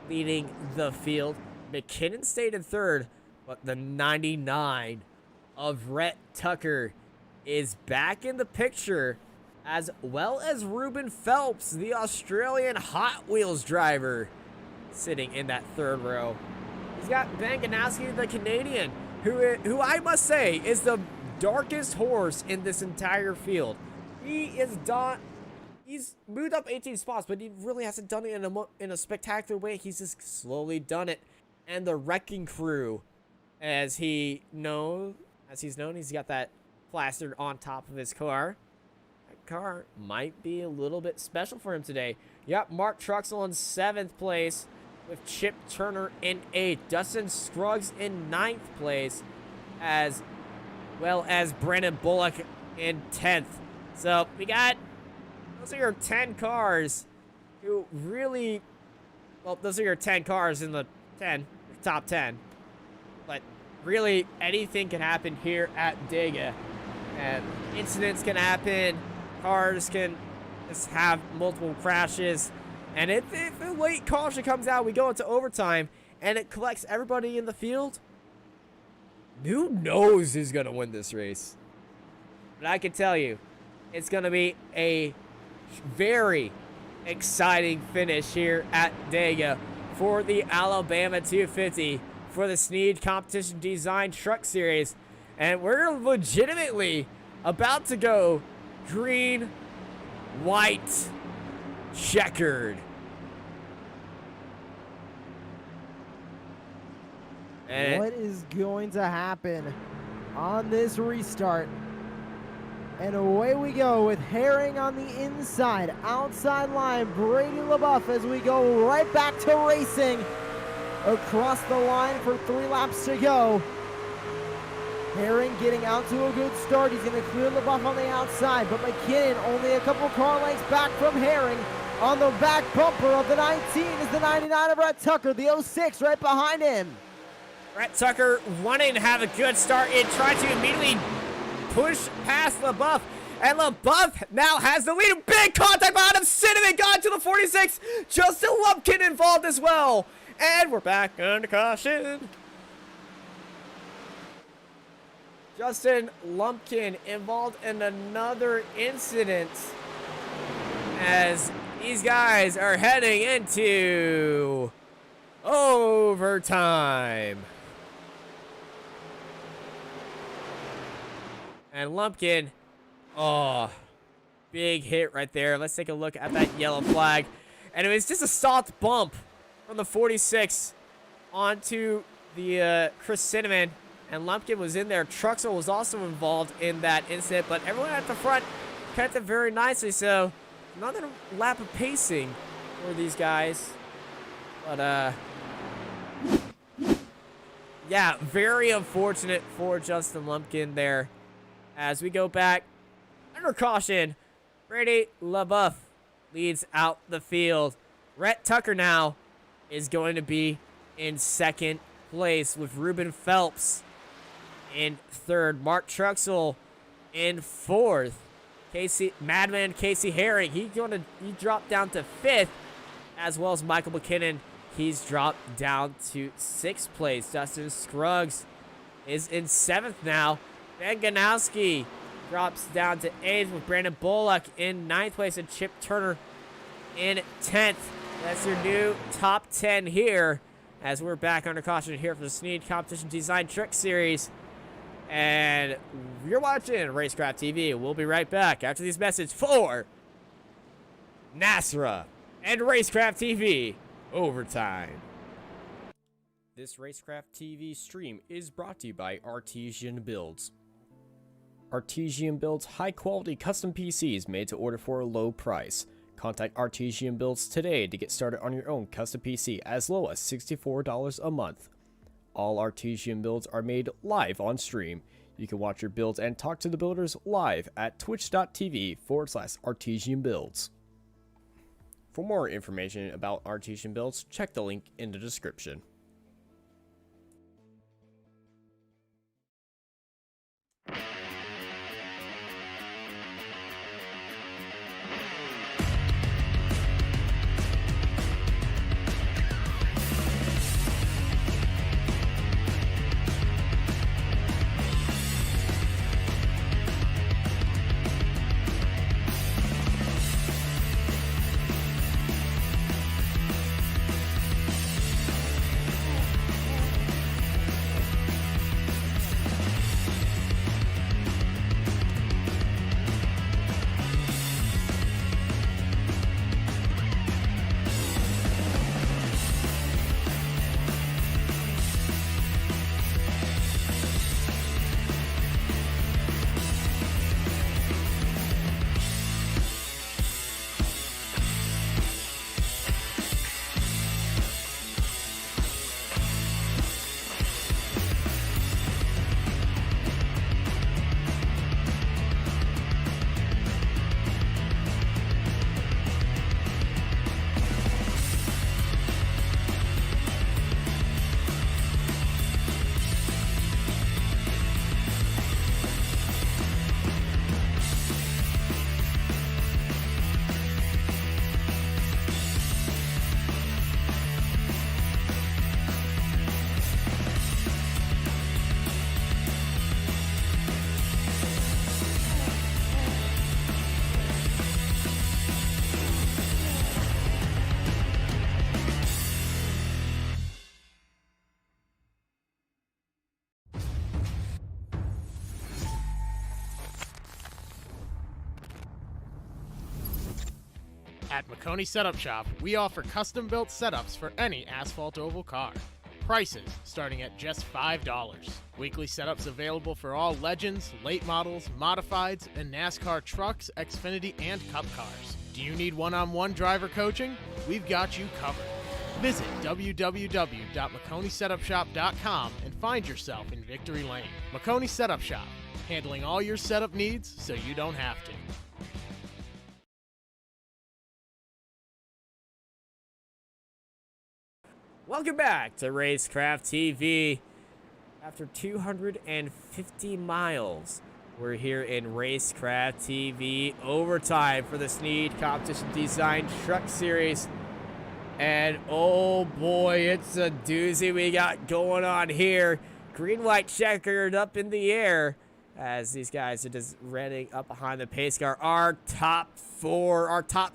leading the field. McKinnon stayed in third, but the 99 of Rhett Tucker is back in the picture, as well as Ruben Phelps, the Australian Hot Wheels driver, sitting in that third row. He's got Ben Ganowski, the Canadian, who I must say is the darkest horse in this entire field. He's moved up 18 spots, but he really hasn't done it in a spectacular way. He's just slowly done it. And the Wrecking Crew, as he's known, he's got that plastered on top of his car. That car might be a little bit special for him today. Yep, Mark Truxell in 7th place, with Chip Turner in 8th. Dustin Scruggs in 9th place, as well as Brandon Bullock in 10th. So we got, those are your 10 cars who really, well, those are your 10 cars in the top 10. But really, anything can happen here at Dega. And incidents can happen, cars can just have multiple crashes. And if a late caution comes out, we go into overtime, and it collects everybody in the field, who knows who's going to win this race? But I can tell you, it's going to be a very exciting finish here at Dega for the Alabama 250 for the Snead Competition Design Truck Series. And we're legitimately about to go green, white, checkered. And what is going to happen on this restart? And away we go with Herring on the inside, outside line, Brady LaBeouf, as we go right back to racing across the line for 3 laps to go. Herring getting out to a good start. He's going to clear LaBeouf on the outside, but McKinnon only a couple car lengths back from Herring. On the back bumper of the 19 is the 99 of Rhett Tucker, the 06 right behind him. Rhett Tucker wanting to have a good start and trying to immediately push past LaBeouf. And LaBeouf now has the lead. Big contact behind him. Cinnamon got to the 46. Justin Lumpkin involved as well. And we're back under caution. Justin Lumpkin involved in another incident, as these guys are heading into overtime. And Lumpkin, oh, big hit right there. Let's take a look at that yellow flag. And it was just a soft bump from the 46 onto the Chris Cinnamon. And Lumpkin was in there. Truxell was also involved in that incident, but everyone at the front kept it very nicely. So another lap of pacing for these guys. But yeah, very unfortunate for Justin Lumpkin there. As we go back under caution, Brady LaBeouf leads out the field. Rhett Tucker now is going to be in 2nd place, with Ruben Phelps in 3rd. Mark Truxell in 4th. Madman Casey Herring, he dropped down to 5th, as well as Michael McKinnon. He's dropped down to 6th place. Dustin Scruggs is in 7th now. Ben Ganowski drops down to 8th with Brandon Bullock in 9th place and Chip Turner in 10th. That's your new top 10 here as we're back under caution here for the Snead Competition Design Truck Series. And you're watching Racecraft TV. We'll be right back after these messages for Nasra and Racecraft TV Overtime. This Racecraft TV stream is brought to you by Artesian Builds. Artesian builds high-quality custom PCs made to order for a low price. Contact Artesian Builds today to get started on your own custom PC as low as $64 a month. All Artesian builds are made live on stream. You can watch your builds and talk to the builders live at twitch.tv/Artesian Builds. For more information about Artesian Builds, check the link in the description. At McConey Setup Shop, we offer custom-built setups for any asphalt oval car. Prices starting at just $5. Weekly setups available for all Legends, late models, modifieds, and NASCAR trucks, Xfinity, and Cup cars. Do you need one-on-one driver coaching? We've got you covered. Visit www.McConeySetupShop.com and find yourself in Victory Lane. McConey Setup Shop, handling all your setup needs so you don't have to. Welcome back to Racecraft TV. After 250 miles, we're here in Racecraft TV Overtime for the Snead Competition Design Truck Series. And oh boy, it's a doozy we got going on here. Green-white checkered up in the air as these guys are just running up behind the pace car. Our top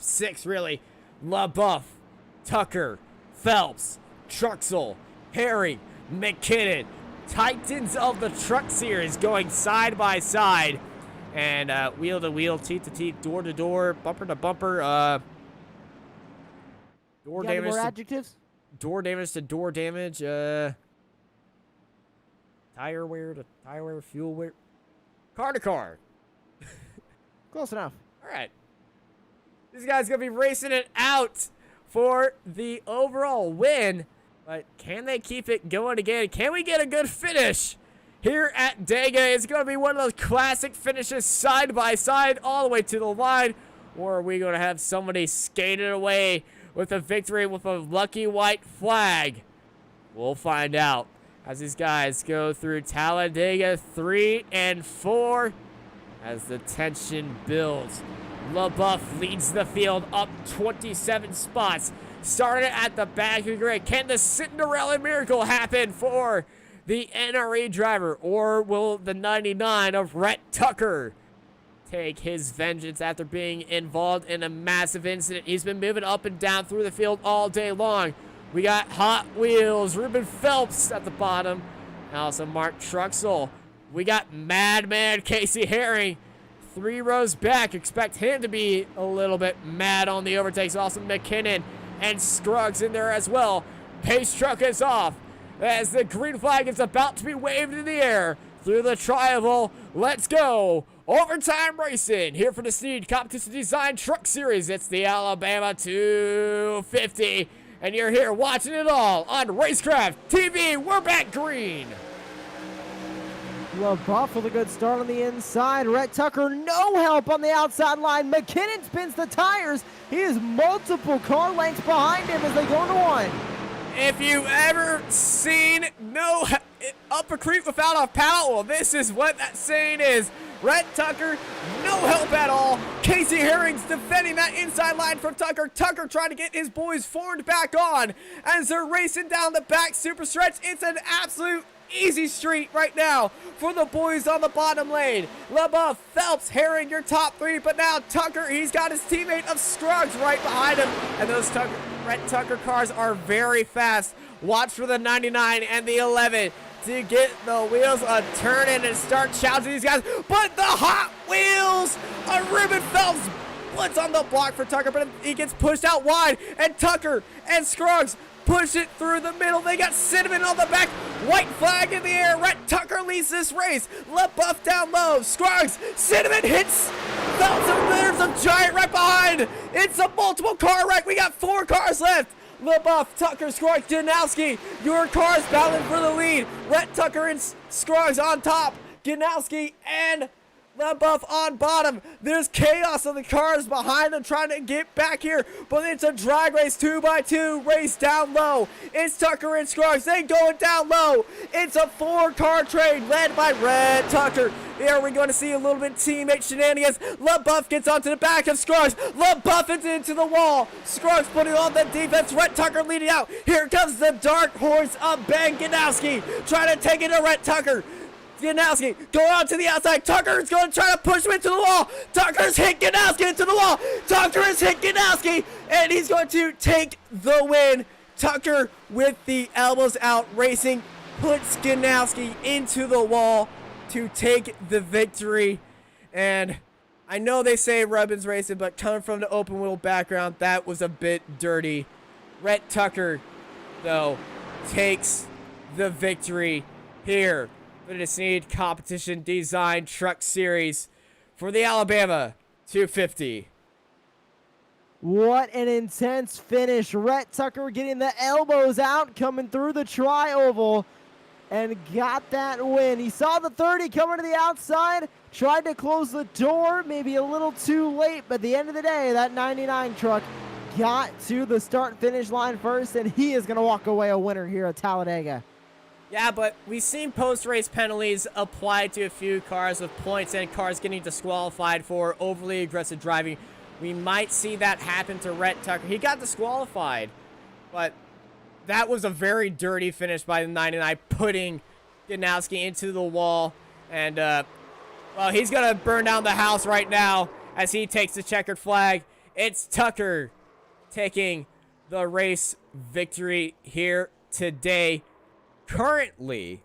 six really. LaBeouf, Tucker, Phelps, Truxell, Harry, McKinnon, Titans of the Truck Series going side by side. And wheel to wheel, teeth to teeth, door to door, bumper to bumper. Door damage. More adjectives? Door damage to door damage. Tire wear to tire wear, fuel wear. Car to car. Close enough. All right. These guys going to be racing it out for the overall win. But can they keep it going again? Can we get a good finish here at Dega? It's going to be one of those classic finishes side by side all the way to the line. Or are we going to have somebody skated away with a victory with a lucky white flag? We'll find out as these guys go through Talladega 3 and 4 as the tension builds. LaBeouf leads the field up 27 spots. Started at the back of the grid. Can the Cinderella miracle happen for the NRA driver, or will the 99 of Rhett Tucker take his vengeance after being involved in a massive incident? He's been moving up and down through the field all day long. We got Hot Wheels, Ruben Phelps at the bottom, and also Mark Truxell. We got Madman Casey Herring 3 rows back. Expect him to be a little bit mad on the overtakes. Also McKinnon and Scruggs in there as well. Pace truck is off as the green flag is about to be waved in the air through the tri-oval. Let's go. Overtime racing here for the Snead Competition Design Truck Series. It's the Alabama 250. And you're here watching it all on Racecraft TV. We're back green. LaBeouf with a good start on the inside. Rhett Tucker, no help on the outside line. McKinnon spins the tires. He is multiple car lengths behind him as they go into one. If you've ever seen up a creek without a paddle, well, this is what that saying is. Rhett Tucker, no help at all. Casey Herring's defending that inside line from Tucker. Tucker trying to get his boys formed back on as they're racing down the back super stretch. It's an absolute easy street right now for the boys on the bottom lane. LaBeouf, Phelps, Herring, your top 3, but now Tucker, he's got his teammate of Scruggs right behind him, and those Rhett Tucker cars are very fast. Watch for the 99 and the 11 to get the wheels a turning and start challenging these guys, but the Hot Wheels of Ruben Phelps blitz on the block for Tucker, but he gets pushed out wide, and Tucker and Scruggs push it through the middle. They got Cinnamon on the back. White flag in the air. Rhett Tucker leads this race. LaBeouf down low. Scruggs. Cinnamon hits Phelps, and there's a giant right behind. It's a multiple car wreck. We got 4 cars left. LaBeouf, Tucker, Scruggs, Janowski. Your cars battling for the lead. Rhett Tucker and Scruggs on top. Janowski and LaBeouf on bottom. There's chaos on the cars behind them trying to get back here, but it's a drag race 2x2 race down low. It's Tucker and Scruggs. They going down low. It's a 4-car train led by Rhett Tucker. Here we're going to see a little bit of teammate shenanigans. LaBeouf gets onto the back of Scruggs. LaBeouf is into the wall. Scruggs putting on the defense. Rhett Tucker leading out. Here comes the dark horse of Ben Ganowski trying to take it to Rhett Tucker. Ganowski going on to the outside. Tucker's going to try to push him into the wall. Tucker's hit Ganowski into the wall. Tucker has hit Ganowski, and he's going to take the win. Tucker with the elbows out racing puts Ganowski into the wall to take the victory. And I know they say Rubens racing, but coming from the open wheel background, that was a bit dirty. Rhett Tucker, though, takes the victory here for the Snead Competition Design Truck Series for the Alabama 250. What an intense finish. Rhett Tucker getting the elbows out, coming through the tri-oval, and got that win. He saw the 30 coming to the outside, tried to close the door, maybe a little too late, but at the end of the day, that 99 truck got to the start-finish line first, and he is going to walk away a winner here at Talladega. Yeah, but we've seen post-race penalties applied to a few cars with points and cars getting disqualified for overly aggressive driving. We might see that happen to Rhett Tucker. He got disqualified, but that was a very dirty finish by the 99, putting Ganowski into the wall. And, well, he's going to burn down the house right now as he takes the checkered flag. It's Tucker taking the race victory here today. Currently,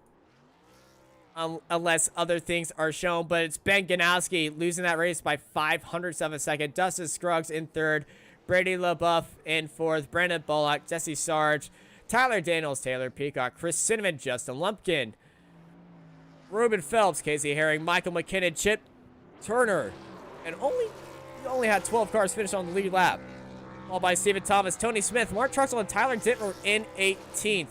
unless other things are shown, but it's Ben Ganowski losing that race by 0.05 of a second. Dustin Scruggs in 3rd, Brady LaBeouf in 4th, Brandon Bullock, Jesse Sarge, Tyler Daniels, Taylor Peacock, Chris Cinnamon, Justin Lumpkin, Ruben Phelps, Casey Herring, Michael McKinnon, Chip Turner, and he only had 12 cars finish on the lead lap. Followed by Stephen Thomas, Tony Smith, Mark Truxell, and Tyler Dittmer in 18th.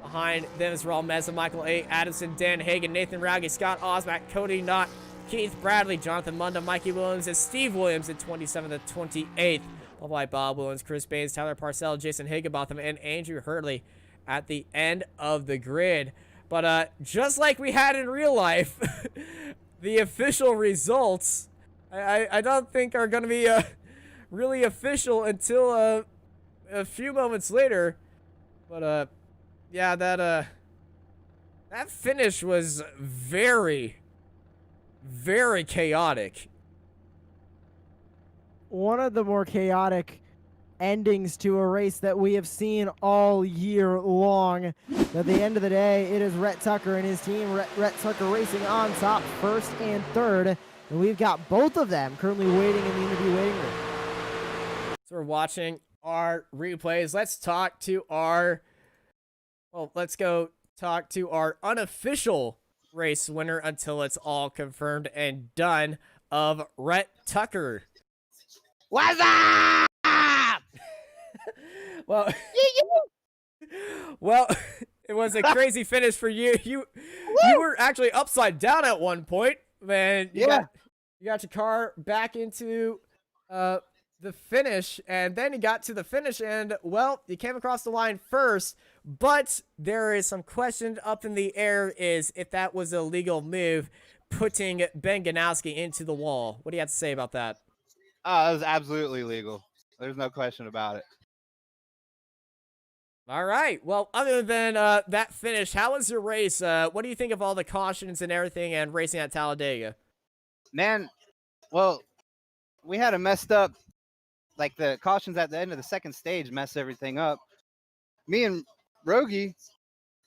Behind them is Raul Meza, Michael A. Adamson, Dan Hagan, Nathan Rowley, Scott Osmack, Cody Knott, Keith Bradley, Jonathan Munda, Mikey Williams, and Steve Williams in 27th to 28th. Followed by Bob Williams, Chris Baines, Tyler Parcell, Jason Higginbotham, and Andrew Hurley at the end of the grid. But just like we had in real life, the official results, I don't think are going to be really official until a few moments later. But yeah, That finish was very, very chaotic. One of the more chaotic endings to a race that we have seen all year long. At the end of the day, it is Rhett Tucker and his team. Rhett Tucker racing on top, first and third. And we've got both of them currently waiting in the interview waiting room. So we're watching our replays. Let's talk to our, well, let's go talk to our unofficial race winner until it's all confirmed and done of Rhett Tucker. What's up? Well, well, it was a crazy finish for you. You were actually upside down at one point, man. You got your car back into the finish, and then you got to the finish, and well, you came across the line first. But there is some question up in the air is if that was a legal move, putting Ben Ganowski into the wall. What do you have to say about that? Oh, it was absolutely legal. There's no question about it. All right. Well, other than that finish, how was your race? What do you think of all the cautions and everything and racing at Talladega? Man, well, we had a messed up, like the cautions at the end of the second stage messed everything up. Me and Rogie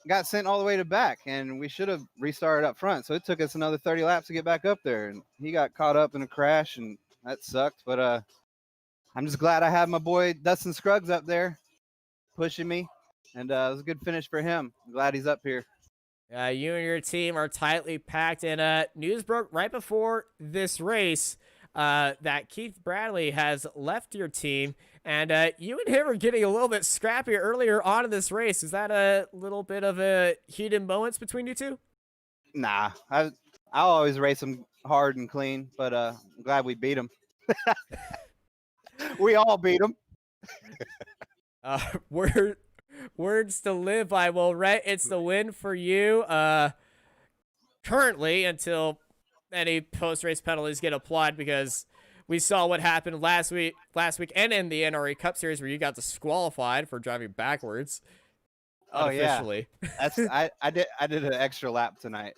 got sent all the way to back, and we should have restarted up front. So it took us another 30 laps to get back up there, and he got caught up in a crash, and that sucked. But I'm just glad I had my boy Dustin Scruggs up there pushing me, and it was a good finish for him. I'm glad he's up here. You and your team are tightly packed, and news broke right before this race that Keith Bradley has left your team, and you and him are getting a little bit scrappy earlier on in this race. Is that a little bit of a heated moments between you two? Nah, I'll always race him hard and clean, but I'm glad we beat him. We all beat him. Words to live by. Well, Rhett, it's the win for you. Currently, until any post-race penalties get applied, because we saw what happened last week and in the NRA Cup Series where you got disqualified for driving backwards. Oh unofficially. Yeah, I did an extra lap tonight.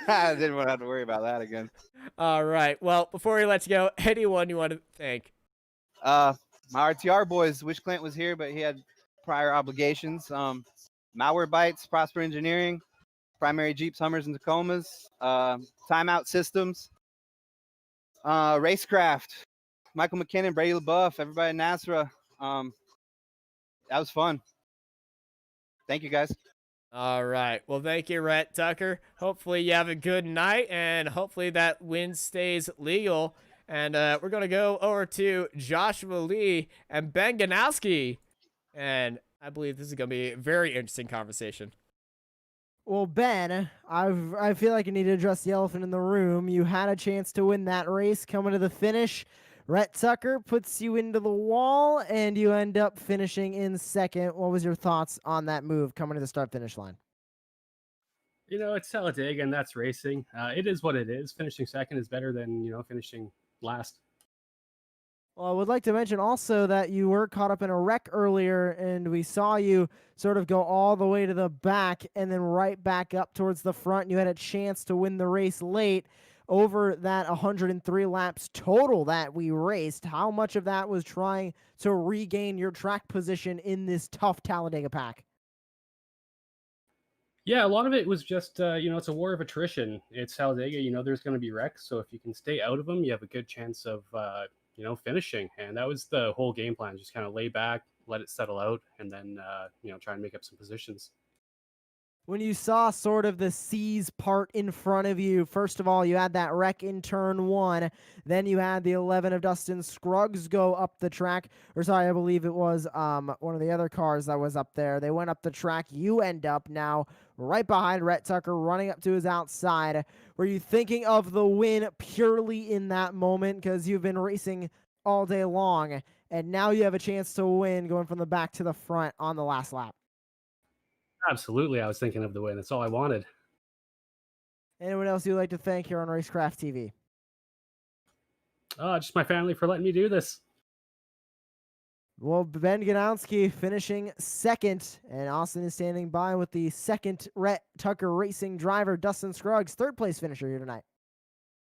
I didn't want to have to worry about that again. All right. Well, before we let you go, anyone you want to thank? My RTR boys. Wish Clint was here, but he had prior obligations. Malware Bytes, Prosper Engineering, Primary Jeeps, Hummers, and Tacomas, Timeout Systems, Racecraft, Michael McKinnon, Brady LaBeouf, everybody in Nasra. That was fun. Thank you, guys. All right. Well, thank you, Rhett Tucker. Hopefully you have a good night, and hopefully that win stays legal. And we're going to go over to Joshua Lee and Ben Ganowski. And I believe this is going to be a very interesting conversation. Well, Ben, I feel like I need to address the elephant in the room. You had a chance to win that race coming to the finish. Rhett Tucker puts you into the wall, and you end up finishing in second. What was your thoughts on that move coming to the start-finish line? You know, it's Talladega, and that's racing. It is what it is. Finishing second is better than, finishing last. Well, I would like to mention also that you were caught up in a wreck earlier, and we saw you sort of go all the way to the back and then right back up towards the front. You had a chance to win the race late over that 103 laps total that we raced. How much of that was trying to regain your track position in this tough Talladega pack? Yeah, a lot of it was just, it's a war of attrition. It's Talladega, there's going to be wrecks. So if you can stay out of them, you have a good chance of, finishing. And that was the whole game plan. Just kind of lay back, let it settle out, and then, try and make up some positions. When you saw sort of the C's part in front of you, first of all, you had that wreck in turn one. Then you had the 11 of Dustin Scruggs go up the track. Or sorry, I believe it was one of the other cars that was up there. They went up the track. You end up now right behind Rhett Tucker, running up to his outside. Were you thinking of the win purely in that moment because you've been racing all day long, and now you have a chance to win going from the back to the front on the last lap? Absolutely. I was thinking of the win. That's all I wanted. Anyone else you'd like to thank here on Racecraft TV? Just my family for letting me do this. Well, Ben Ganowski finishing second, and Austin is standing by with the second Rhett Tucker Racing driver, Dustin Scruggs, third place finisher here tonight.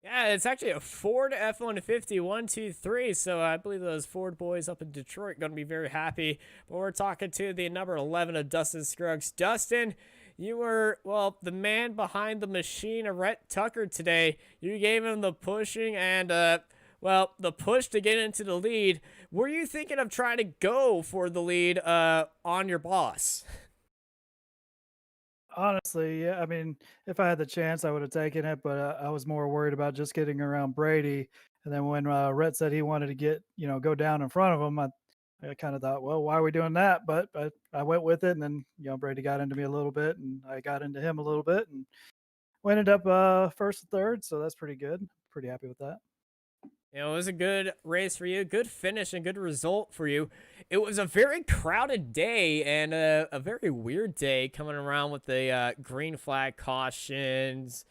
Yeah, it's actually a Ford F-150, 1, 2, 3. So I believe those Ford boys up in Detroit going to be very happy. But we're talking to the number 11 of Dustin Scruggs. Dustin, you were, well, the man behind the machine of Rhett Tucker today. You gave him the pushing and, well, the push to get into the lead. Were you thinking of trying to go for the lead on your boss? Honestly, yeah. I mean, if I had the chance, I would have taken it, but I was more worried about just getting around Brady. And then when Rhett said he wanted to get, go down in front of him, I kind of thought, well, why are we doing that? But I went with it, and then Brady got into me a little bit, and I got into him a little bit, and we ended up first and third, so that's pretty good. Pretty happy with that. You know, it was a good race for you, good finish and good result for you. It was a very crowded day and a very weird day coming around with the green flag cautions,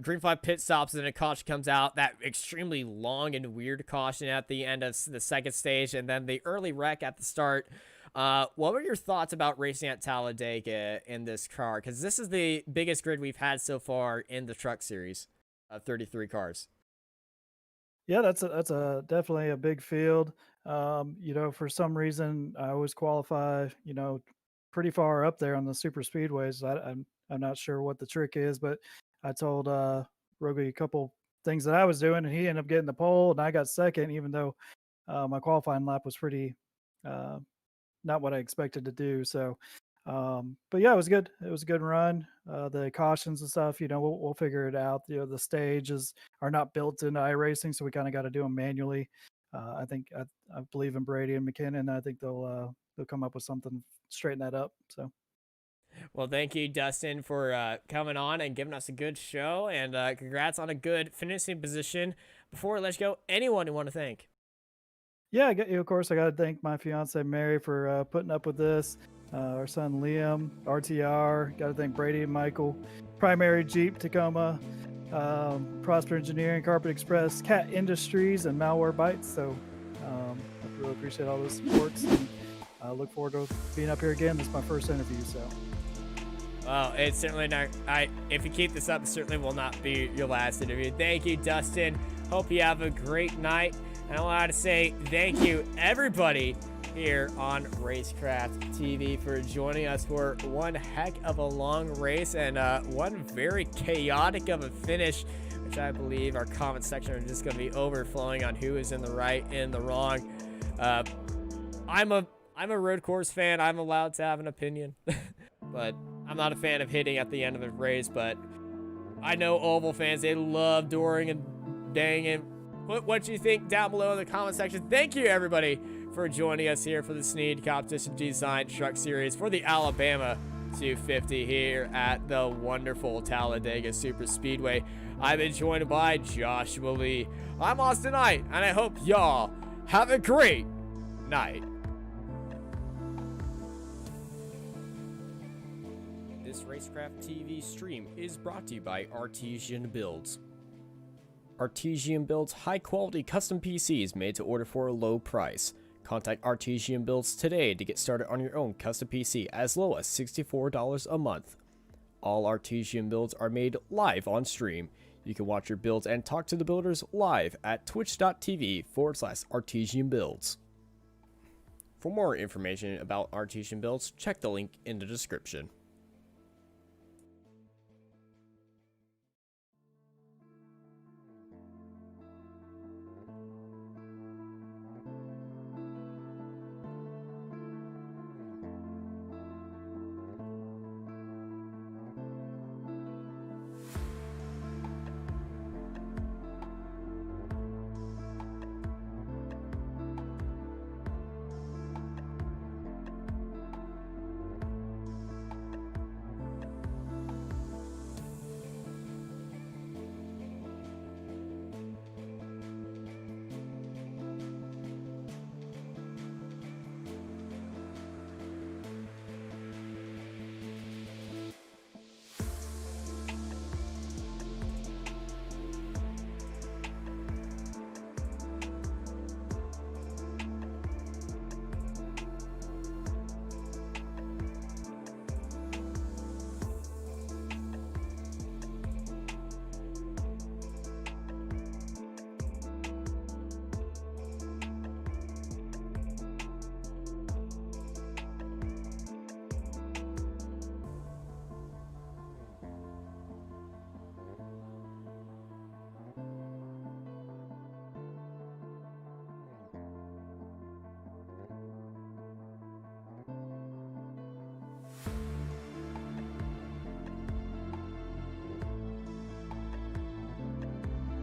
green flag pit stops, and then a caution comes out, that extremely long and weird caution at the end of the second stage, and then the early wreck at the start. What were your thoughts about racing at Talladega in this car? Because this is the biggest grid we've had so far in the truck series of 33 cars. Yeah, that's a definitely a big field. For some reason, I always qualify, pretty far up there on the super speedways. I'm not sure what the trick is, but I told Roby a couple things that I was doing, and he ended up getting the pole, and I got second, even though my qualifying lap was pretty not what I expected to do. So, but yeah, it was good. It was a good run. The cautions and stuff, we'll figure it out. The stages are not built into iRacing, so we kind of got to do them manually. I believe in Brady and McKinnon. I think they'll come up with something, straighten that up. So. Well, thank you, Dustin, for coming on and giving us a good show, and congrats on a good finishing position. Before I let you go, anyone you want to thank? Yeah, of course, I got to thank my fiance Mary for putting up with this. Our son Liam, RTR. Got to thank Brady and Michael. Primary Jeep, Tacoma, Prosper Engineering, Carpet Express, Cat Industries, and Malware Bytes. So I really appreciate all those supports, and I look forward to being up here again. This is my first interview, so. Well, it's certainly not. If you keep this up, it certainly will not be your last interview. Thank you, Dustin. Hope you have a great night. And I want to say thank you, everybody here on Racecraft TV, for joining us for one heck of a long race and one very chaotic of a finish, which I believe our comment section are just going to be overflowing on who is in the right and the wrong. I'm a road course fan. I'm allowed to have an opinion, but I'm not a fan of hitting at the end of a race. But I know oval fans, they love Doring and banging. Put what you think down below in the comment section. Thank you, everybody, for joining us here for the Snead Competition Design Truck Series for the Alabama 250 here at the wonderful Talladega Super Speedway. I've been joined by Joshua Lee. I'm Austin Knight, and I hope y'all have a great night. This Racecraft TV stream is brought to you by Artesian Builds. Artesian builds high-quality custom PCs made to order for a low price. Contact Artesian Builds today to get started on your own custom PC as low as $64 a month. All Artesian builds are made live on stream. You can watch your builds and talk to the builders live at twitch.tv/Artesian Builds. For more information about Artesian Builds, check the link in the description.